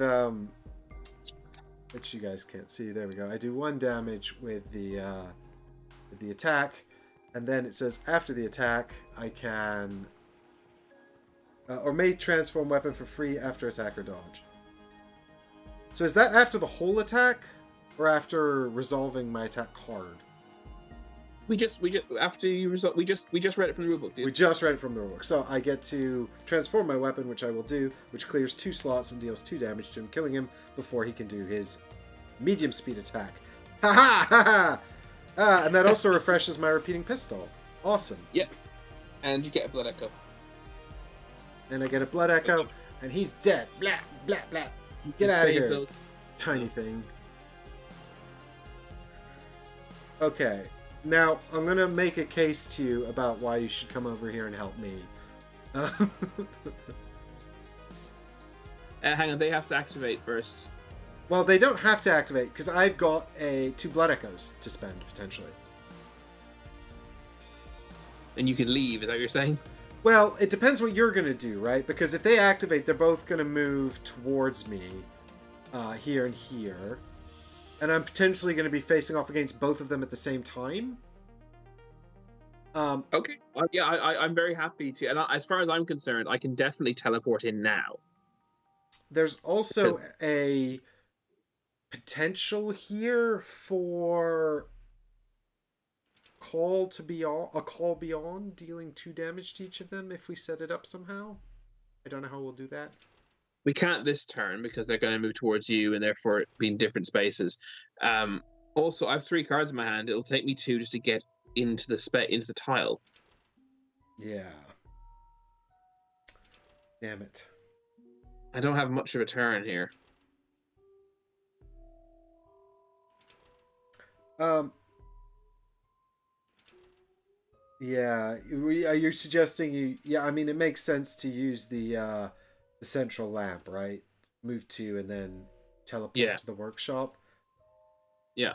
which you guys can't see. There we go. I do 1 damage with the attack, and then it says after the attack I can or may transform weapon for free after attack or dodge. So is that after the whole attack or after resolving my attack card? We just after you resolve. We just read it from the rulebook, dude. We just read it from the rulebook. So I get to transform my weapon, which I will do, which clears 2 slots and deals 2 damage to him, killing him before he can do his medium speed attack. Ha ha ha ha! And that also refreshes my repeating pistol. Awesome. Yep. And you get a Blood Echo. And I get a Blood Echo, and he's dead. Blah blah blah. Get out of here, those. Tiny thing. Okay. Now, I'm going to make a case to you about why you should come over here and help me. Hang on, they have to activate first. Well, they don't have to activate, because I've got 2 Blood Echoes to spend, potentially. And you can leave, is that what you're saying? Well, it depends what you're going to do, right? Because if they activate, they're both going to move towards me, here and here. And I'm potentially going to be facing off against both of them at the same time. Okay. Yeah, I'm very happy to. And as far as I'm concerned, I can definitely teleport in now. There's also a potential here for a call beyond, dealing 2 damage to each of them if we set it up somehow. I don't know how we'll do that. We can't this turn because they're going to move towards you and therefore be in different spaces. Also, I have 3 cards in my hand. It'll take me 2 just to get into the tile. Yeah. Damn it. I don't have much of a turn here. Yeah. Are you suggesting you? Yeah. I mean, it makes sense to use the central lamp, right? Move 2 and then teleport to the workshop. Yeah.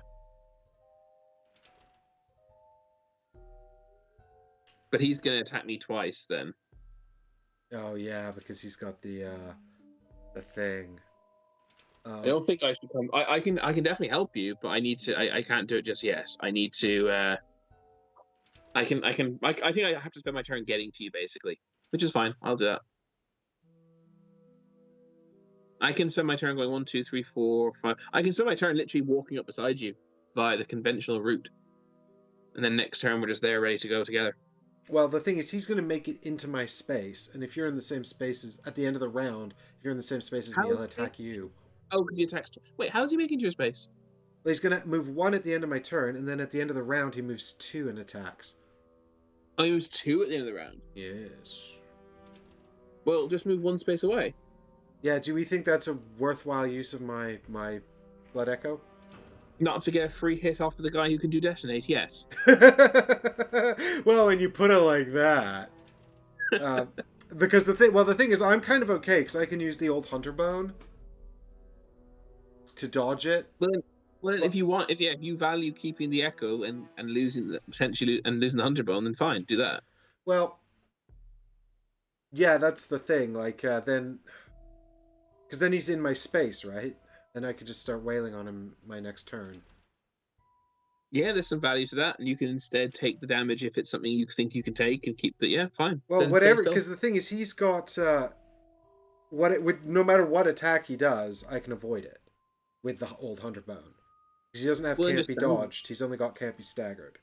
But he's going to attack me twice then. Oh yeah, because he's got the thing. I don't think I should come. I can definitely help you, but I need to. I can't do it just yet. I need to. I think I have to spend my turn getting to you, basically, which is fine. I'll do that. I can spend my turn going 1, 2, 3, 4, 5. I can spend my turn literally walking up beside you via the conventional route, and then next turn we're just there, ready to go together. Well, the thing is, he's going to make it into my space, and if you're in the same spaces at the end of the round, if you're in the same space as me, he'll attack you. Oh, because he attacks. Wait, how is he making your space? Well, he's going to move 1 at the end of my turn, and then at the end of the round, he moves 2 and attacks. Oh, he moves 2 at the end of the round? Yes. Well, just move 1 space away. Yeah, do we think that's a worthwhile use of my Blood Echo? Not to get a free hit off of the guy who can do Detonate, yes. Well, when you put it like that. Because the thing is, I'm kind of okay, because I can use the old Hunter Bone to dodge it. Well, Well, Well, if you value keeping the echo and losing potentially and losing the hunter bone, then fine, do that. well, yeah, that's the thing. Like then, because then he's in my space, right? Then I could just start wailing on him my next turn. Yeah, there's some value to that, and you can instead take the damage if it's something you think you can take and keep the fine. Well, Then stay whatever. still. Because the thing is, he's got what it would. No matter what attack he does, I can avoid it with the old hunter bone. Because he doesn't have Well, then can't just be stand. dodged. He's only got can't be staggered.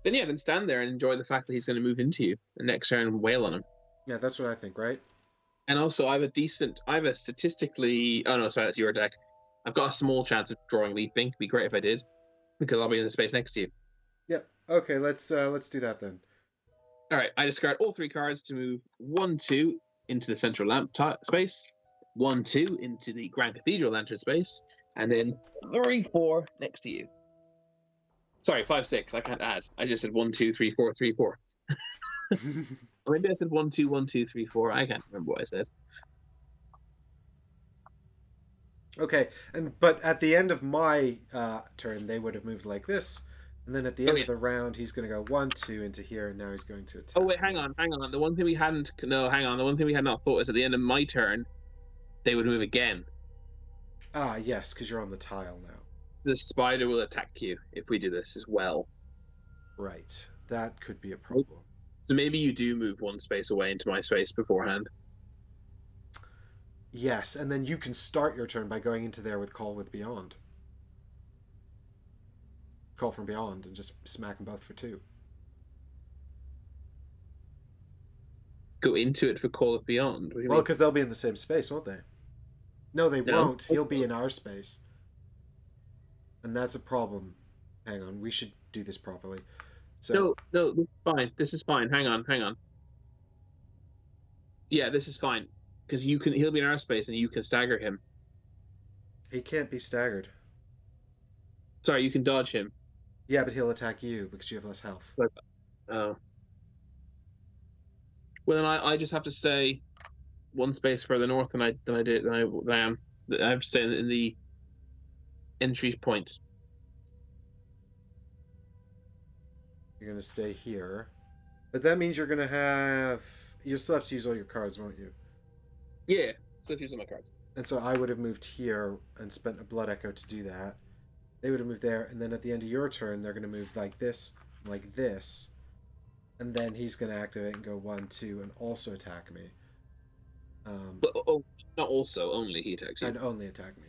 Then stand there and enjoy the fact that he's going to move into you, and next turn wail on him. Yeah, that's what I think, right? And also, I have a statistically. Oh no, sorry, that's your deck. I've got a small chance of drawing leaping. It'd be great if I did, because I'll be in the space next to you. Yep. Okay, let's do that then. All right, I discard all 3 cards to move 1/2 into the central lamp space, 1/2 into the Grand Cathedral lantern space, and then 3/4 next to you. Sorry, 5/6. I can't add. I just said 1/2 3/4 3/4. Or maybe I said 1/2 1/2 3/4. I can't remember what I said. Okay, but at the end of my turn, they would have moved like this, and then at the Oh end of yes. the round, he's going to go 1-2 into here, and now he's going to Oh attack. wait, hang on. The one thing we hadn't no, hang on. The one thing we had not thought is at the end of my turn, they would move again. Ah, yes, because you're on the tile now. The spider will attack you if we do this as well. Right, that could be a problem. So maybe you do move 1 space away into my space beforehand. Yes, and then you can start your turn by going into there with Call with Beyond. Call from Beyond and just smack them both for 2. Go into it for Call of Beyond. What do you Well, mean? because they'll be in the same space, won't they? No, they No. won't. He'll be in our space. And that's a problem. Hang on, we should do this properly. So No, this is fine. This is fine. Hang on. Yeah, this is fine. Because he'll be in our space and you can stagger him. he can't be staggered. Sorry, you can dodge him. Yeah, but he'll attack you because you have less health. Oh. Well, then I just have to stay 1 space further north than I am. I have to stay in the entry point. You're going to stay here. But that means you're going to have... You'll still have to use all your cards, won't you? Yeah, so use my cards. And so I would have moved here and spent a Blood Echo to do that. They would have moved there, and then at the end of your turn, they're going to move like this, and then he's going to activate and go 1-2 and also attack me. But, not also, only he attacks you. And only attack me.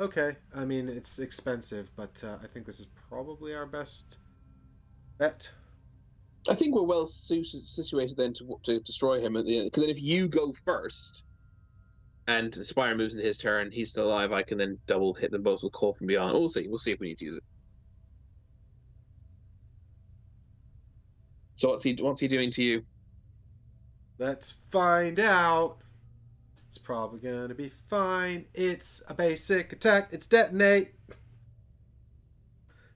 Okay, I mean, it's expensive, but I think this is probably our best bet. I think we're well situated then to destroy him at the end. Because then if you go first and Spire moves into his turn, he's still alive, I can then double hit them both with Call from Beyond. We'll see. We'll see if we need to use it. So what's he doing to you? Let's find out. It's probably gonna be fine. It's a basic attack. It's detonate.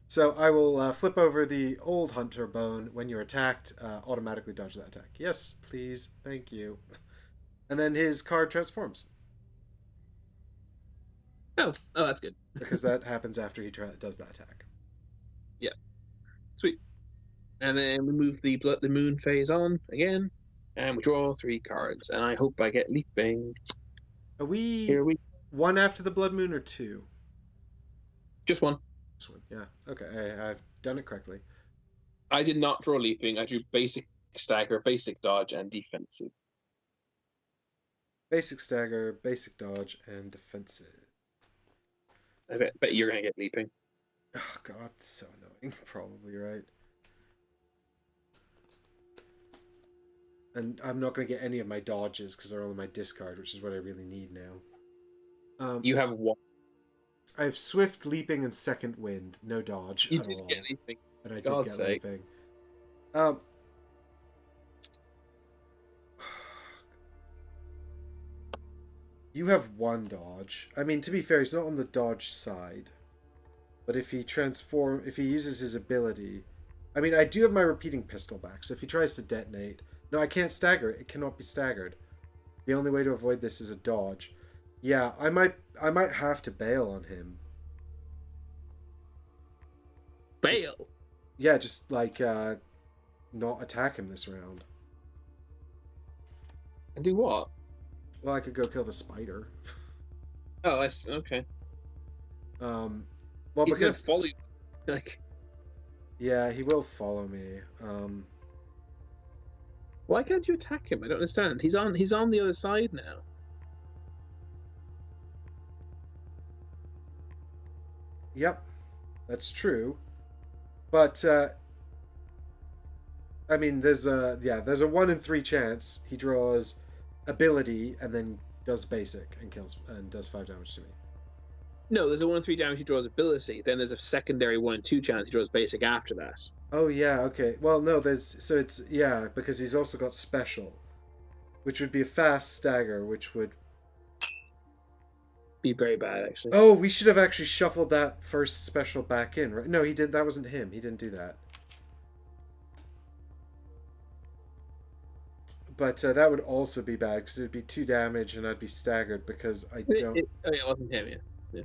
So I will flip over the old hunter bone. When you're attacked, automatically dodge that attack. Yes, please. Thank you. And then his card transforms. Oh, that's good. Because that happens after he does that attack. Yeah. Sweet. And then we move the moon phase on again. And we draw 3 cards. And I hope I get leaping. Are we, Here we one after the blood moon or 2? Just 1. This one, yeah. Okay, I've done it correctly. I did not draw leaping. I drew basic stagger, basic dodge, and defensive. Basic stagger, basic dodge, and defensive. I bet you're going to get leaping. Oh god, so annoying. Probably right. And I'm not going to get any of my dodges because they're all in my discard, which is what I really need now. You have 1. I have swift, leaping, and second wind. No dodge You at did all. get leaping. And I did God's get sake. leaping. You have 1 dodge. I mean, to be fair, he's not on the dodge side. But if he uses his ability... I mean, I do have my repeating pistol back, so if he tries to detonate... No, I can't stagger it. It cannot be staggered. The only way to avoid this is a dodge. Yeah, I might have to bail on him. Bail. Yeah, just like not attack him this round. And do what? Well, I could go kill the spider. Oh, okay. Well, He's gonna because follow you. Like, yeah, he will follow me. why can't you attack him? I don't understand. He's on the other side now. Yep, that's true. But I mean, there's a 1 in 3 chance he draws ability and then does basic and kills and does 5 damage to me. No, there's a 1 in 3 damage he draws ability. Then there's a secondary 1 in 2 chance he draws basic after that. Oh yeah, okay. Well, no, it's because he's also got special, which would be a fast stagger, which would Be very bad, actually. Oh, we should have actually shuffled that first special back in, right? No, he did. That wasn't him. He didn't do that. But that would also be bad because it would be 2 damage and I'd be staggered because I don't. Oh, yeah, it wasn't him. Yeah.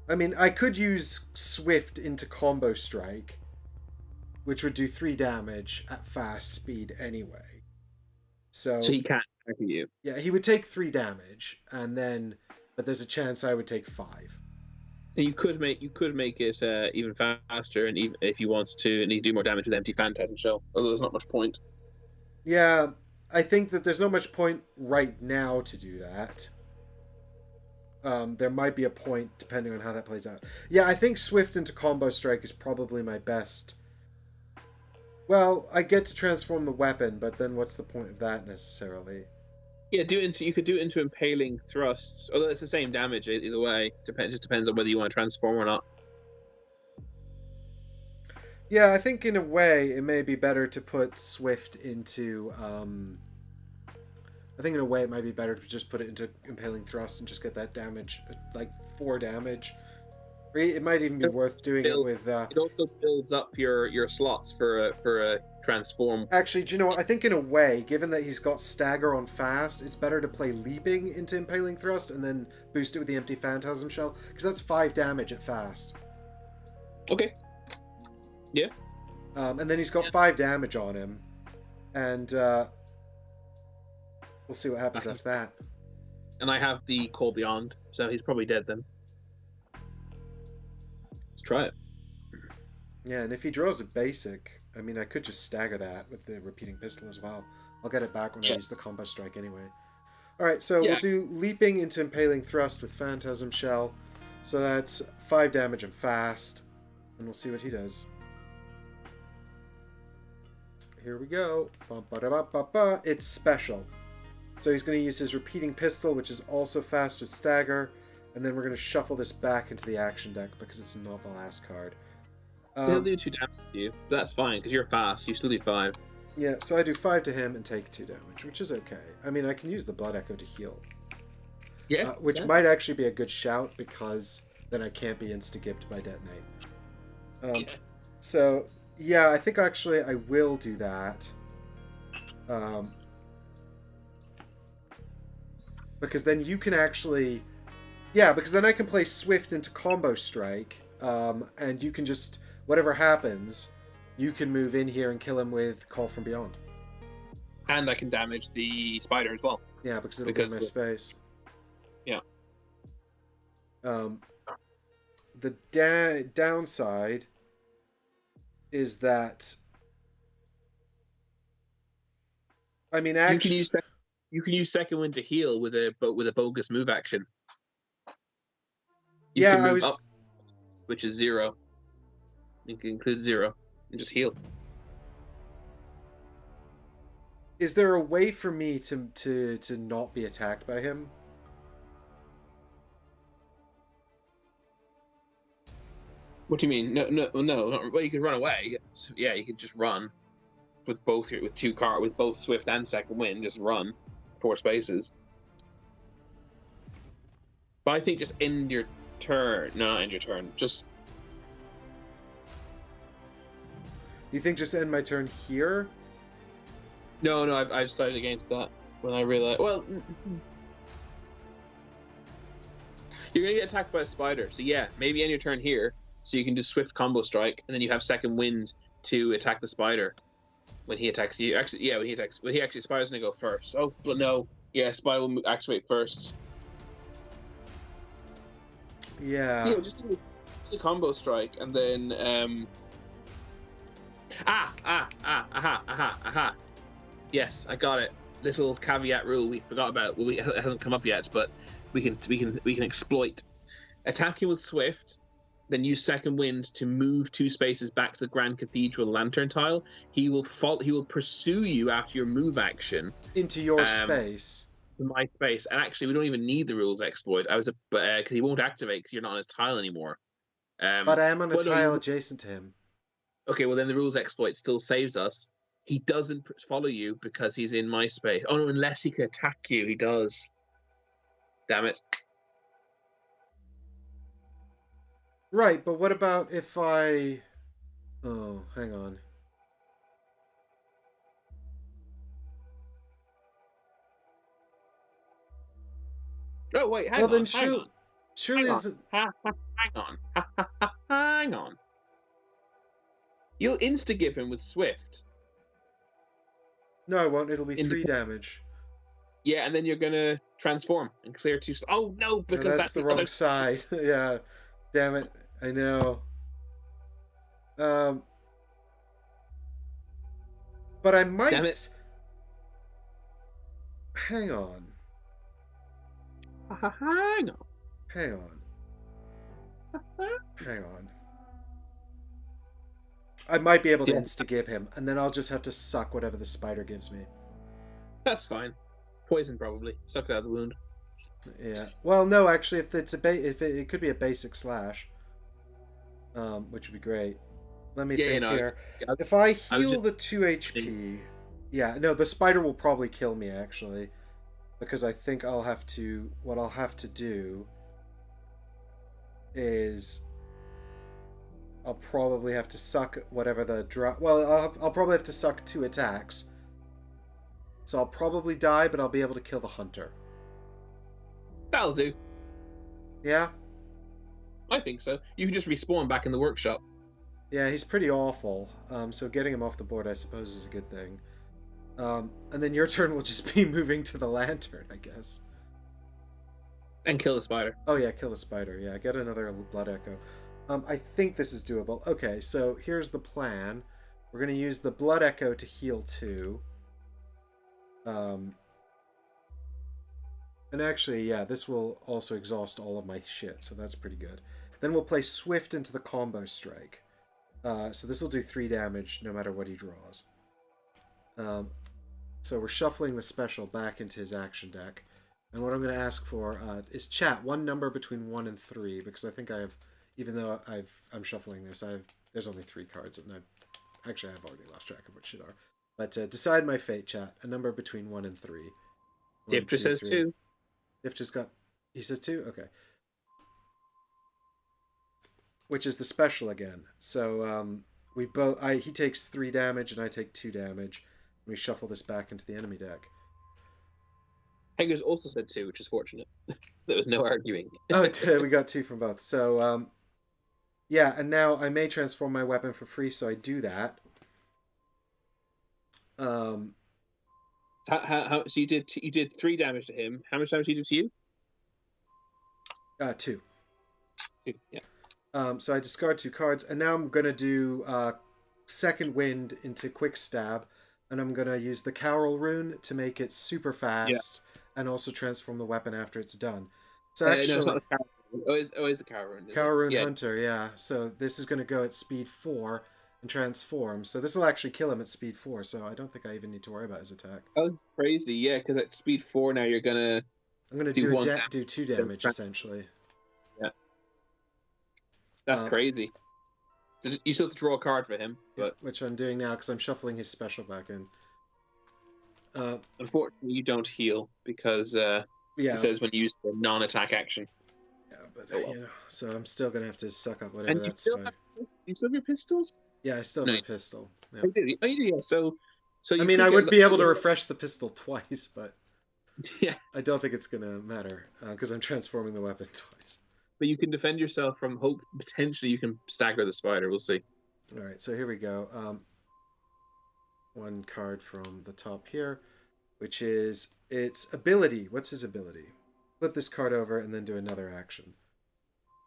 I mean, I could use Swift into combo strike, which would do 3 damage at fast speed anyway. So he can't attack you. Yeah, he would take 3 damage, but there's a chance I would take 5. And you could make it even faster, and even if you wanted to, and you do more damage with empty phantasm shell. Although there's not much point. Yeah, I think that there's not much point right now to do that. There might be a point depending on how that plays out. Yeah, I think Swift into combo strike is probably my best. Well, I get to transform the weapon, but then what's the point of that necessarily? Yeah, you could do it into impaling thrust, although it's the same damage either way. Just depends on whether you want to transform or not. Yeah, I think in a way it may be better to put Swift into. I think in a way it might be better to just put it into impaling thrust and just get that damage, like 4 damage. Or it might even be worth doing it with. It also builds up your slots for a transform. Actually, do you know what? I think in a way, given that he's got stagger on fast, it's better to play leaping into impaling thrust and then boost it with the empty phantasm shell, because that's 5 damage at fast. Okay. Yeah. And then he's got 5 damage on him, and we'll see what happens after that. And I have the Call Beyond, so he's probably dead then. Let's try it. Yeah, and if he draws a basic, I mean, I could just stagger that with the repeating pistol as well. I'll get it back when I use the combo strike anyway. Alright, so we'll do leaping into impaling thrust with phantasm shell. So that's 5 damage and fast, and we'll see what he does. Here we go. It's special. So he's going to use his repeating pistol, which is also fast with stagger, and then we're going to shuffle this back into the action deck because it's not the last card. He'll do 2 damage to you, but that's fine because you're fast. You still do 5. Yeah, so I do 5 to him and take 2 damage, which is okay. I mean, I can use the Blood Echo to heal. Yeah. Which might actually be a good shout because then I can't be insta-gipped by Detonate. So, yeah, I think actually I will do that. Because then you can actually... Yeah, because then I can play Swift into combo strike, and you can just... Whatever happens, you can move in here and kill him with Call from Beyond. And I can damage the spider as well. Yeah, because it'll be in my space. Yeah. The downside is that... I mean, actually... You can use second wind to heal with a bogus move action. You yeah, can move up, which is 0. You can include 0 and just heal. Is there a way for me to not be attacked by him? What do you mean? No. Well, you can run away. Yeah, you can just run with both Swift and second wind. Just run 4 spaces. But I think just end your turn. No, not end your turn. Just. You think just end my turn here? No, I decided against that when I realized. Well, you're gonna get attacked by a spider, so yeah, maybe end your turn here, so you can do swift combo strike, and then you have second wind to attack the spider when he attacks you. Actually, yeah, when he actually spider's gonna go first. Oh, but no, yeah, spider will activate first. Yeah. So yeah, just do the combo strike, and then aha. Yes, I got it. Little caveat rule we forgot about. Well, it hasn't come up yet, but we can exploit. Attacking with swift, then use second wind to move 2 spaces back to the Grand Cathedral lantern tile. He will pursue you after your move action Into your space. to my space. And actually, we don't even need the rules exploit. Because he won't activate because you're not on his tile anymore. But I am on a tile adjacent to him. Okay, well then the rules exploit still saves us. He doesn't follow you because he's in my space. Oh no, unless he can attack you, he does. Damn it. Right, but what about if I... Oh, hang on. Oh wait, hang on. Surely Hang on. You'll insta-give him with Swift. No, I won't. It'll be 3 damage. Yeah, and then you're gonna transform and clear 2. Oh no, because that's the wrong side. Yeah, damn it. I know. But I might. Damn it. Hang on. Hang on. Hang on. I might be able to insta-give him, and then I'll just have to suck whatever the spider gives me. That's fine. Poison probably. Suck it out of the wound. Yeah. Well, no, actually, if it's it could be a basic slash, which would be great. Let me think here. If I heal the 2 HP, yeah, no, the spider will probably kill me actually, because I think what I'll have to do is I'll probably have to suck whatever the drop. Well, I'll probably have to suck 2 attacks. So I'll probably die, but I'll be able to kill the hunter. That'll do. Yeah? I think so. You can just respawn back in the workshop. Yeah, he's pretty awful. So getting him off the board, I suppose, is a good thing. And then your turn will just be moving to the lantern, I guess. And kill the spider. Oh yeah, kill the spider. Yeah, get another blood echo. I think this is doable. Okay, so here's the plan. We're going to use the blood echo to heal 2. And actually, yeah, this will also exhaust all of my shit, so that's pretty good. Then we'll play Swift into the combo strike. So this will do 3 damage no matter what he draws. So we're shuffling the special back into his action deck. And what I'm going to ask for is chat, one number between 1 and 3, because I think I have, even though I'm shuffling this, there's only 3 cards, and I've already lost track of what shit are. But decide my fate, chat. A number between 1 and 3. Dipter says 2. He says 2? Okay. Which is the special again. So he takes 3 damage and I take 2 damage. We shuffle this back into the enemy deck. Hager's also said 2, which is fortunate. There was no arguing. Oh, we got 2 from both. So, yeah, and now I may transform my weapon for free, so I do that. So you did 3 damage to him. How much damage did he do to you? 2. 2, yeah. So I discard 2 cards, and now I'm going to do Second Wind into Quick Stab, and I'm going to use the Cowl rune to make it super fast, and also transform the weapon after it's done. So actually, no, it's not the Cowl rune. Oh, it's the Cowl rune. Cowl rune Hunter, yeah. So this is going to go at speed 4 and transform. So this will actually kill him at speed 4, so I don't think I even need to worry about his attack. Oh, that's crazy, yeah, because at speed 4 now you're going to... I'm going to do 2 damage, essentially. Yeah. That's crazy. So you still have to draw a card for him, but which I'm doing now because I'm shuffling his special back in. Unfortunately, you don't heal because it says when you use the non-attack action. Yeah, but so I'm still gonna have to suck up whatever that's. You still have your pistols? Yeah, I still have a pistol. Yeah. Oh, you do, yeah. So I mean, I would be able to refresh the pistol twice, but yeah, I don't think it's gonna matter because I'm transforming the weapon twice. but you can defend yourself from hope. Potentially, you can stagger the spider. We'll see. All right, so here we go. One card from the top here, which is its ability. What's his ability? Flip this card over and then do another action.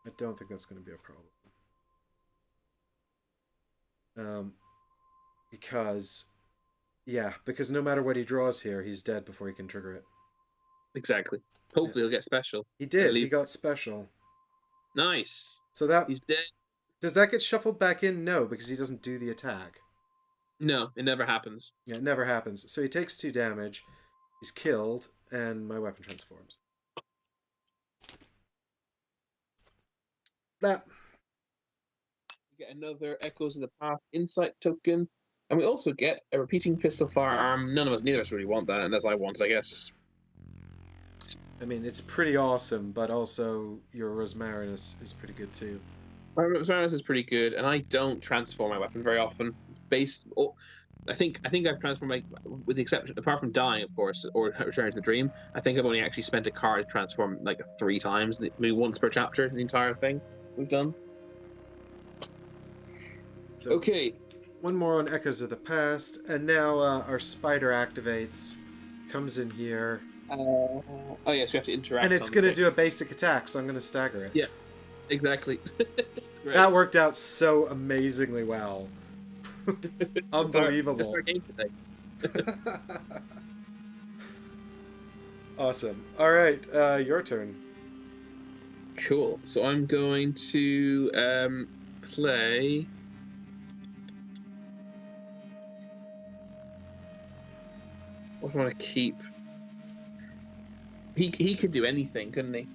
I don't think that's going to be a problem. Because no matter what he draws here, he's dead before he can trigger it. Exactly. Hopefully, he'll get special. He did. He got special. Nice. So that he's dead. Does that get shuffled back in? No, because he doesn't do the attack. No, it never happens. Yeah, it never happens. So he takes 2 damage. He's killed, and my weapon transforms. That. We get another Echoes of the Past insight token. And we also get a repeating pistol firearm. Neither of us really want that, unless I want, I guess. I mean, it's pretty awesome, but also your Rosmarinus is pretty good too. My Rosmarinus is pretty good, and I don't transform my weapon very often. I think I've transformed with the exception, apart from dying, of course, or returning to the dream. I think I've only actually spent a card to transform 3 times, maybe once per chapter. The entire thing we've done. So, okay. One more on Echoes of the Past, and now our spider activates, comes in here. Oh yes, we have to interact. And it's going to do a basic attack, so I'm going to stagger it. Yeah, exactly. That worked out so amazingly well. Unbelievable. It's our game today. Awesome. All right, your turn. Cool. So I'm going to play. What do I want to keep? He could do anything, couldn't he?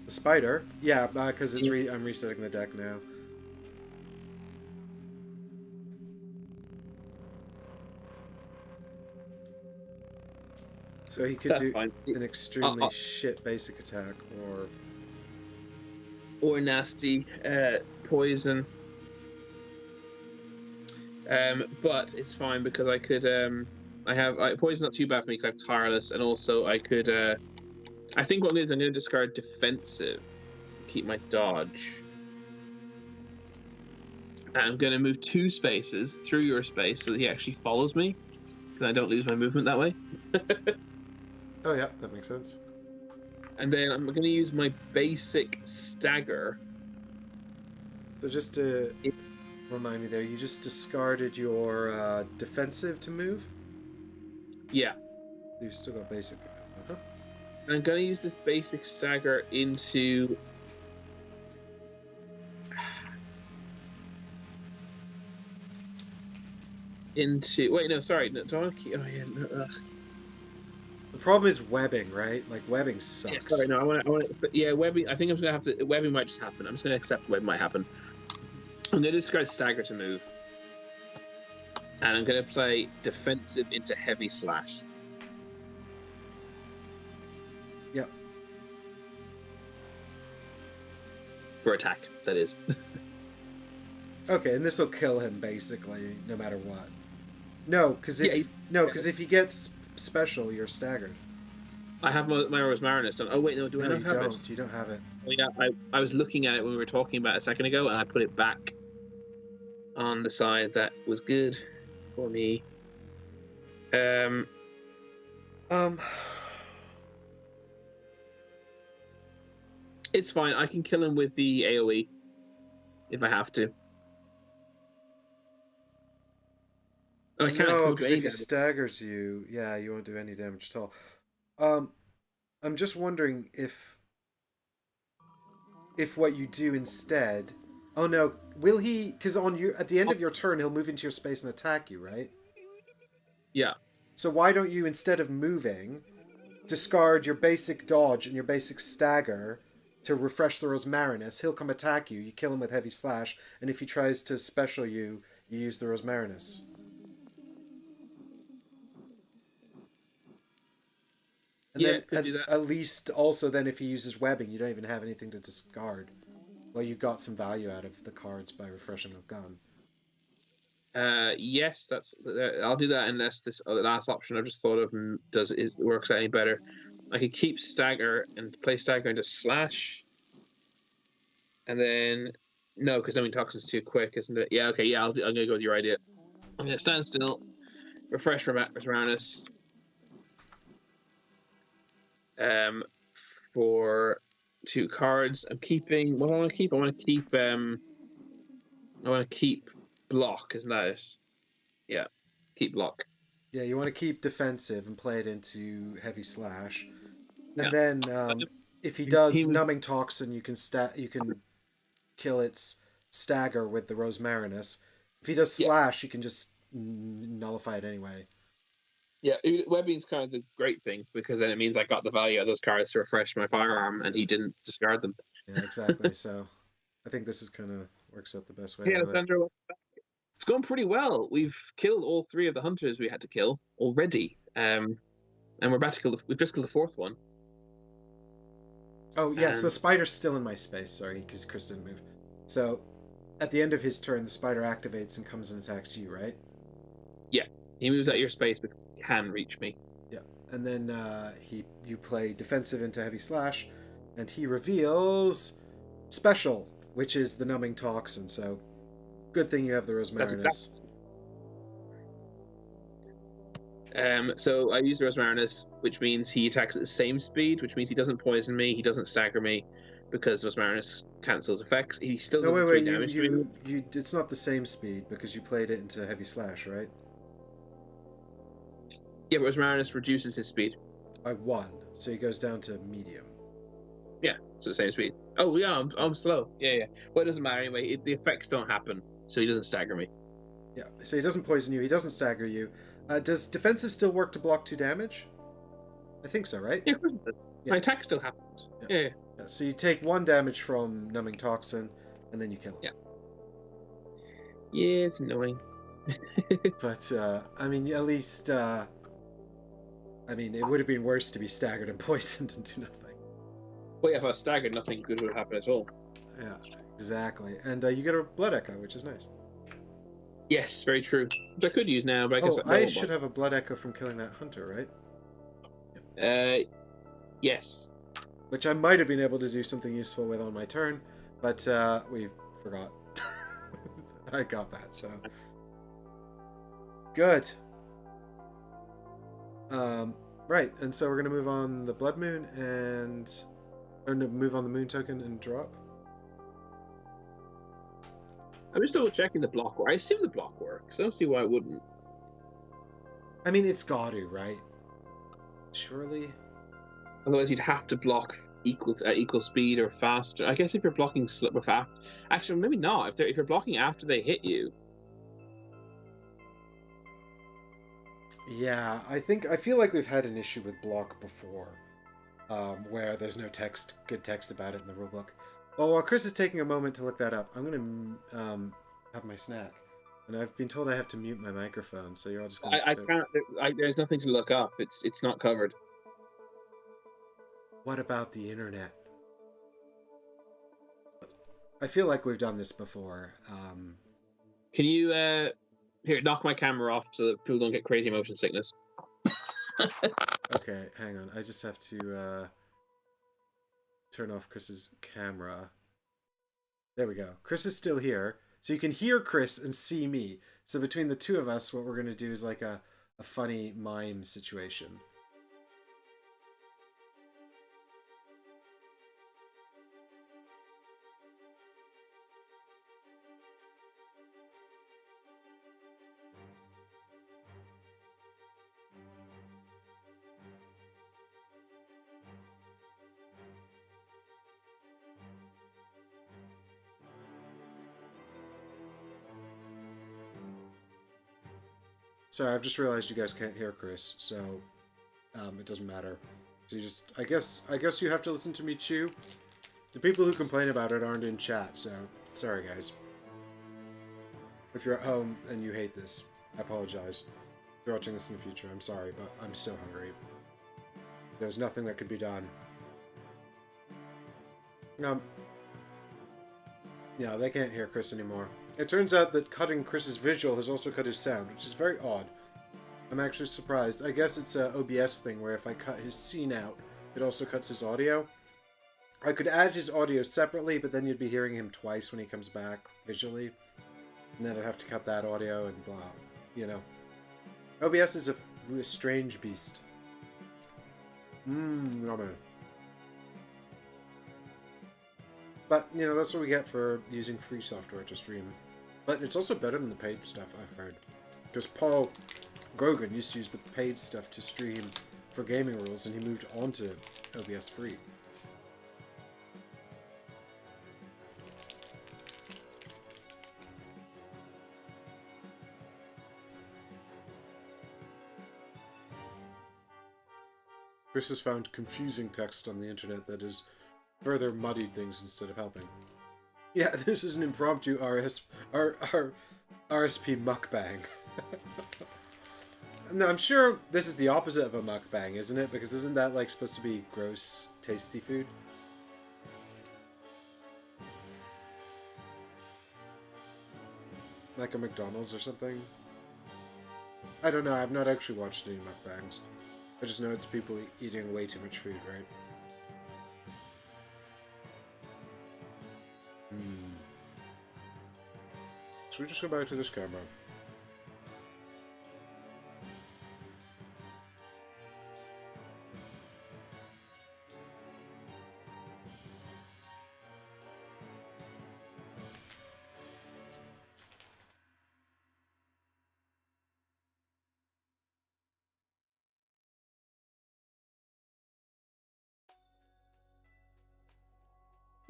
The spider? Yeah, because I'm resetting the deck now. So he could do an extremely shit basic attack, or nasty poison. But it's fine because I could. Poison's not too bad for me because I have tireless, and also I could. I think what I'm going to do is I'm going to discard defensive, keep my dodge, and I'm going to move 2 spaces through your space so that he actually follows me, because I don't lose my movement that way. Oh yeah, that makes sense. And then I'm going to use my basic stagger. So just to remind me there, you just discarded your defensive to move? Yeah. You've still got basic. Uh-huh. I'm going to use this basic stagger into... Wait, no, sorry. No, don't keep... Oh, yeah. No, the problem is webbing, right? Webbing sucks. Yeah, sorry, no, I want to... Yeah, webbing... I think I'm going to have to... Webbing might just happen. I'm just going to accept webbing might happen. I'm going to discard stagger to move. And I'm going to play defensive into heavy slash. Yep. For attack, that is. Okay, and this will kill him basically, no matter what. No, because if he gets special, you're staggered. I have my Rosmarinus done. Oh wait, no, do I not have it? You don't have it. Oh, yeah, I was looking at it when we were talking about it a second ago, and I put it back on the side that was good for me. It's fine. I can kill him with the AoE if I have to. Oh, I can't. No, because if he staggers you, yeah, you won't do any damage at all. I'm just wondering if what you do instead. Oh no, will he? Because at the end of your turn, he'll move into your space and attack you, right? Yeah. So why don't you, instead of moving, discard your basic dodge and your basic stagger to refresh the Rosmarinus? He'll come attack you. You kill him with heavy slash, and if he tries to special you, you use the Rosmarinus. And then at least also then if he uses webbing, you don't even have anything to discard. Well, you got some value out of the cards by refreshing a gun. Yes, that's. I'll do that unless this last option I just thought of works any better. I could keep stagger and play stagger into slash, And then no, because numbing toxin's too quick, isn't it? Yeah, okay, yeah, I'm gonna go with your idea. I'm gonna stand still, refresh awareness, for 2 cards. I'm keeping. What do I want to keep? I want to keep block. Isn't that it? Yeah, keep block. Yeah, you want to keep defensive and play it into heavy slash, and Yeah. then if he does He was. numbing toxin, you can kill its stagger with the Rosmarinus. If he does Yeah, slash, you can just nullify it anyway. yeah. Webbing's kind of the great thing because then it means I got the value of those cards to refresh my firearm, and he didn't discard them. Yeah, exactly. So I think this is kind of works out the best way, Hey, really. Alessandro, it's going pretty well. We've killed all 3 of the hunters we had to kill already, and we're about to kill. We've just killed the 4th one. Oh yes, the And spider's still in my space. Sorry, because Chris didn't move. So at the end of his turn, the spider activates and comes and attacks you, right? yeah, he moves out your space but can reach me. Yeah, and then you play defensive into heavy slash, and he reveals special, which is the numbing toxin. So good thing you have the That's Rosmarinus. So I use Rosmarinus, which means he attacks at the same speed, which means he doesn't poison me, he doesn't stagger me, because Rosmarinus cancels effects. He still No, does wait, 3 wait. damage to me. It's not the same speed because you played it into heavy slash, right? Yeah, but Rosmarinus reduces his speed. By 1, so he goes down to medium. Yeah, so the same speed. Oh yeah, I'm slow. Yeah. Well, it doesn't matter anyway. The effects don't happen, so he doesn't stagger me. Yeah, so he doesn't poison you, he doesn't stagger you. Does defensive still work to block 2 damage? I think so, right? Yeah, of course it does. Yeah. My attack still happens. Yeah. Yeah, so you take 1 damage from numbing toxin, and then you kill him. Yeah, it's annoying. But I mean, at least I mean, it would have been worse to be staggered and poisoned and do nothing. Well, yeah, if I was staggered, nothing good would happen at all. Yeah, exactly. And you get a blood echo, which is nice. Yes, very true. Which I could use now, but I guess I should have a blood echo from killing that hunter, right? Yes. Which I might have been able to do something useful with on my turn, but we forgot. I got that, so good. Right, and so we're gonna move on the blood moon or no, move on the moon token and drop. I'm just double checking the block. I assume the block works. I don't see why it wouldn't. I mean, it's got to, right? Surely. Otherwise, you'd have to block equal speed or faster. I guess if you're blocking with actually maybe not. If you're blocking after they hit you. Yeah, I feel like we've had an issue with block before, where there's no good text about it in the rulebook. Well, while Chris is taking a moment to look that up, I'm gonna have my snack, and I've been told I have to mute my microphone, so you're all just gonna. I can't. There's nothing to look up. It's not covered. What about the internet? I feel like we've done this before. Can you here knock my camera off so that people don't get crazy motion sickness? Okay, hang on. I just have to turn off Chris's camera. There we go. Chris is still here, so you can hear Chris and see me. So between the two of us, what we're gonna do is like a funny mime situation. Sorry, I've just realized you guys can't hear Chris, so it doesn't matter. So you just, I guess you have to listen to me chew. The people who complain about it aren't in chat, so sorry guys. If you're at home and you hate this, I apologize. If you're watching this in the future, I'm sorry, but I'm so hungry. There's nothing that could be done. Yeah, they can't hear Chris anymore. It turns out that cutting Chris's visual has also cut his sound, which is very odd. I'm actually surprised. I guess it's a OBS thing where if I cut his scene out, it also cuts his audio. I could add his audio separately, but then you'd be hearing him twice when he comes back visually. And then I'd have to cut that audio and blah. You know. OBS is a strange beast. Yummy. But, you know, that's what we get for using free software to stream. But it's also better than the paid stuff, I've heard. Because Paul Grogan used to use the paid stuff to stream for gaming rules, and he moved on to OBS free. Chris has found confusing text on the internet that has further muddied things instead of helping. Yeah, this is an impromptu RSP mukbang. No, I'm sure this is the opposite of a mukbang, isn't it? Because isn't that like supposed to be gross, tasty food? Like a McDonald's or something? I don't know, I've not actually watched any mukbangs. I just know it's people eating way too much food, right? Should we just go back to this camera?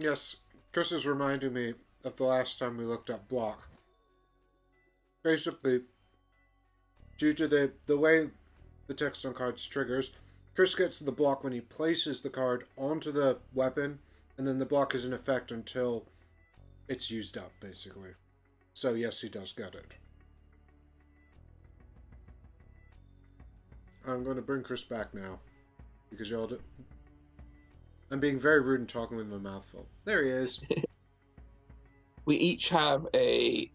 Yes, Chris is reminding me of the last time we looked up block. Basically, due to the way the text on cards triggers, Chris gets the block when he places the card onto the weapon, and then the block is in effect until it's used up, basically. So yes, he does get it. I'm going to bring Chris back now, because y'all do... I'm being very rude and talking with my mouth full. There he is. We each have a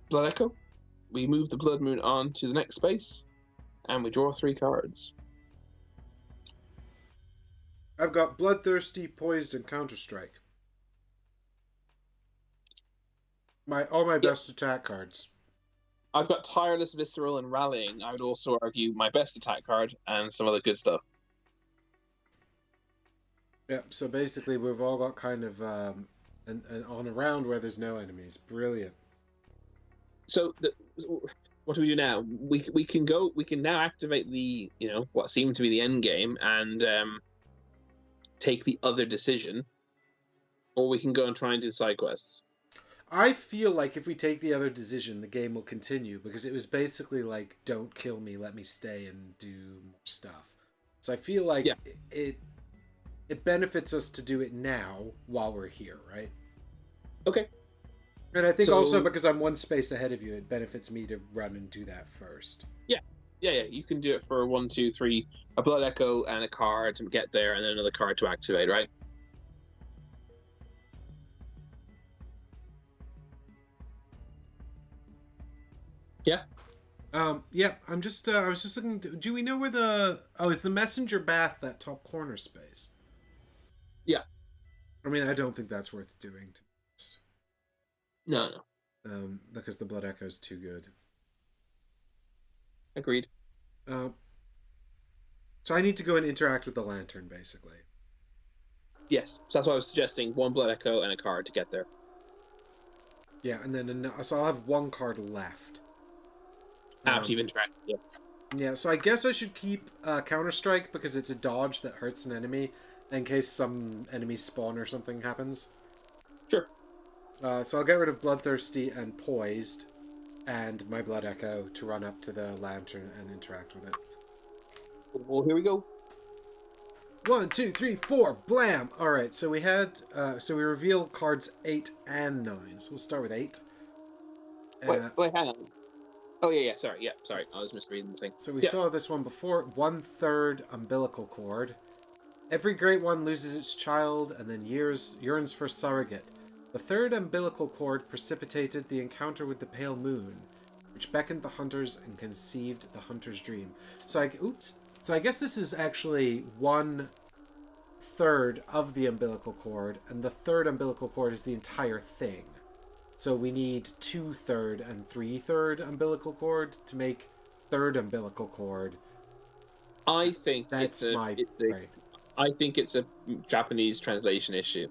Blood Echo. We move the Blood Moon on to the next space, and we draw 3 cards. I've got Bloodthirsty, Poised, and Counter-Strike. All my best attack cards. I've got Tireless, Visceral, and Rallying. I would also argue my best attack card and some other good stuff. Yeah, so basically we've all got kind of an on a round where there's no enemies. Brilliant. So what do we do now? We can go. We can now activate the what seemed to be the end game and take the other decision, or we can go and try and do side quests. I feel like if we take the other decision, the game will continue because it was basically like, "Don't kill me, let me stay and do more stuff." So I feel like it benefits us to do it now while we're here, right? Okay. And I think also because I'm one space ahead of you, it benefits me to run and do that first. Yeah. You can do it for 1, 2, 3, a Blood Echo and a card to get there, and then another card to activate, right? Yeah. Yeah. I'm just. I was just looking. Do we know where the? Oh, is the messenger bath that top corner space? Yeah. I mean, I don't think that's worth doing. To be honest. No. Because the Blood Echo is too good. Agreed. So I need to go and interact with the lantern, basically. Yes. So that's why I was suggesting 1 Blood Echo and a card to get there. Yeah, and then so I'll have 1 card left. After you've interacted, yes. Yeah, so I guess I should keep Counter-Strike because it's a dodge that hurts an enemy in case some enemy spawn or something happens. Sure. So I'll get rid of Bloodthirsty and Poised and my Blood Echo to run up to the lantern and interact with it. Well, here we go. 1, 2, 3, 4, blam! Alright, so we had, so we reveal cards 8 and 9. So we'll start with 8. Wait, hang on. Oh, yeah, sorry, I was misreading the thing. So we saw this one before. 1/3 umbilical cord. Every Great One loses its child and then yearns for surrogate. The 3rd umbilical cord precipitated the encounter with the pale moon, which beckoned the hunters and conceived the hunter's dream. So I guess this is actually 1/3 1/3 of the umbilical cord, and the third umbilical cord is the entire thing. So we need 2/3 and 3/3 umbilical cord to make third umbilical cord. I think That's my right. I think it's a Japanese translation issue.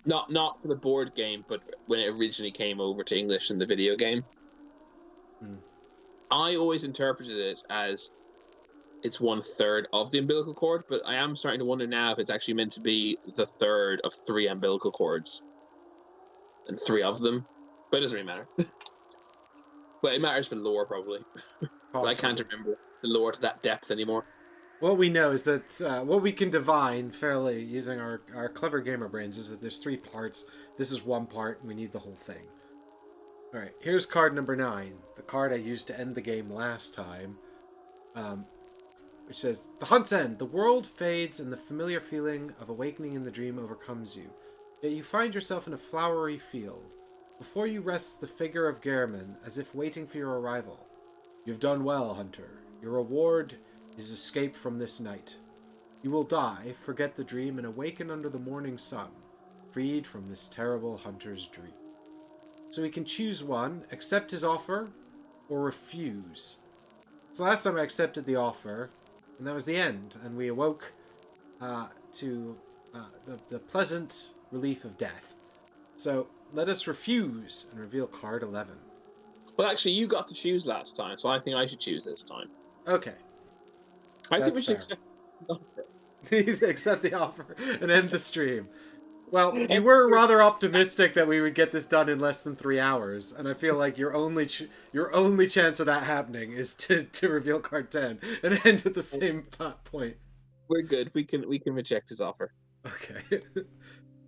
Not for the board game, but when it originally came over to English in the video game. I always interpreted it as it's 1/3 of the umbilical cord, but I am starting to wonder now if it's actually meant to be the third of 3 umbilical cords. And 3 of them. But it doesn't really matter. But it matters for lore, probably. But I can't remember the lore to that depth anymore. What we know is that what we can divine fairly using our clever gamer brains is that there's 3 parts. This is one part, and we need the whole thing. Alright, here's card number 9. The card I used to end the game last time. Which says, The hunt's end. The world fades and the familiar feeling of awakening in the dream overcomes you. Yet you find yourself in a flowery field. Before you rests the figure of Gehrman, as if waiting for your arrival. You've done well, hunter. Your reward is escape from this night. You will die, forget the dream, and awaken under the morning sun, freed from this terrible hunter's dream. So we can choose one, accept his offer, or refuse. So last time I accepted the offer, and that was the end, and we awoke to the pleasant relief of death. So let us refuse and reveal card 11. Well, actually, you got to choose last time, so I think I should choose this time. Okay. I think we should accept the offer. Accept the offer and end the stream. Well, you were rather optimistic that we would get this done in less than 3 hours, and I feel like your only chance of that happening is to reveal card 10 and end at the same point. We're good. We can reject his offer. Okay.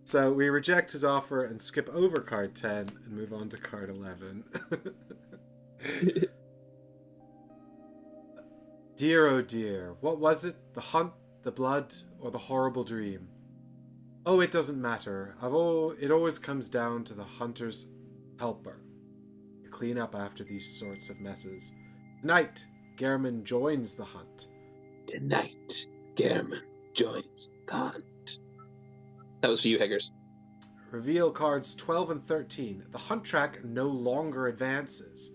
So we reject his offer and skip over card 10 and move on to card 11. Dear, oh dear, what was it? The hunt, the blood, or the horrible dream? Oh, it doesn't matter. It always comes down to the hunter's helper. To clean up after these sorts of messes. Tonight, Gehrman joins the hunt. Tonight, Gehrman joins the hunt. That was for you, Heggers. Reveal cards 12 and 13. The hunt track no longer advances.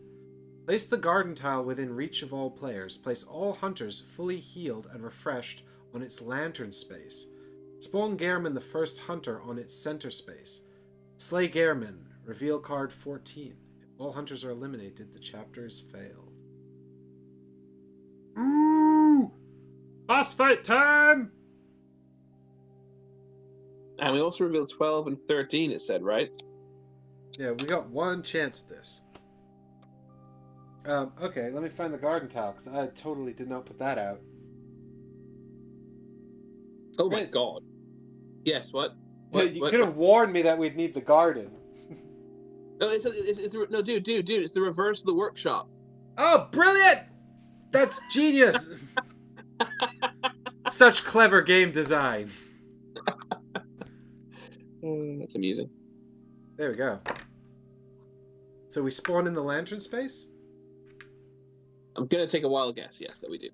Place the garden tile within reach of all players. Place all hunters fully healed and refreshed on its lantern space. Spawn Gehrman the first hunter on its center space. Slay Gehrman. Reveal card 14. If all hunters are eliminated, the chapter is failed. Ooh! Boss fight time! And we also revealed 12 and 13, it said, right? Yeah, we got one chance at this. Okay, let me find the garden tile, because I totally did not put that out. Oh my god. Yes, what? You could have warned me that we'd need the garden. No, dude, it's the reverse of the workshop. Oh, brilliant! That's genius! Such clever game design. That's amusing. There we go. So we spawn in the lantern space? I'm gonna take a wild guess, yes, that we do.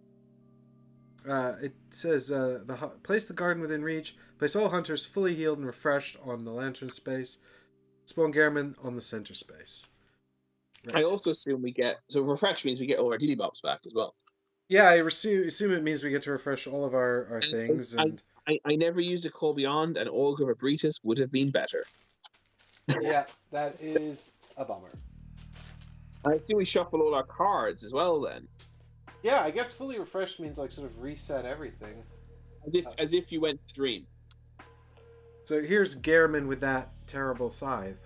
It says, place the garden within reach. Place all hunters fully healed and refreshed on the lantern space. Spawn Gehrman on the center space. Right. I also assume we get... So refresh means we get all our DD Bobs back as well. Yeah, I assume it means we get to refresh all of our things. And I never used a Call Beyond, and Olga Fabritas would have been better. Yeah, that is a bummer. I assume we shuffle all our cards as well, then. Yeah, I guess fully refreshed means like sort of reset everything. As if you went to dream. So here's Gehrman with that terrible scythe.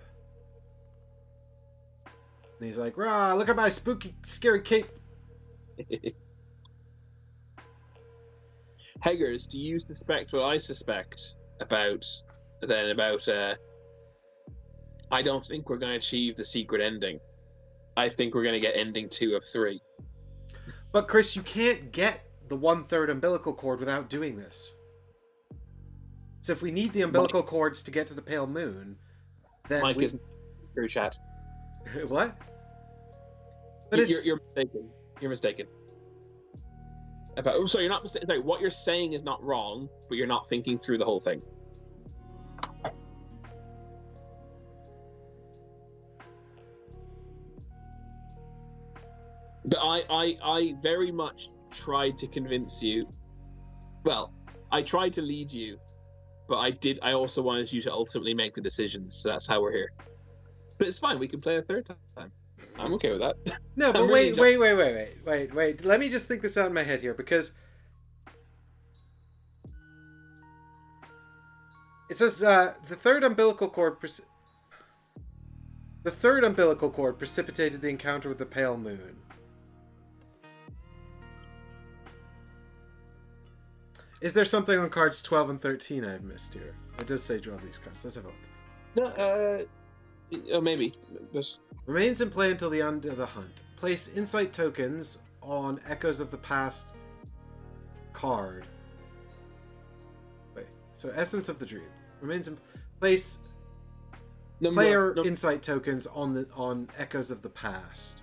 And he's like, rah, look at my spooky, scary cape. Heggers, do you suspect what I suspect about I don't think we're going to achieve the secret ending. I think we're going to get ending 2 of 3. But Chris, you can't get the 1/3 umbilical cord without doing this. So if we need the umbilical cords to get to the Pale Moon, then Mike isn't through chat. What? But you're mistaken. You're mistaken. About so you're not sorry, what you're saying is not wrong, but you're not thinking through the whole thing. But I very much tried to convince you. Well, I tried to lead you, but I also wanted you to ultimately make the decisions. So that's how we're here. But it's fine. We can play a third time. I'm okay with that. No, but really wait. Let me just think this out in my head here, because it says the third umbilical cord precipitated the encounter with the pale moon. Is there something on cards 12 and 13 I've missed here? It does say draw these cards. Let's have a look. No, oh, maybe. Remains in play until the end of the hunt. Place insight tokens on Echoes of the Past card. Wait, so Essence of the Dream. Remains in place player insight tokens on Echoes of the Past.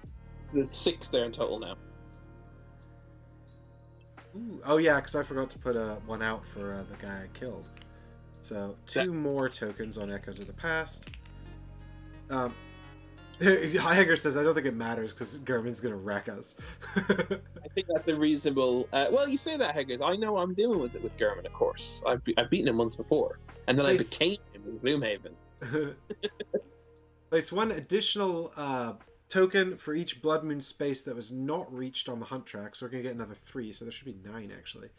There's 6 there in total now. Ooh. Oh yeah, because I forgot to put one out for the guy I killed. So 2 more tokens on Echoes of the Past. Heger says, I don't think it matters because Gehrman's going to wreck us. I think that's a reasonable... well, you say that, Heggers. I know I'm dealing with it with Gehrman, of course. I've beaten him once before. And then I became him in Gloomhaven. Place 1 additional token for each Blood Moon space that was not reached on the hunt track. So we're going to get another 3. So there should be 9, actually.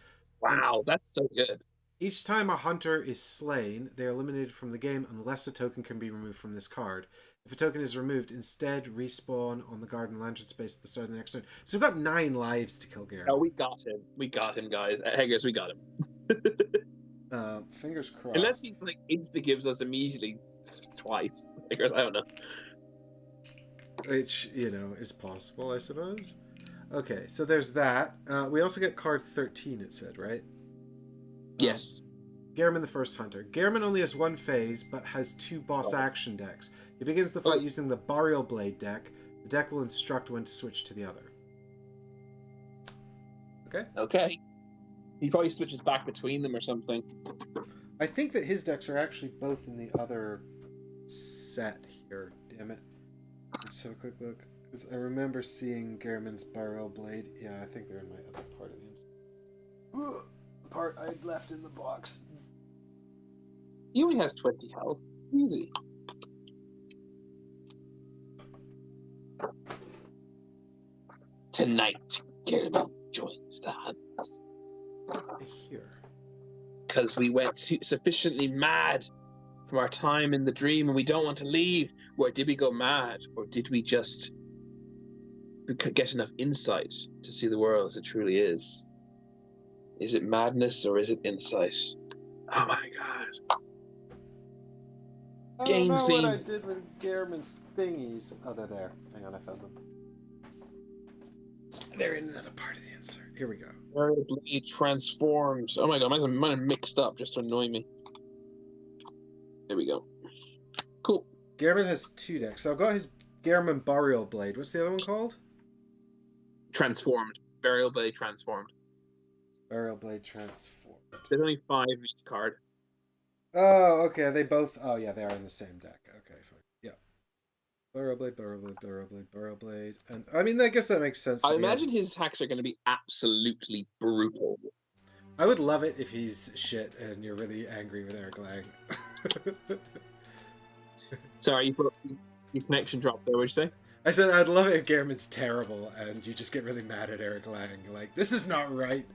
Wow, that's so good. Each time a hunter is slain, they are eliminated from the game unless a token can be removed from this card. If a token is removed, instead respawn on the Garden Lantern space at the start of the next turn. So we've got 9 lives to kill Gehrman. Oh, we got him. We got him, guys. Heggers, we got him. Fingers crossed. Unless he's like insta gives us immediately twice. Heggers, I don't know. Which, is possible, I suppose. Okay, so there's that. We also get card 13, it said, right? Yes. Gehrman the First Hunter. Gehrman only has 1 phase, but has 2 boss action decks. He begins the fight using the Burial Blade deck. The deck will instruct when to switch to the other. Okay. He probably switches back between them or something. I think that his decks are actually both in the other set here. Damn it. Let's have a quick look. Because I remember seeing Gehrman's Burial Blade. Yeah, I think they're in my other part of the insert. Part I'd left in the box. He only has 20 health. Easy. Tonight, Gehrman joins the hunt. Here. Because we went sufficiently mad from our time in the dream and we don't want to leave. Or did we go mad? Or did we just get enough insight to see the world as it truly is? Is it madness or is it insight? Oh my god. I don't know what I did with Gehrman's thingies. Oh, they're there. Hang on, I found them. They're in another part of the insert. Here we go. Variably transformed. Oh my god, mine are mixed up just to annoy me. There we go. Cool. Gehrman has 2 decks. So I've got his Gehrman Burial Blade. What's the other one called? Transformed. Burial Blade transformed. Burial Blade transformed. There's only 5 each card. Oh, okay. They both... Oh, yeah, they are in the same deck. Okay, fine. Yeah. Burial Blade, Burial Blade, Burial Blade, Burial Blade. And, I mean, I guess that makes sense. I imagine his attacks are going to be absolutely brutal. I would love it if he's shit and you're really angry with Eric Lang. Sorry, your connection dropped there. What'd you say? I said I'd love it if Gehrman's terrible and you just get really mad at Eric Lang. Like, this is not right.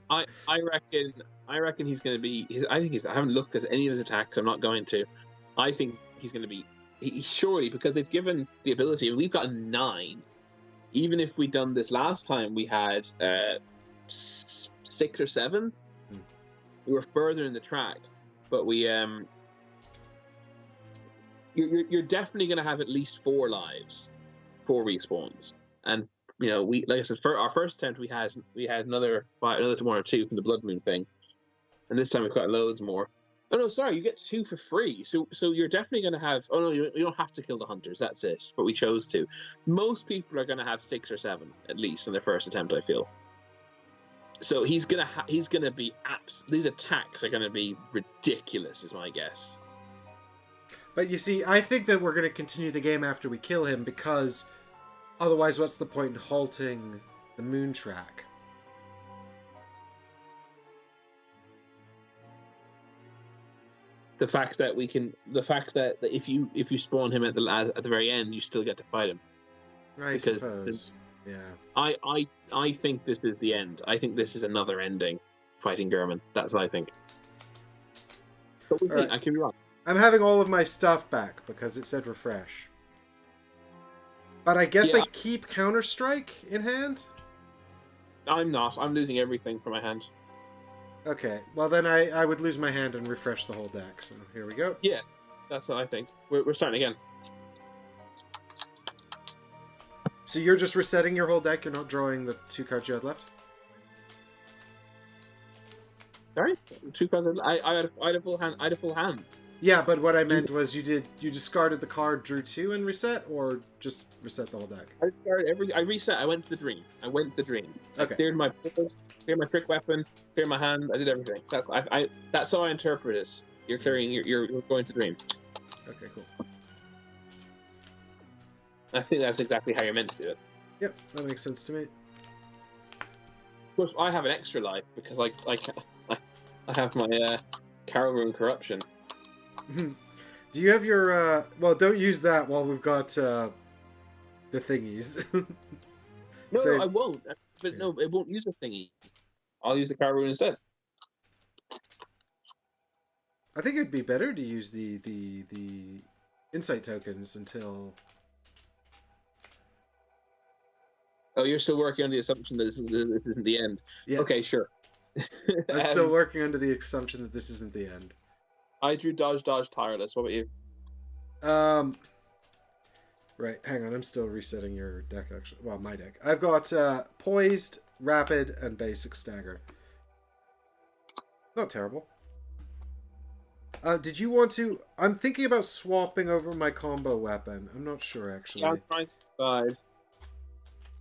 I reckon he's going to be. I haven't looked at any of his attacks. I'm not going to. I think he's going to be. Surely, because they've given the ability, and we've got 9. Even if we'd done this last time, we had 6 or 7. We were further in the track, but we You're definitely going to have at least 4 lives, 4 respawns, and we, like I said, for our first attempt we had another 1 or 2 from the Blood Moon thing, and this time we've got loads more. Oh no, sorry, you get 2 for free. So you're definitely going to have. Oh no, you don't have to kill the hunters. That's it. But we chose to. Most people are going to have 6 or 7 at least in their first attempt, I feel. So he's gonna be these attacks are gonna be ridiculous, is my guess. But you see, I think that we're going to continue the game after we kill him, because otherwise what's the point in halting the moon track? The fact that if you spawn him at the very end, you still get to fight him. I suppose. Yeah. I think this is the end. I think this is another ending, fighting Gehrman. That's what I think. But we'll see. Right. I could be wrong. I'm having all of my stuff back because it said refresh. But I guess I keep Counter-Strike in hand? I'm not. I'm losing everything from my hand. Okay. Well, then I would lose my hand and refresh the whole deck. So here we go. Yeah. That's what I think. We're starting again. So you're just resetting your whole deck? You're not drawing the 2 cards you had left? Sorry? 2 cards. I had a full hand. I had a full hand. Yeah, but what I meant was you discarded the card, drew 2, and reset, or just reset the whole deck? I discarded I reset. I went to the dream. Okay. I cleared my trick weapon, cleared my hand. I did everything. That's how I interpret it. You're clearing. You're going to the dream. Okay, cool. I think that's exactly how you're meant to do it. Yep, that makes sense to me. Of course, I have an extra life because I have my Carol Rune Corruption. Do you have your well, don't use that while we've got the thingies. No, I won't. But yeah. No, it won't use the thingy. I'll use the Carol Rune instead. I think it'd be better to use the insight tokens until... Oh, you're still working on the assumption that this isn't the end. Yeah. Okay, sure. I'm still working under the assumption that this isn't the end. I drew dodge, tireless. What about you? Right, hang on. I'm still resetting your deck, actually. Well, my deck. I've got poised, rapid, and basic stagger. Not terrible. Did you want to... I'm thinking about swapping over my combo weapon. I'm not sure, actually. Yeah, I'm trying to decide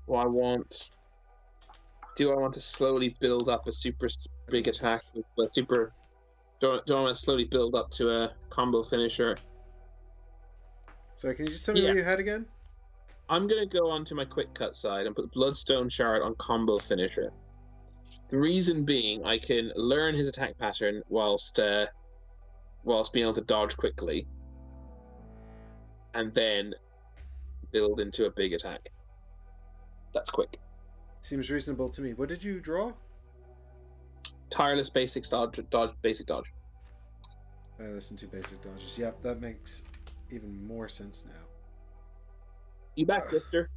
what I want. Do I want to slowly build up a super big attack with a super... Do I want to slowly build up to a combo finisher? So can you just tell me what you had again? I'm going to go onto my quick cut side and put Bloodstone Shard on combo finisher. The reason being, I can learn his attack pattern whilst being able to dodge quickly, and then build into a big attack. That's quick. Seems reasonable to me. What did you draw? Tireless, basic dodge, basic dodge. Listen to basic dodges. Yep, that makes even more sense now. You back, Victor?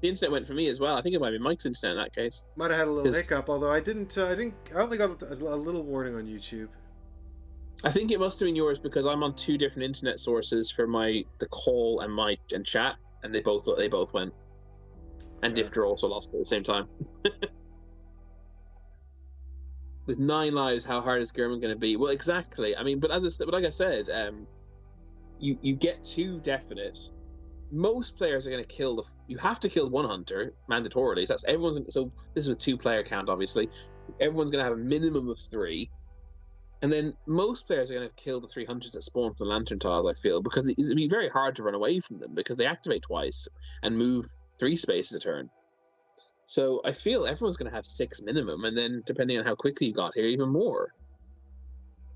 The internet went for me as well. I think it might be Mike's internet in that case. Might have had a little hiccup, although I only got a little warning on YouTube. I think it must have been yours because I'm on 2 different internet sources for the call and chat, and they both went. And Difter also lost at the same time. With 9 lives, how hard is Gehrman going to be? Well, exactly. I mean, but like I said, you get 2 definite. Most players are going to kill you have to kill 1 hunter mandatorily. So so this is a 2-player count, obviously. Everyone's going to have a minimum of 3, and then most players are going to kill the 3 hunters that spawn from the lantern tiles. I feel because it'd be very hard to run away from them because they activate twice and move 3 spaces a turn. So I feel everyone's going to have 6 minimum, and then depending on how quickly you got here, even more.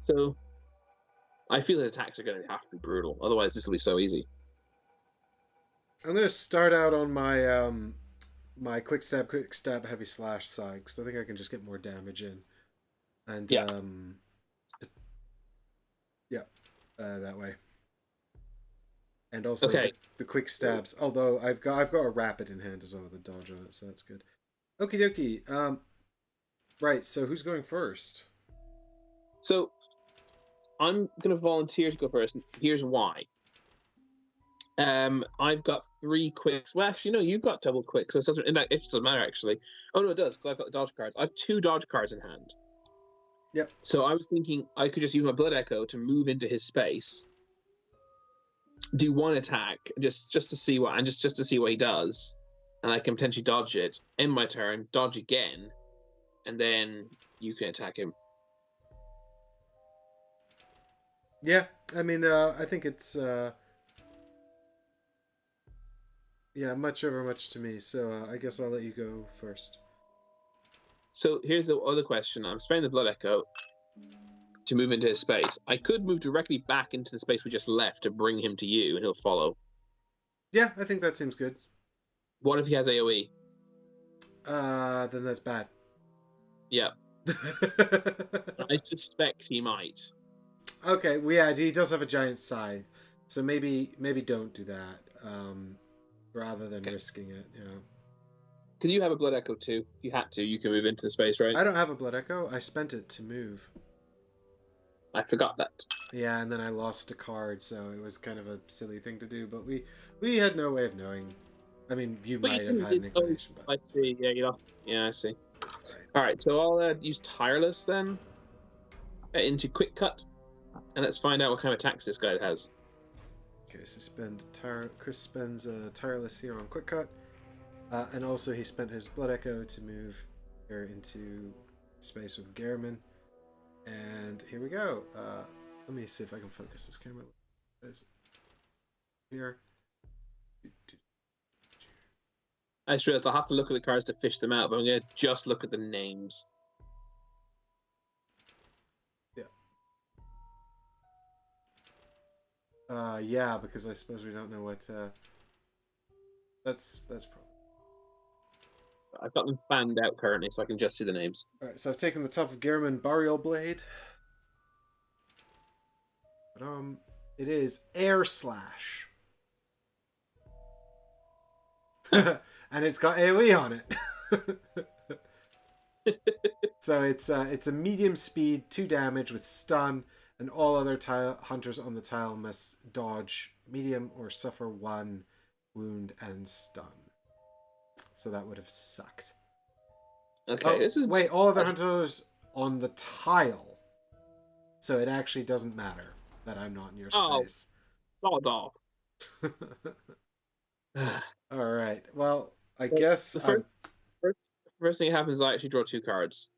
So I feel his attacks are going to have to be brutal. Otherwise, this will be so easy. I'm going to start out on my my quick stab, heavy slash side because I think I can just get more damage in, and that way. And also the quick stabs. Although I've got a rapid in hand as well with a dodge on it, so that's good. Okie dokie. Right. So who's going first? So I'm going to volunteer to go first. Here's why. I've got 3 quicks. Well, actually, no, you've got double quick, so it doesn't matter actually. Oh no, it does because I've got the dodge cards. I have 2 dodge cards in hand. Yep. So I was thinking I could just use my Blood Echo to move into his space. Do 1 attack just to see what just to see what he does, and I can potentially dodge it. End my turn, dodge again, and then you can attack him. Yeah, I mean, I think it's much over much to me. So I guess I'll let you go first. So here's the other question. I'm spending the Blood Echo to move into his space. I could move directly back into the space we just left to bring him to you, and he'll follow. Yeah, I think that seems good. What if he has AoE? Then that's bad. Yeah. I suspect he might. Okay, well, yeah, he does have a giant scythe, so maybe don't do that. Rather than risking it, Because you have a Blood Echo too. If you had to, you can move into the space, right? I don't have a Blood Echo. I spent it to move. I forgot that. Yeah, and then I lost a card, so it was kind of a silly thing to do. But we had no way of knowing. I mean, you might have had an inclination, but I see. Yeah, you lost. Yeah, I see. All right, so I'll use Tireless then into Quick Cut, and let's find out what kind of attacks this guy has. Okay, so Chris spends Tireless here on Quick Cut, and also he spent his Blood Echo to move here into space with Gehrman. And here we go. Let me see if I can focus this camera. Here. I just realized I'll have to look at the cards to fish them out, but I'm going to just look at the names. Yeah, because I suppose we don't know what. That's probably. I've got them fanned out currently, so I can just see the names. All right, so I've taken the top of Gehrman Burial Blade. But, it is Air Slash. And it's got AoE on it. So it's a medium speed, 2 damage with stun, and all other hunters on the tile must dodge medium or suffer 1 wound and stun. So that would have sucked. Okay, this is... Wait, all other hunters on the tile. So it actually doesn't matter that I'm not in your space. Sawed off. All right. Well, I guess the first thing that happens is I actually draw 2 cards.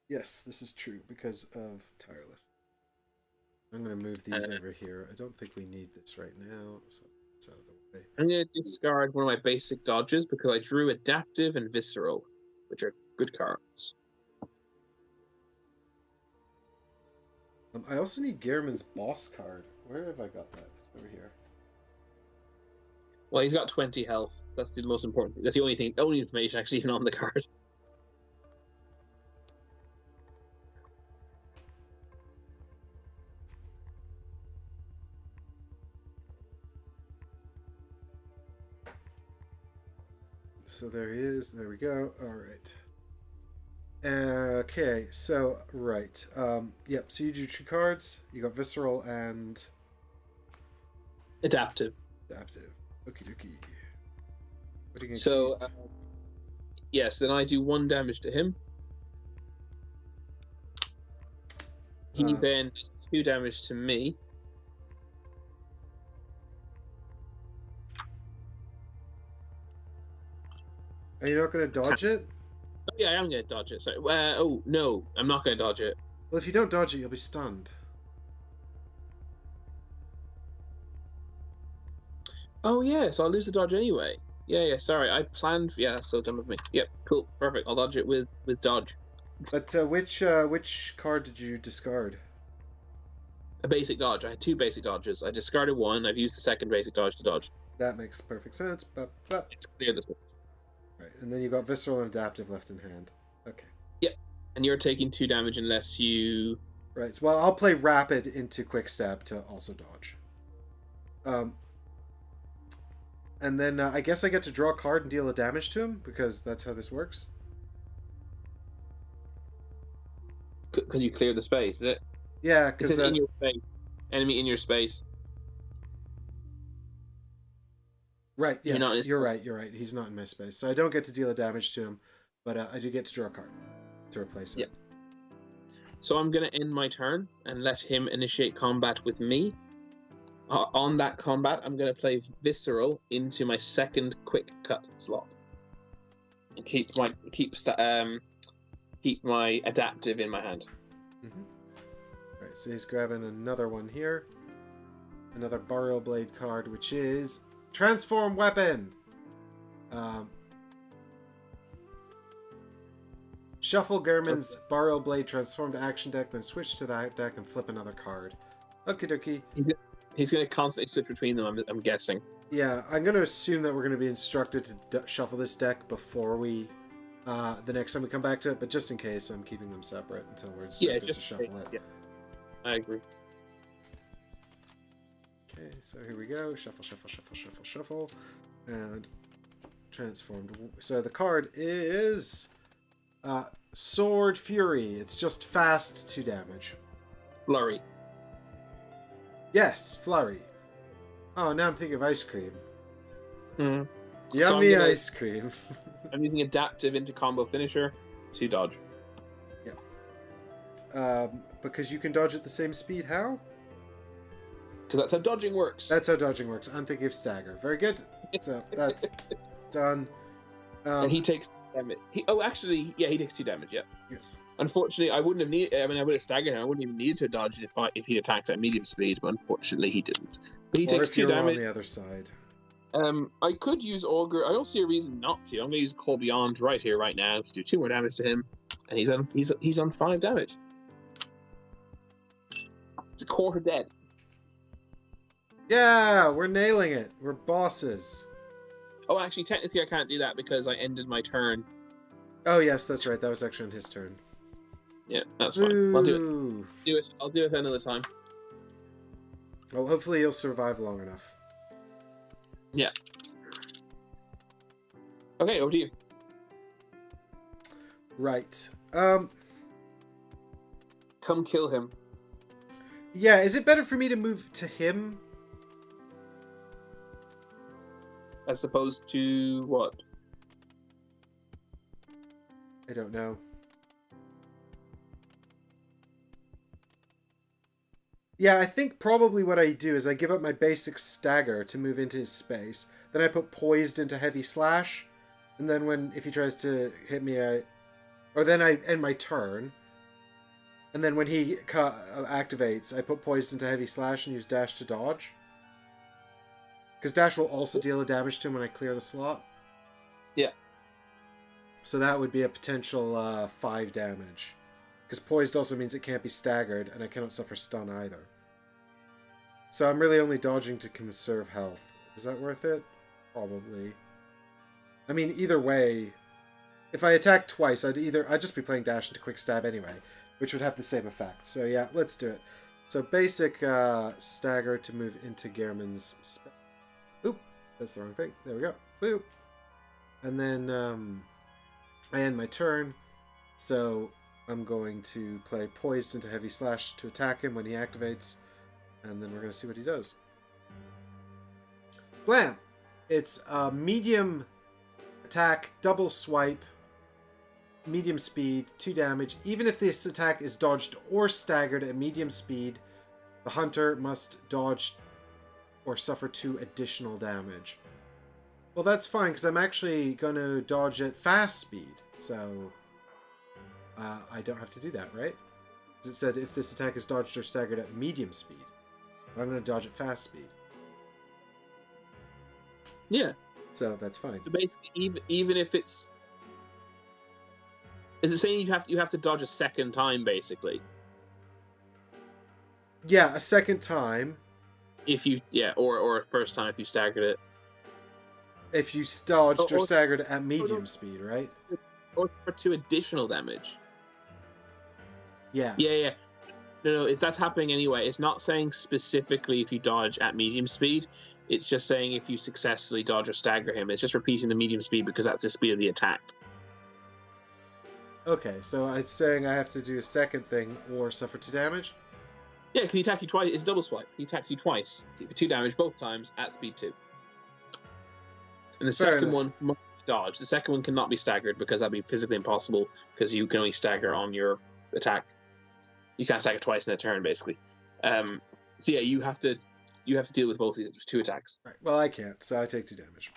Yes, this is true because of Tireless. I'm going to move these over here. I don't think we need this right now, so it's out of the way. I'm going to discard one of my basic dodges because I drew Adaptive and Visceral, which are good cards. I also need Gehrman's boss card. Where have I got that? It's over here. Well, he's got 20 health. That's the most important thing. That's the only information actually even on the card. So there he is. There we go. All right. Okay, so right. Yep. So you drew 2 cards. You got Visceral and Adaptive. Okie dokie. What are you gonna so, yes, then I do 1 damage to him. He then does 2 damage to me. Are you not going to dodge it? Oh, yeah, I am going to dodge it. Sorry. Oh, no, I'm not going to dodge it. Well, if you don't dodge it, you'll be stunned. Oh, yeah, so I'll lose the dodge anyway. Yeah, sorry. I planned... Yeah, that's so dumb of me. Yep, cool, perfect. I'll dodge it with dodge. But which card did you discard? A basic dodge. I had 2 basic dodges. I discarded 1. I've used the second basic dodge to dodge. That makes perfect sense. It's clear this one. Right, and then you got Visceral and Adaptive left in hand. Okay. Yep, and you're taking 2 damage unless you... Right, so, well, I'll play Rapid into Quick Step to also dodge. And then I guess I get to draw a card and deal a damage to him, because that's how this works. Because you cleared the space, is it? Yeah, because... in your space. Enemy in your space. Right, yes, you're right. He's not in my space. So I don't get to deal a damage to him, but I do get to draw a card to replace it. Yep. So I'm going to end my turn and let him initiate combat with me. On that combat, I'm going to play Visceral into my second Quick Cut slot. And keep keep my adaptive in my hand. Alright, so he's grabbing another one here. Another Burial Blade card, which is Transform Weapon! Shuffle Gehrman's Burial Blade transformed action deck, then switch to that deck and flip another card. Okie dokie. He's going to constantly switch between them, I'm guessing. Yeah, I'm going to assume that we're going to be instructed to shuffle this deck before we... the next time we come back to it, but just in case, I'm keeping them separate until we're instructed to shuffle it. Yeah, I agree. Okay, so here we go. Shuffle, shuffle, shuffle, shuffle, shuffle. And transformed. So the card is... Sword Fury. It's just fast 2 damage. Flurry. Yes, Flurry. Oh, now I'm thinking of ice cream. Mm. Yummy ice cream. I'm using adaptive into combo finisher to dodge. Yeah. Because you can dodge at the same speed. How? Because that's how dodging works. That's how dodging works. I'm thinking of stagger. Very good. So that's done. And he takes damage. He takes 2 damage. Yeah. Yes. Unfortunately, I wouldn't have needed. I mean, I would have staggered him. I wouldn't even need to dodge if he attacked at medium speed. But unfortunately, he didn't. But he takes 2 damage. On the other side. I could use Augur. I don't see a reason not to. I'm going to use Call Beyond right here, right now, to do 2 more damage to him, and he's on 5 damage. It's a quarter dead. Yeah, we're nailing it. We're bosses. Oh, actually, technically, I can't do that because I ended my turn. Oh yes, that's right. That was actually on his turn. Yeah, that's fine. Ooh. I'll do it. I'll do it another time. Well, hopefully you'll survive long enough. Yeah. Okay, over to you. Right. Come kill him. Yeah, is it better for me to move to him? As opposed to what? I don't know. Yeah, I think probably what I do is I give up my basic stagger to move into his space. Then I put poised into heavy slash. And then if he tries to hit me, or then I end my turn. And then when he activates, I put poised into heavy slash and use dash to dodge. Because dash will also deal a damage to him when I clear the slot. Yeah. So that would be a potential 5 damage. Because poised also means it can't be staggered, and I cannot suffer stun either. So I'm really only dodging to conserve health. Is that worth it? Probably. I mean, either way, if I attack twice, I'd just be playing dash into quick stab anyway, which would have the same effect. So yeah, let's do it. So basic stagger to move into Gehrman's space. Oop, that's the wrong thing. There we go. Boop. And then I end my turn. So I'm going to play poised into heavy slash to attack him when he activates. And then we're going to see what he does. Blam! It's a medium attack, double swipe, medium speed, 2 damage. Even if this attack is dodged or staggered at medium speed, the hunter must dodge or suffer 2 additional damage. Well, that's fine, because I'm actually going to dodge at fast speed. So I don't have to do that, right? Because it said if this attack is dodged or staggered at medium speed. But I'm going to dodge at fast speed. Yeah. So that's fine. So basically, even if it's... Is it saying you have to dodge a second time, basically? Yeah, a second time. If you... Yeah, or a first time if you staggered it. If you dodged or staggered at medium speed, right? Or for 2 additional damage. Yeah. Yeah. No, if that's happening anyway, it's not saying specifically if you dodge at medium speed. It's just saying if you successfully dodge or stagger him. It's just repeating the medium speed because that's the speed of the attack. Okay, so it's saying I have to do a second thing or suffer 2 damage? Yeah, because he attacked you twice. It's double swipe. He attacked you twice for 2 damage both times at speed 2. And the second one must be dodged. The second one cannot be staggered because that'd be physically impossible because you can only stagger on your attack. You can't stagger twice in a turn, basically. So yeah, you have to deal with both these 2 attacks. Right. Well, I can't, so I take 2 damage.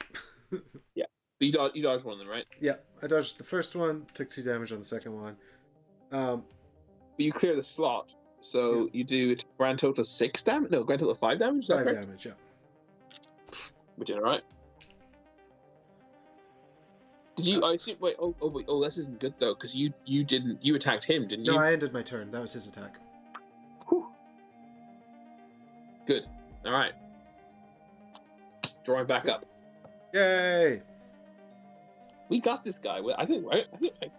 Yeah, but you dodge one of them, right? Yeah, I dodged the first one, took 2 damage on the second one. Um, But you clear the slot, yeah, so you do a grand total of 6 damage. No, grand total of 5 damage. Is that 5 correct? damage. Yeah. We're doing all right. Did you? I assume. Wait. Wait. Oh, this isn't good though, because you didn't. You attacked him, didn't No, you? I ended my turn. That was his attack. Whew. Good. All right. Drawing back up. Yay! We got this guy. I think.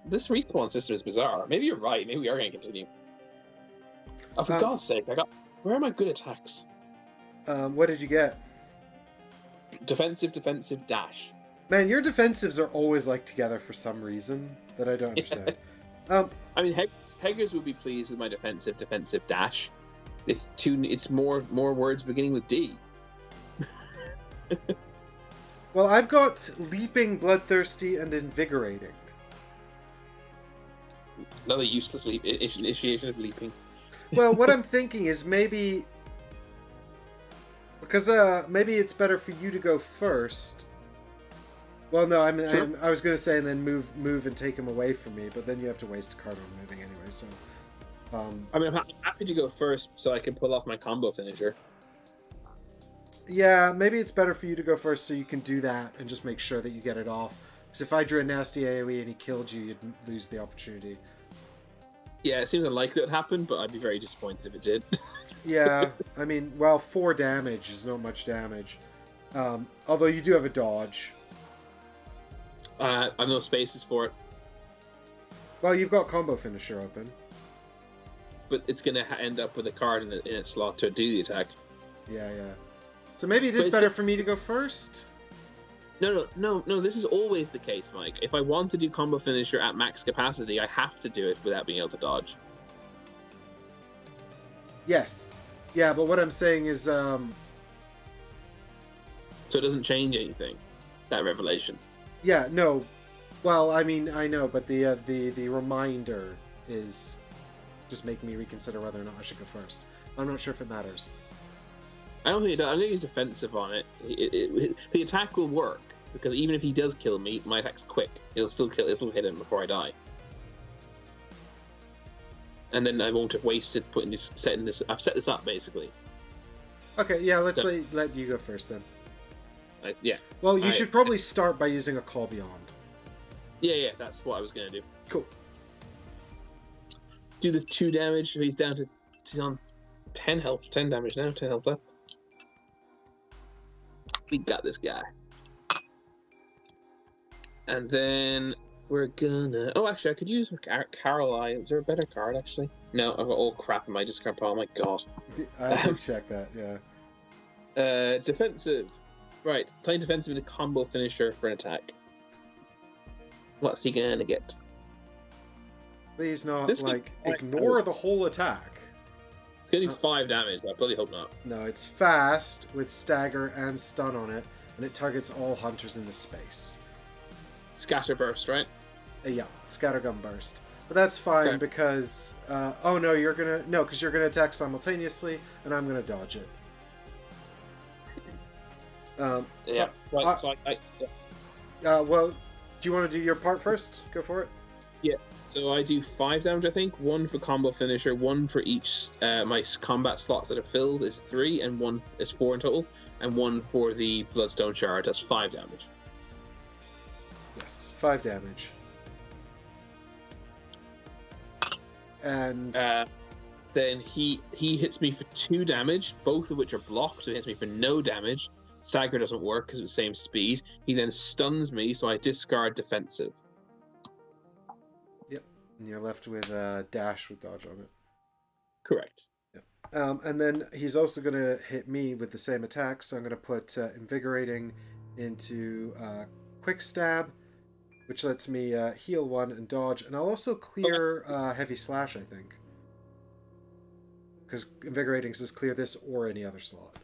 This respawn system is bizarre. Maybe you're right. Maybe we are going to continue. Oh, for God's sake! Where are my good attacks? What did you get? Defensive, dash. Man, your defensives are always like together for some reason that I don't understand. I mean, Heggers would be pleased with my defensive dash. It's more words beginning with D. Well, I've got leaping, bloodthirsty, and invigorating. Another useless initiation of leaping. Well, what I'm thinking is maybe because maybe it's better for you to go first. Well, no, Sure. I was going to say and then move and take him away from me, but then you have to waste a card on moving anyway. So, I mean, I'm happy to go first so I can pull off my combo finisher. yeah, maybe it's better for you to go first so you can do that and just make sure that you get it off. Because if I drew a nasty AoE and he killed you, you'd lose the opportunity. Yeah, it seems unlikely it would happen, but I'd be very disappointed if it did. Yeah, I mean, well, 4 damage is not much damage. Although you do have a dodge. I've no spaces for it, Well, you've got combo finisher open. but it's going to end up with a card in its slot to do the attack. Yeah. So maybe it is But better for me to go first? No, this is always the case, Mike. If I want to do combo finisher at max capacity, I have to do it without being able to dodge. Yes. Yeah, but what I'm saying is, So it doesn't change anything, that revelation. yeah, no. Well, I mean, I know, but the reminder is just making me reconsider whether or not I should go first. I'm not sure if it matters. I don't think it does. I think he's defensive on it. The attack will work, because even if he does kill me, my attack's quick. It'll hit him before I die. And then I won't have wasted setting this. I've set this up basically. Okay, yeah, let's let you go first then. Yeah. Well, you should probably start by using a Call Beyond. Yeah, that's what I was gonna do. Cool. Do the 2 damage. He's on 10 health, 10 damage now, 10 health left. We got this guy. And then we're gonna. Oh, actually, I could use Carol Eye. Is there a better card, actually? No, I've got all crap in my discard pile. Oh my god. I did check that, yeah. Defensive. Right, playing defensive with a combo finisher for an attack. What's he gonna get? Please not, This ignore the whole attack. It's gonna do 5 damage. I bloody hope not. No, it's fast with stagger and stun on it, and it targets all hunters in the space. Scatterburst, right? Yeah, scattergun burst. But that's fine Okay. because oh no, because you're gonna attack simultaneously, and I'm gonna dodge it. Yeah. Right. Well, do you want to do your part first? Go for it. Yeah. So I do 5 damage, I think. 1 for combo finisher, 1 for each. My combat slots that are filled is 3, and 1 is 4 in total, and 1 for the Bloodstone Shard. That's 5 damage. Yes, 5 damage. And then he hits me for 2 damage, both of which are blocked, so he hits me for no damage. Stagger doesn't work because it's the same speed. He then stuns me, so I discard defensive. Yep, and you're left with dash with dodge on it. Correct. Yep. And then he's also going to hit me with the same attack, so I'm going to put Invigorating into Quick Stab, which lets me heal 1 and dodge, and I'll also clear Heavy Slash, I think. Because Invigorating says clear this or any other slot.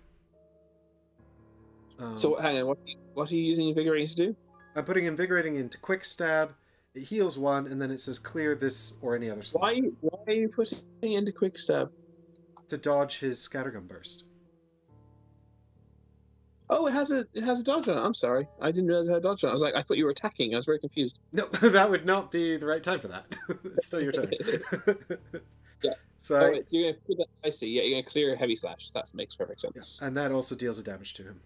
So hang on, what are you using Invigorating to do? I'm putting Invigorating into Quick Stab. It heals 1, and then it says clear this or any other slot. Why are you putting it into Quick Stab? To dodge his Scattergun Burst. Oh, it has a dodge on it. I'm sorry, I didn't realize it had a dodge on it. I was like, I thought you were attacking. I was very confused. No, that would not be the right time for that. It's still your turn. Yeah. So Oh, wait, so you're gonna put that? I see. Yeah, you're gonna clear a heavy slash. That makes perfect yeah, sense. and that also deals a damage to him.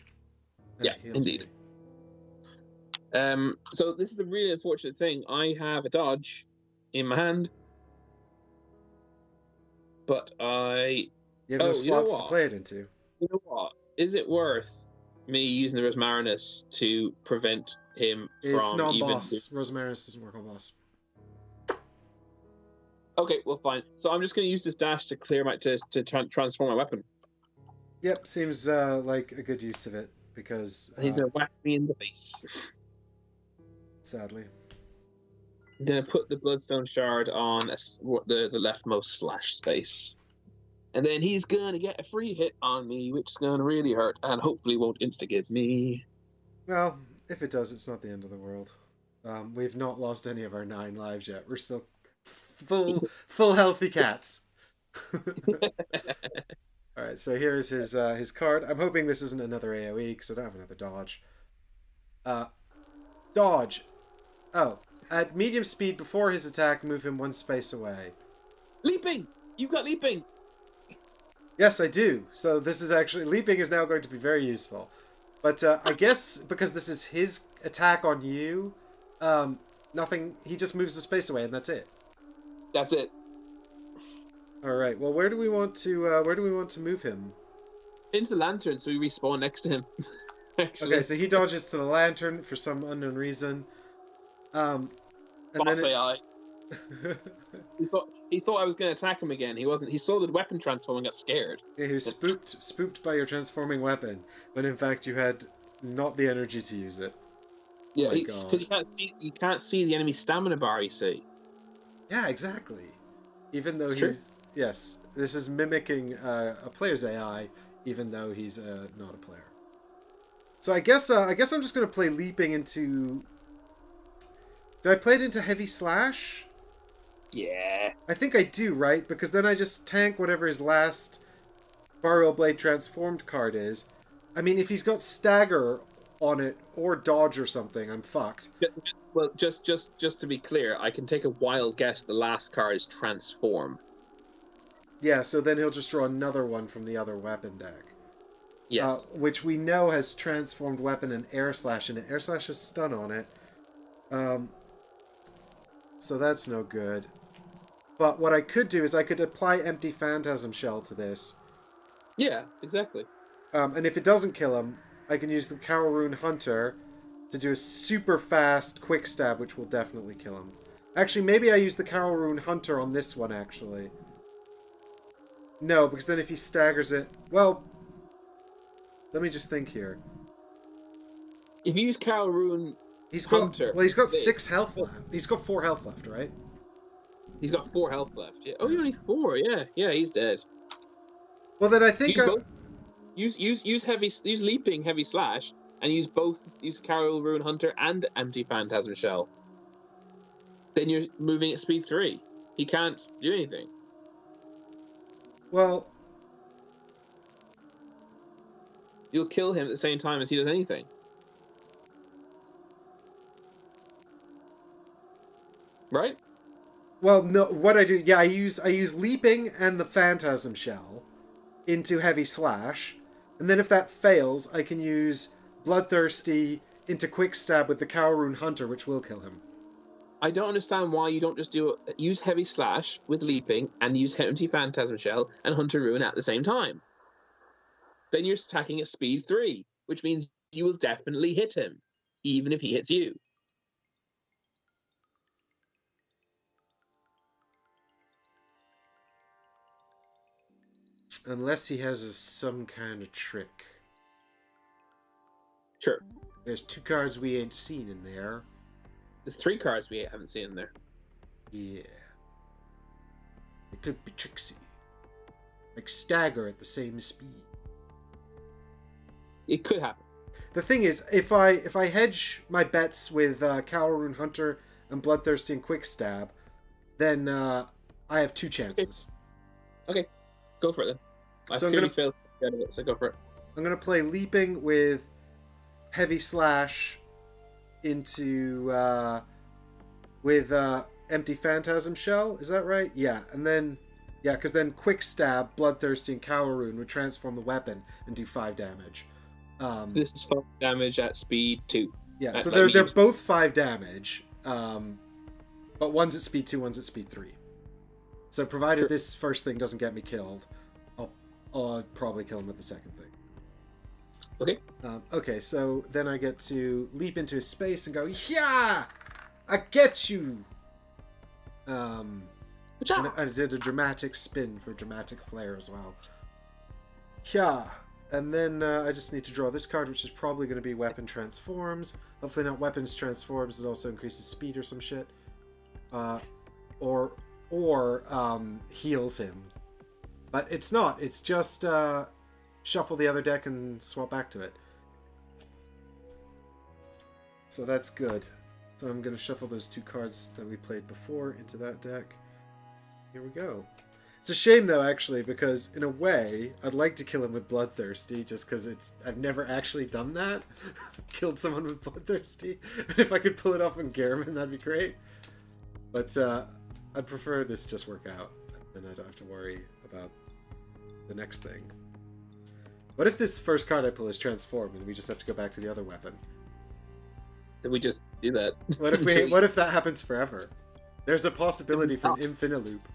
And Yeah, it heals indeed. me. So this is the really unfortunate thing. I have a dodge in my hand, but You have no oh, you know slots to what? play it into. You know what? Is it worth me using the Rosmarinus to prevent him It's from not even? boss. Rosmarinus doesn't work on boss. Okay, well, fine. So I'm just going to use this dash to clear my to transform my weapon. Yep, seems like a good use of it because He's going to whack me in the face. sadly. I'm going to put the Bloodstone Shard on the leftmost slash space. And then he's going to get a free hit on me, which is going to really hurt and hopefully won't insta-give me. Well, if it does, it's not the end of the world. We've not lost any of our 9 lives yet. We're still full healthy cats. All right, so here's his card. I'm hoping this isn't another AOE because I don't have another dodge. Dodge. Oh, at medium speed before his attack, move him 1 space away. Leaping! You've got leaping! Yes, I do. So this is actually leaping is now going to be very useful. But I guess because this is his attack on you, nothing. He just moves the space away, and that's it. That's it. All right. Well, where do we want to move him? Into the lantern, so we respawn next to him. Actually. Okay, so he dodges to the lantern for some unknown reason. And Boss then AI. He thought I was going to attack him again. He wasn't. He saw the weapon transform and got scared. yeah, he was spooked by your transforming weapon, when in fact you had not the energy to use it. Yeah, God. because you can't see the enemy stamina bar. You see. Yeah, exactly. Even though It's yes, this is mimicking a player's AI, even though he's not a player. So I guess I'm just gonna play leaping into. Do I play it into heavy slash? Yeah. I think I do, right? Because then I just tank whatever his last Burial Blade transformed card is. I mean, if he's got stagger on it or dodge or something, I'm fucked. Well, just to be clear, I can take a wild guess. The last card is transform. Yeah, so then he'll just draw another one from the other weapon deck. Yes. Which we know has transformed weapon and air slash in it. Air slash has stun on it. So that's no good. But what I could do is I could apply Empty Phantasm Shell to this. Yeah, exactly. And if it doesn't kill him, I can use the Carol Hunter to do a super fast quick stab, which will definitely kill him. Actually, maybe I use the Carol Hunter on this one, actually. No, because then if he staggers it... Well, let me just think here. If you use Carol Rune Hunter... Well, he's got 6 health left. He's got 4 health left, right? He's got 4 health left. Yeah. Oh, you're only 4. Yeah. Yeah, he's dead. Well, then I think... Use leaping heavy slash and use Carol Rune Hunter and Empty Phantasm Shell. Then you're moving at speed 3. He can't do anything. Well, you'll kill him at the same time as he does anything. Right? Well, no. What I do, yeah, I use leaping and the Phantasm Shell into heavy slash, and then if that fails, I can use Bloodthirsty into quick stab with the Kaorun Hunter, which will kill him. I don't understand why you don't just use heavy slash with leaping and use Empty Phantasm Shell and Hunter Rune at the same time. Then you're attacking at speed 3, which means you will definitely hit him, even if he hits you. Unless he has some kind of trick. Sure. There's 2 cards we ain't seen in there. There's 3 cards we haven't seen in there. Yeah. It could be tricksy. Like stagger at the same speed. It could happen. The thing is, if I hedge my bets with Kaorun Hunter and Bloodthirsty and Quick Stab, then I have 2 chances. Okay. Go for it then. I clearly failed to get it, so go for it. I'm gonna play Leaping with Heavy Slash into with Empty Phantasm Shell. Is that right? Yeah, and then because then Quick Stab, Bloodthirsty, and Cower Rune would transform the weapon and do 5 damage. So this is 5 damage at speed 2. Yeah, so they're both 5 damage, but one's at speed 2, one's at speed 3. So provided this first thing doesn't get me killed, I'll probably kill him with the second thing. Okay. Okay, so then I get to leap into his space and go, yeah, I get you. And I did a dramatic spin for dramatic flair as well. Yeah. And then I just need to draw this card, which is probably going to be Weapon Transforms. Hopefully not Weapons Transforms. It also increases speed or some shit. Or heals him. But it's not. It's just shuffle the other deck and swap back to it. So that's good. So I'm going to shuffle those 2 cards that we played before into that deck. Here we go. It's a shame, though, actually, because in a way, I'd like to kill him with Bloodthirsty, just because I've never actually done that. Killed someone with Bloodthirsty. And if I could pull it off on Gehrman, that'd be great. But I'd prefer this just work out, and I don't have to worry about the next thing. What if this first card I pull is Transform, and we just have to go back to the other weapon? Then we just do that. What if that happens forever? There's a possibility for an infinite loop.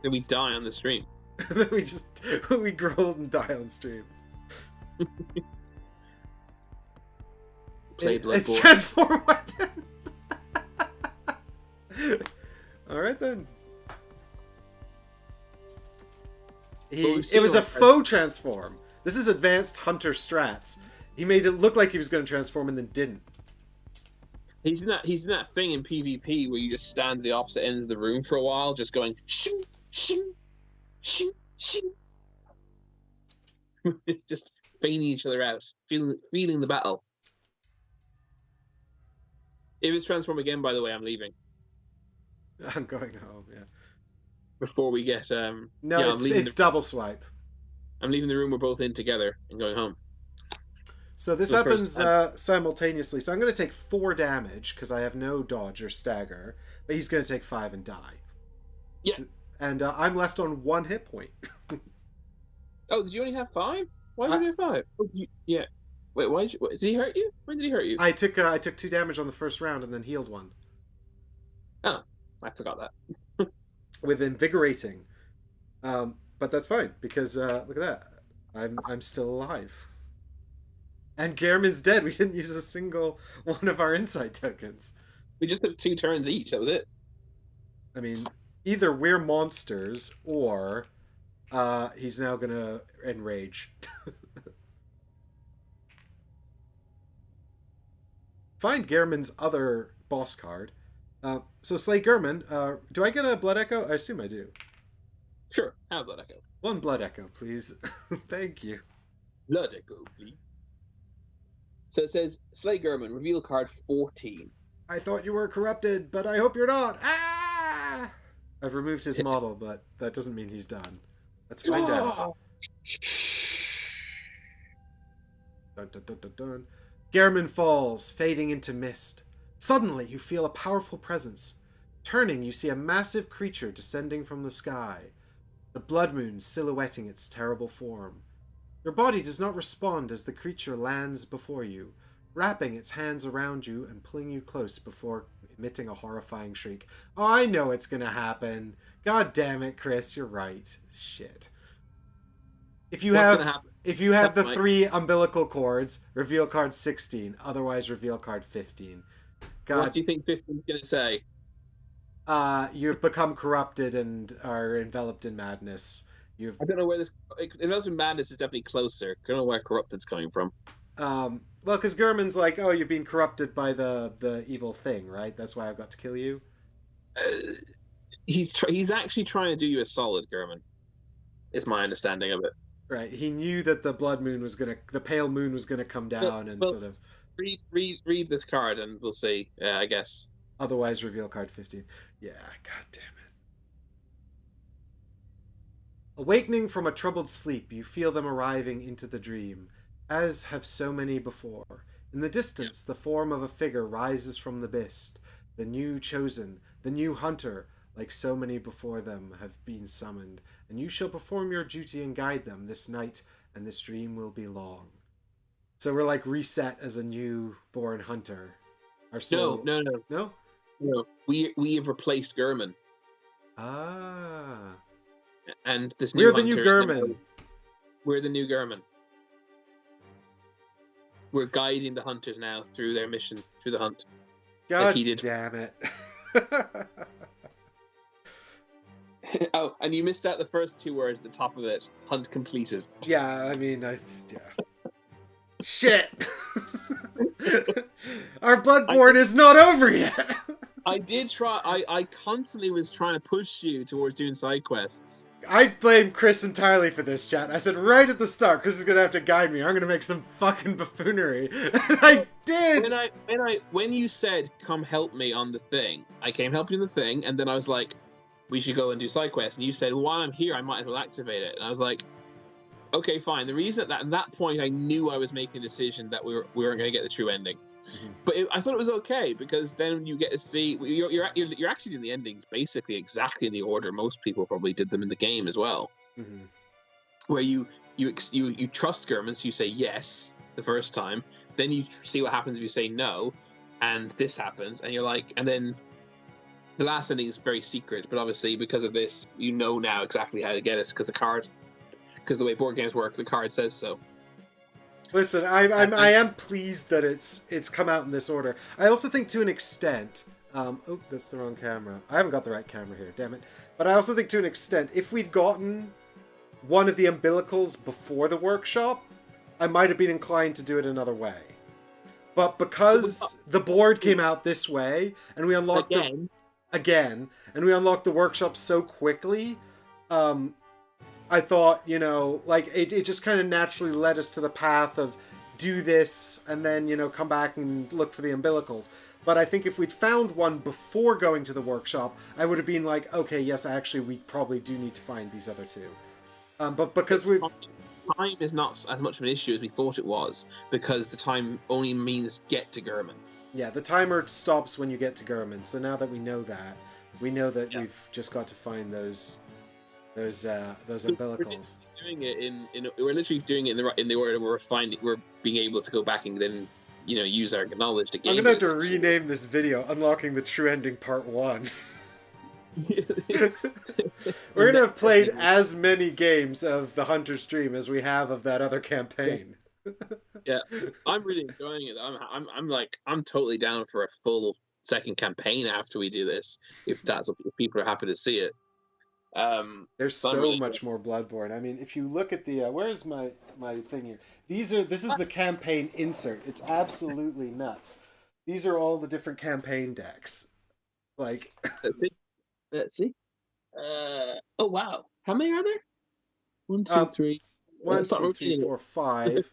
Then we die on the stream. Then we grow and die on stream. It's Transform weapon. Alright then. It was a faux transform. This is advanced hunter strats. He made it look like he was going to transform and then didn't. He's in that thing in PvP where you just stand at the opposite ends of the room for a while, just going shoo, shoo, shoo, shoo. Just feigning each other out, feeling the battle. If it's transform again, by the way, I'm leaving. I'm going home, yeah. Before we get No, it's double swipe. I'm leaving the room we're both in together and going home. So this happens simultaneously. So I'm going to take 4 damage because I have no dodge or stagger, but he's going to take 5 and die. Yeah. So, and I'm left on 1 hit point. Oh, did you only have 5? Why did you have 5? Oh, yeah. Wait, did he hurt you? When did he hurt you? I took 2 damage on the first round and then healed 1. Oh, I forgot that. With invigorating, but that's fine because look at that, I'm still alive. And Gehrman's dead. We didn't use a single one of our insight tokens. We just took 2 turns each. That was it. I mean, either we're monsters or he's now gonna enrage. Find Gehrman's other boss card. So Slay Gehrman, do I get a Blood Echo? I assume I do. Sure, have a Blood Echo. 1 Blood Echo, please. Thank you. Blood Echo, please. So it says, Slay Gehrman, reveal card 14. I thought you were corrupted, but I hope you're not. Ah! I've removed his model, but that doesn't mean he's done. Let's find out. Dun, dun, dun, dun, dun. Gehrman falls, fading into mist. Suddenly, you feel a powerful presence. Turning, you see a massive creature descending from the sky, the blood moon silhouetting its terrible form. Your body does not respond as the creature lands before you, wrapping its hands around you and pulling you close before emitting a horrifying shriek. Oh, I know it's gonna happen. God damn it, Chris, you're right. Shit. If you have the 3 umbilical cords, reveal card 16. Otherwise, reveal card 15. God. What do you think 15 is going to say? You've become corrupted and are enveloped in madness. I don't know where this... Enveloped in madness is definitely closer. I don't know where corrupted's coming from. Well, because Gehrman's like, oh, you've been corrupted by the evil thing, right? That's why I've got to kill you? He's actually trying to do you a solid, Gehrman. Is my understanding of it. Right. He knew that the blood moon was the pale moon was gonna come down sort of... Read this card and we'll see, I guess. Otherwise, reveal card 15. Yeah, god damn Awakening from a troubled sleep, you feel them arriving into the dream, as have so many before. In the Yeah. distance, the form of a figure rises from the mist. The new chosen, the new hunter, like so many before them, have been summoned, and you shall perform your duty and guide them this night, and this dream will be long. So we're like reset as a new born hunter. Our No, soul. no, no, No? no. We have replaced Gehrman, Ah. and this new We're the new hunter is now. Gehrman. We're the new Gehrman. We're guiding the hunters now through their mission, through the hunt, like he God did. damn it. Oh, and you missed out the first two words at the top of it. Hunt completed. Yeah, I mean, yeah. Shit! Our Bloodborne is not over yet! I did try. I constantly was trying to push you towards doing side quests. I blame Chris entirely for this, chat. I said right at the start, Chris is gonna have to guide me. I'm gonna make some fucking buffoonery. I did! When you said, come help me on the thing, I came help you on the thing, and then I was like, we should go and do side quests. And you said, well, while I'm here, I might as well activate it. And I was like, okay, fine. The reason at that point, I knew I was making a decision that we weren't going to get the true ending. Mm-hmm. But I thought it was okay, because then you get to see you're actually doing the endings basically exactly in the order most people probably did them in the game as well. Mm-hmm. Where you trust Gehrman, so you say yes the first time, then you see what happens if you say no, and this happens, and you're like, and then the last ending is very secret, but obviously because of this, you know now exactly how to get it because the way board games work, the card says so. Listen, I am pleased that it's come out in this order. I also think to an extent, oh, that's the wrong camera. I haven't got the right camera here, damn it. But I also think to an extent, if we'd gotten one of the umbilicals before the workshop, I might have been inclined to do it another way. But because the board came out this way, and we unlocked again, and we unlocked the workshop so quickly, I thought, like, it just kind of naturally led us to the path of do this and then, come back and look for the umbilicals. But I think if we'd found one before going to the workshop, I would have been like, okay, yes, actually, we probably do need to find these other two. But because time is not as much of an issue as we thought it was, because the time only means get to Gehrman. Yeah, the timer stops when you get to Gehrman. So now that we know that we've just got to find those umbilicals. We're literally doing it in the order we're being able to go back and then use our knowledge to gain. I'm gonna have to rename this video "Unlocking the True Ending Part 1." We're gonna have played as many games of the Hunter's Dream as we have of that other campaign. Yeah, I'm really enjoying it. I'm totally down for a full second campaign after we do this, if people are happy to see it. There's so much more Bloodborne. I mean, if you look at the where's my thing here? This is the campaign insert. It's absolutely nuts. These are all the different campaign decks. Like, let's see. Oh wow, how many are there? 1, 2, 3. 1, 2, 3, 4, 5,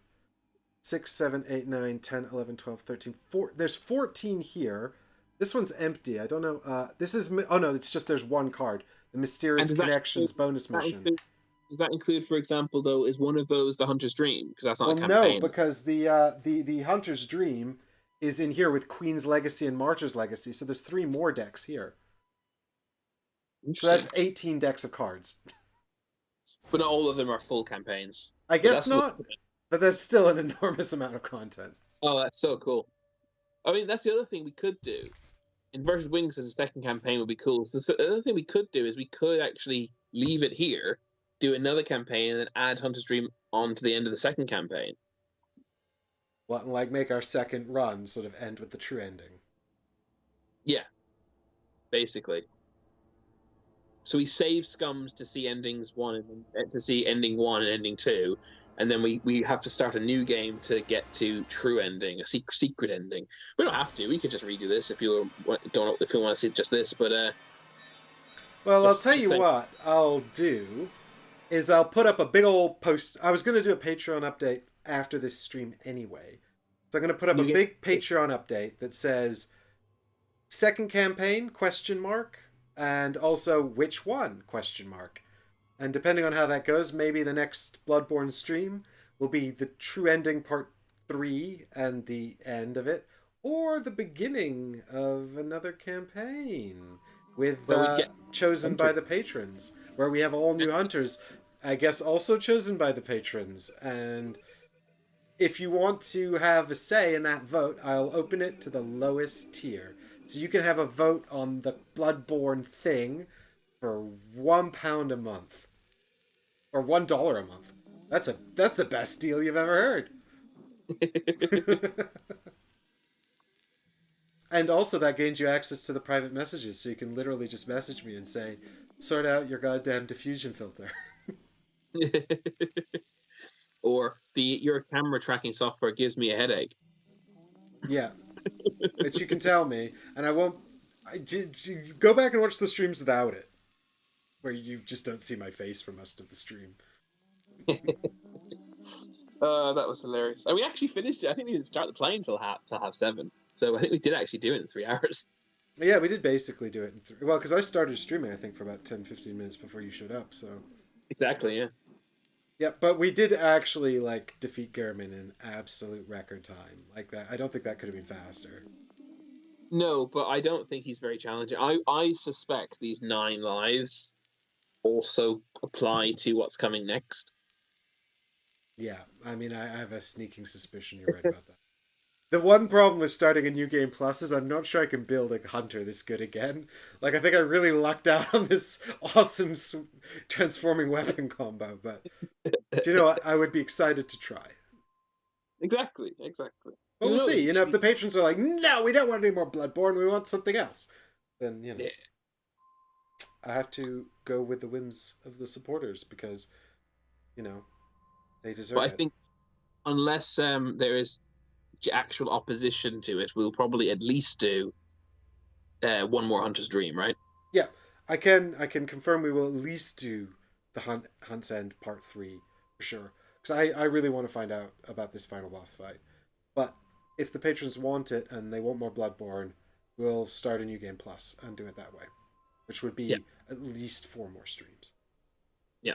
6, 7, 8, 9, 10, 11, 12, 13, 14. There's 14 here. This one's empty. I don't know. This is no. It's just there's one card. The Mysterious Connections bonus mission. Does that include, for example, though, is one of those the Hunter's Dream? Because that's not a campaign. No, because the Hunter's Dream is in here with Queen's Legacy and March's Legacy. So there's 3 more decks here. So that's 18 decks of cards. But not all of them are full campaigns. I guess not. But that's still an enormous amount of content. Oh, that's so cool. I mean, that's the other thing we could do. Inverted Wings as a second campaign would be cool. So the other thing we could do is we could actually leave it here, do another campaign, and then add Hunter's Dream on to the end of the second campaign. What, and like make our second run sort of end with the true ending? Yeah, basically. So we save Scums to see endings 1 and to see ending 1 and ending 2, and then we have to start a new game to get to true ending, a secret ending. We don't have to. We could just redo this if you want to see just this. But well, I'll tell you what I'll do is I'll put up a big old post. I was going to do a Patreon update after this stream anyway, so I'm going to put up a big Patreon update that says second campaign ? And also which one ? And depending on how that goes, maybe the next Bloodborne stream will be the true ending part 3 and the end of it, or the beginning of another campaign with where we get chosen by the hunters. patrons, where we have all new hunters, I guess also chosen by the patrons. And if you want to have a say in that vote, I'll open it to the lowest tier. So you can have a vote on the Bloodborne thing for £1 a month or $1 a month. That's the best deal you've ever heard. And also that gains you access to the private messages, so you can literally just message me and say, "Sort out your goddamn diffusion filter." Or your camera tracking software gives me a headache. Yeah, which you can tell me, and I won't. Go back and watch the streams without it, where you just don't see my face for most of the stream. That was hilarious. And we actually finished it. I think we didn't start the playing till half 7. So I think we did actually do it in 3 hours. Yeah, we did basically do it in well, because I started streaming, I think, for about 10-15 minutes before you showed up, so. Exactly, yeah. Yeah, but we did actually, like, defeat Gehrman in absolute record time. Like that. I don't think that could have been faster. No, but I don't think he's very challenging. I suspect these 9 lives also apply to what's coming next. Yeah, I mean, I have a sneaking suspicion you're right about that. The one problem with starting a new game plus is I'm not sure I can build a hunter this good again. Like, I think I really lucked out on this awesome transforming weapon combo, but do you know what? I would be excited to try. Exactly, exactly. But we'll see. You know, if the patrons are like, no, we don't want any more Bloodborne, we want something else, then, you know, yeah. I have to go with the whims of the supporters because, you know, they deserve But I it. think unless there is actual opposition to it, we'll probably at least do one more Hunter's Dream, right? Yeah, I can confirm we will at least do the Hunt's End Part 3 for sure. Because I really want to find out about this final boss fight. But if the patrons want it and they want more Bloodborne, we'll start a new game plus and do it that way, which would Yeah, be at least 4 more streams. yeah.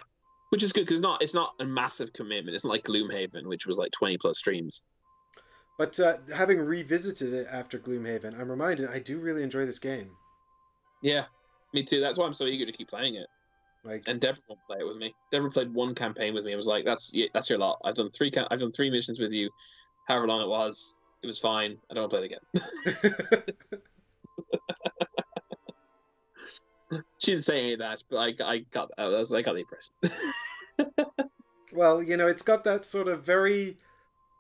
Which is good because it's not a massive commitment. It's not like Gloomhaven, which was like 20 plus streams. But having revisited it after Gloomhaven, I'm reminded I do really enjoy this game. Yeah, me too. That's why I'm so eager to keep playing it. Like, And Deborah won't play it with me. Deborah played one campaign with me. I was like, "That's your lot. I've done 3. I've done 3 missions with you, however long it was. It was fine. I don't want to play it again." She didn't say any of that, but I got the impression. well, you know, it's got that sort of very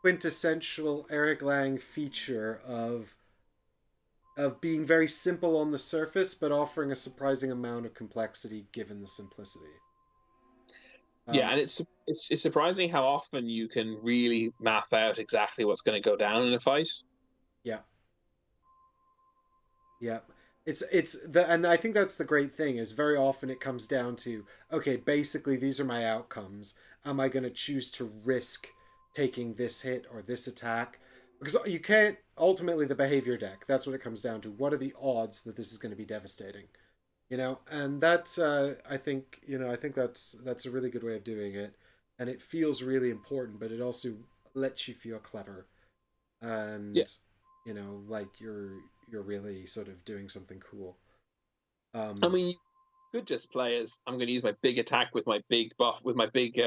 quintessential Eric Lang feature of being very simple on the surface, but offering a surprising amount of complexity given the simplicity. Yeah, and it's surprising how often you can really map out exactly what's going to go down in a fight. Yeah, yeah. And I think that's the great thing is very often it comes down to, okay, basically these are my outcomes. Am I going to choose to risk taking this hit or this attack? Because you can't ultimately the behavior deck. That's what it comes down to. What are the odds that this is going to be devastating? You know, and that's I think I think that's a really good way of doing it, and it feels really important, but it also lets you feel clever, Yeah, and like you're really sort of doing something cool. I Um, mean, you could just play as I'm going to use my big attack with my big buff with my big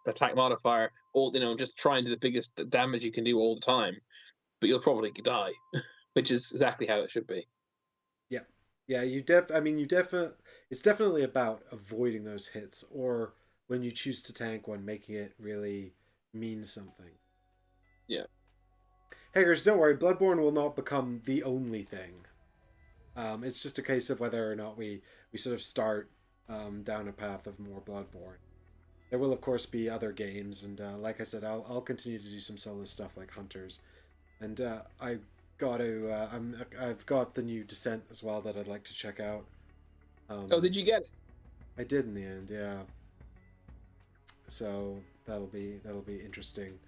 attack modifier, all just try and do the biggest damage you can do all the time, but you'll probably die, which is exactly how it should be. yeah, yeah, I mean, it's definitely about avoiding those hits, or when you choose to tank one, making it really mean something. Yeah, Haggers, don't worry, Bloodborne will not become the only thing. It's just a case of whether or not we sort of start down a path of more Bloodborne. There will of course be other games, and like I said, I'll continue to do some solo stuff like Hunters, and I've got the new Descent as well that I'd like to check out. oh, Um, did you get it? I did in the end, yeah. So that'll be interesting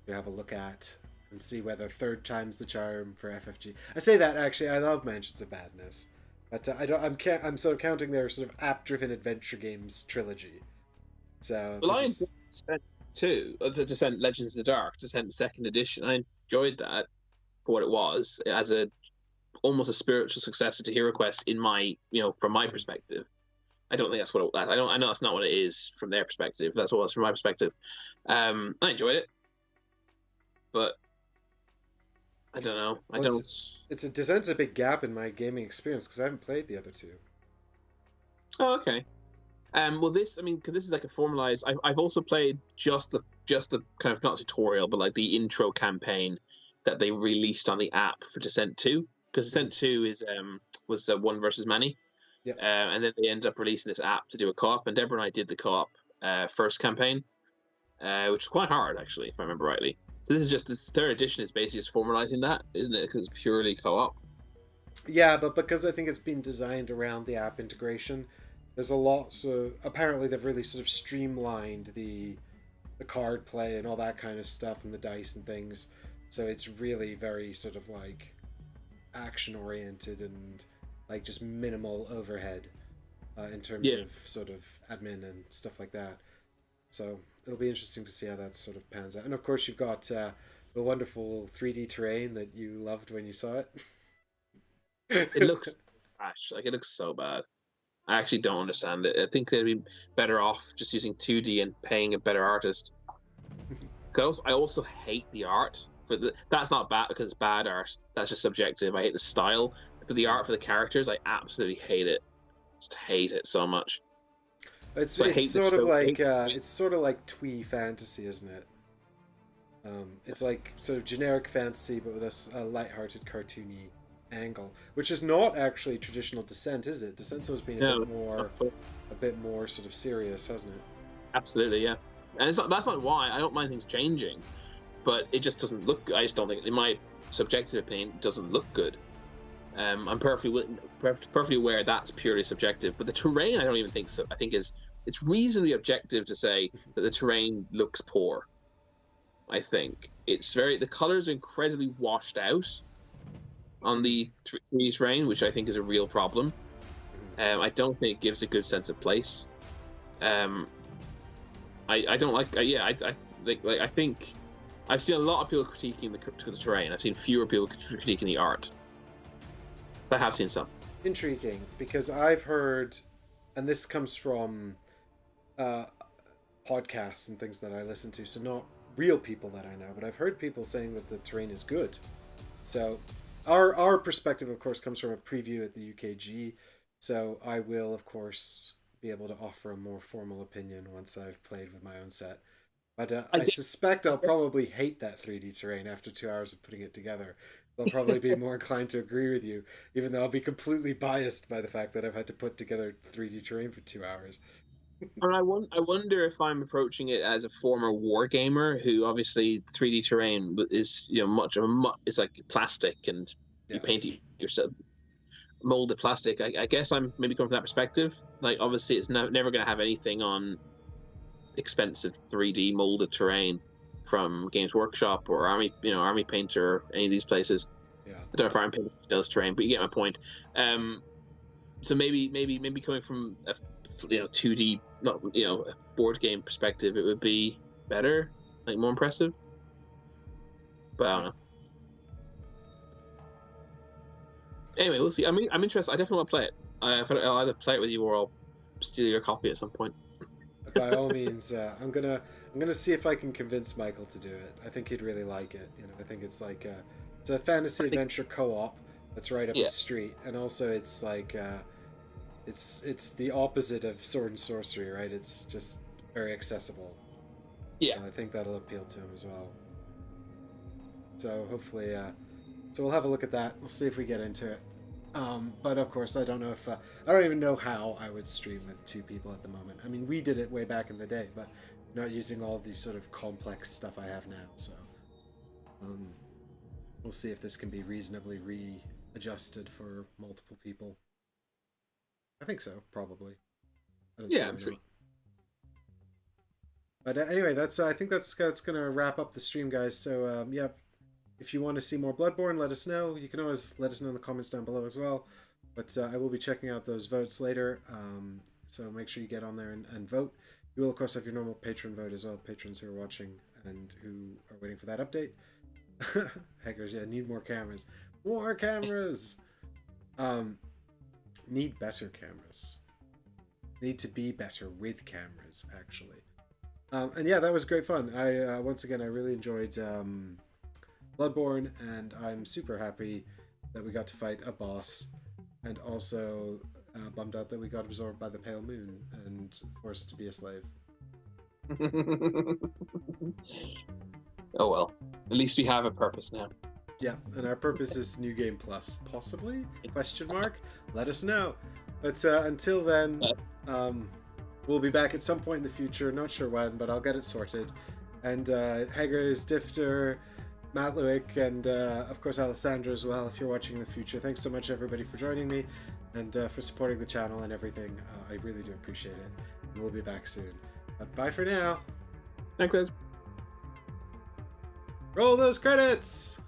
to have a look at and see whether third time's the charm for FFG. I say that actually, I love Mansions of Madness, but I don't. I'm sort of counting their sort of app-driven adventure games trilogy. So Well, this I enjoyed is Descent 2, Descent Legends of the Dark, Descent Second Edition. I enjoyed that for what it was as a almost a spiritual successor to Hero Quest in my from my Mhm. perspective. I don't think that's what I don't. I know that's not what it is from their perspective. That's what it was from my perspective. I enjoyed it, but I don't know. I well, don't. it's a Descent's a big gap in my gaming experience because I haven't played the other two. Oh, okay. Well, this, I mean, because this is like a formalized. I've also played just the kind of not tutorial, but like the intro campaign that they released on the app for Descent Two. Because Mhm. Descent Two is was one versus many, Yep. and then they ended up releasing this app to do a co-op. And Deborah and I did the co-op first campaign, which was quite hard actually, if I remember rightly. So this is just this third edition is basically just formalizing that, isn't it? Because it's purely co-op. Yeah, but because I think it's been designed around the app integration, there's a lot. So apparently they've really sort of streamlined the card play and all that kind of stuff and the dice and things. So it's really very sort of like action oriented and like just minimal overhead in terms Yeah, of sort of admin and stuff like that. So it'll be interesting to see how that sort of pans out. And of course, you've got the wonderful 3D terrain that you loved when you saw it it. looks trash. Like it looks so bad. I actually don't understand it. I think they'd be better off just using 2D and paying a better artist. Because I also hate the art. That's not bad because it's bad art. That's just subjective. I hate the style, but the art for the characters, I absolutely hate it. Just hate it so much. It's So I it's hate the sort of trope. like twee fantasy, isn't it? It's like sort of generic fantasy, but with a light-hearted, cartoony angle, which is not actually traditional Descent, is it? Descent's always been No, a bit more sort of serious, hasn't it? absolutely, yeah. And it's not, that's not why I don't mind things changing, but it just doesn't look. I just don't think, in my subjective opinion, it doesn't look good. I'm perfectly aware that's purely subjective, but the terrain I don't even think so. I think is it's reasonably objective to say that the terrain looks poor. I think it's very the colors are incredibly washed out on Mhm, the 3D terrain, which I think is a real problem. mhm. I don't think it gives a good sense of place. Um, I don't like yeah I think I've seen a lot of people critiquing the terrain. I've seen fewer people critiquing the art. But I have seen some. Intriguing because I've heard, and this comes from uh, podcasts and things that I listen to, so not real people that I know, but I've heard people saying that the terrain is good. So our perspective, of course, comes from a preview at the UKG. So I will, of course, be able to offer a more formal opinion once I've played with my own set. But I I suspect I'll guess, probably hate that 3D terrain after 2 hours of putting it together. I'll probably be more inclined to agree with you, even though I'll be completely biased by the fact that I've had to put together 3D terrain for 2 hours. and I wonder if I'm approaching it as a former war gamer who obviously 3D terrain is much of a it's like plastic and Yeah, you paint it's it yourself, molded plastic. I guess I'm maybe coming from that perspective. Like obviously it's never going to have anything on expensive 3D molded terrain from Games Workshop or Army Painter or any of these places. yeah. I don't know if Army Painter does terrain, but you get my point. Um, so maybe coming from a 2D not a board game perspective, it would be better, like more impressive. But I don't Yep. know. Anyway, we'll see. I mean, I'm interested. I definitely want to play it. I'll either play it with you or I'll steal your copy at some point. By all means, I'm gonna see if I can convince Michael to do it. I think he'd really like it. You know, I think it's a fantasy I think, adventure co-op that's right up yeah, his street, and also it's it's the opposite of sword and sorcery, right? It's just very accessible. yeah, And I think that'll appeal to him as well. So hopefully, so we'll have a look at that. We'll see if we get into it. But of course, I don't know if I don't even know how I would stream with two people at the moment. I mean, we did it way back in the day, but not using all of these sort of complex stuff I have now. So um, we'll see if this can be reasonably readjusted for multiple people. I think so, probably. I don't see yeah. why I'm sure. not. But anyway, that's I think that's gonna wrap up the stream, guys. So yeah, if you want to see more Bloodborne, let us know. You can always let us know in the comments down below as well. But I will be checking out those votes later. So make sure you get on there and vote. You will, of course, have your normal patron vote as well, patrons who are watching and who are waiting for that update. Hackers, yeah, need more cameras. More cameras! Need better cameras. Need to be better with cameras, actually. And yeah, that was great fun. I once again, I really enjoyed Bloodborne, and I'm super happy that we got to fight a boss, and also bummed out that we got absorbed by the pale moon and forced to be a slave. Oh well, at least we have a purpose now. Yeah, and our purpose is New Game Plus, possibly? Question mark? Let us know. But until then, we'll be back at some point in the future. Not sure when, but I'll get it sorted. And Haggers, Difter, Matt Lewick, and of course Alessandra as well, if you're watching in the future. Thanks so much, everybody, for joining me and for supporting the channel and everything. I really do appreciate it. And we'll be back soon. Bye for now. Thanks, guys. Roll those credits!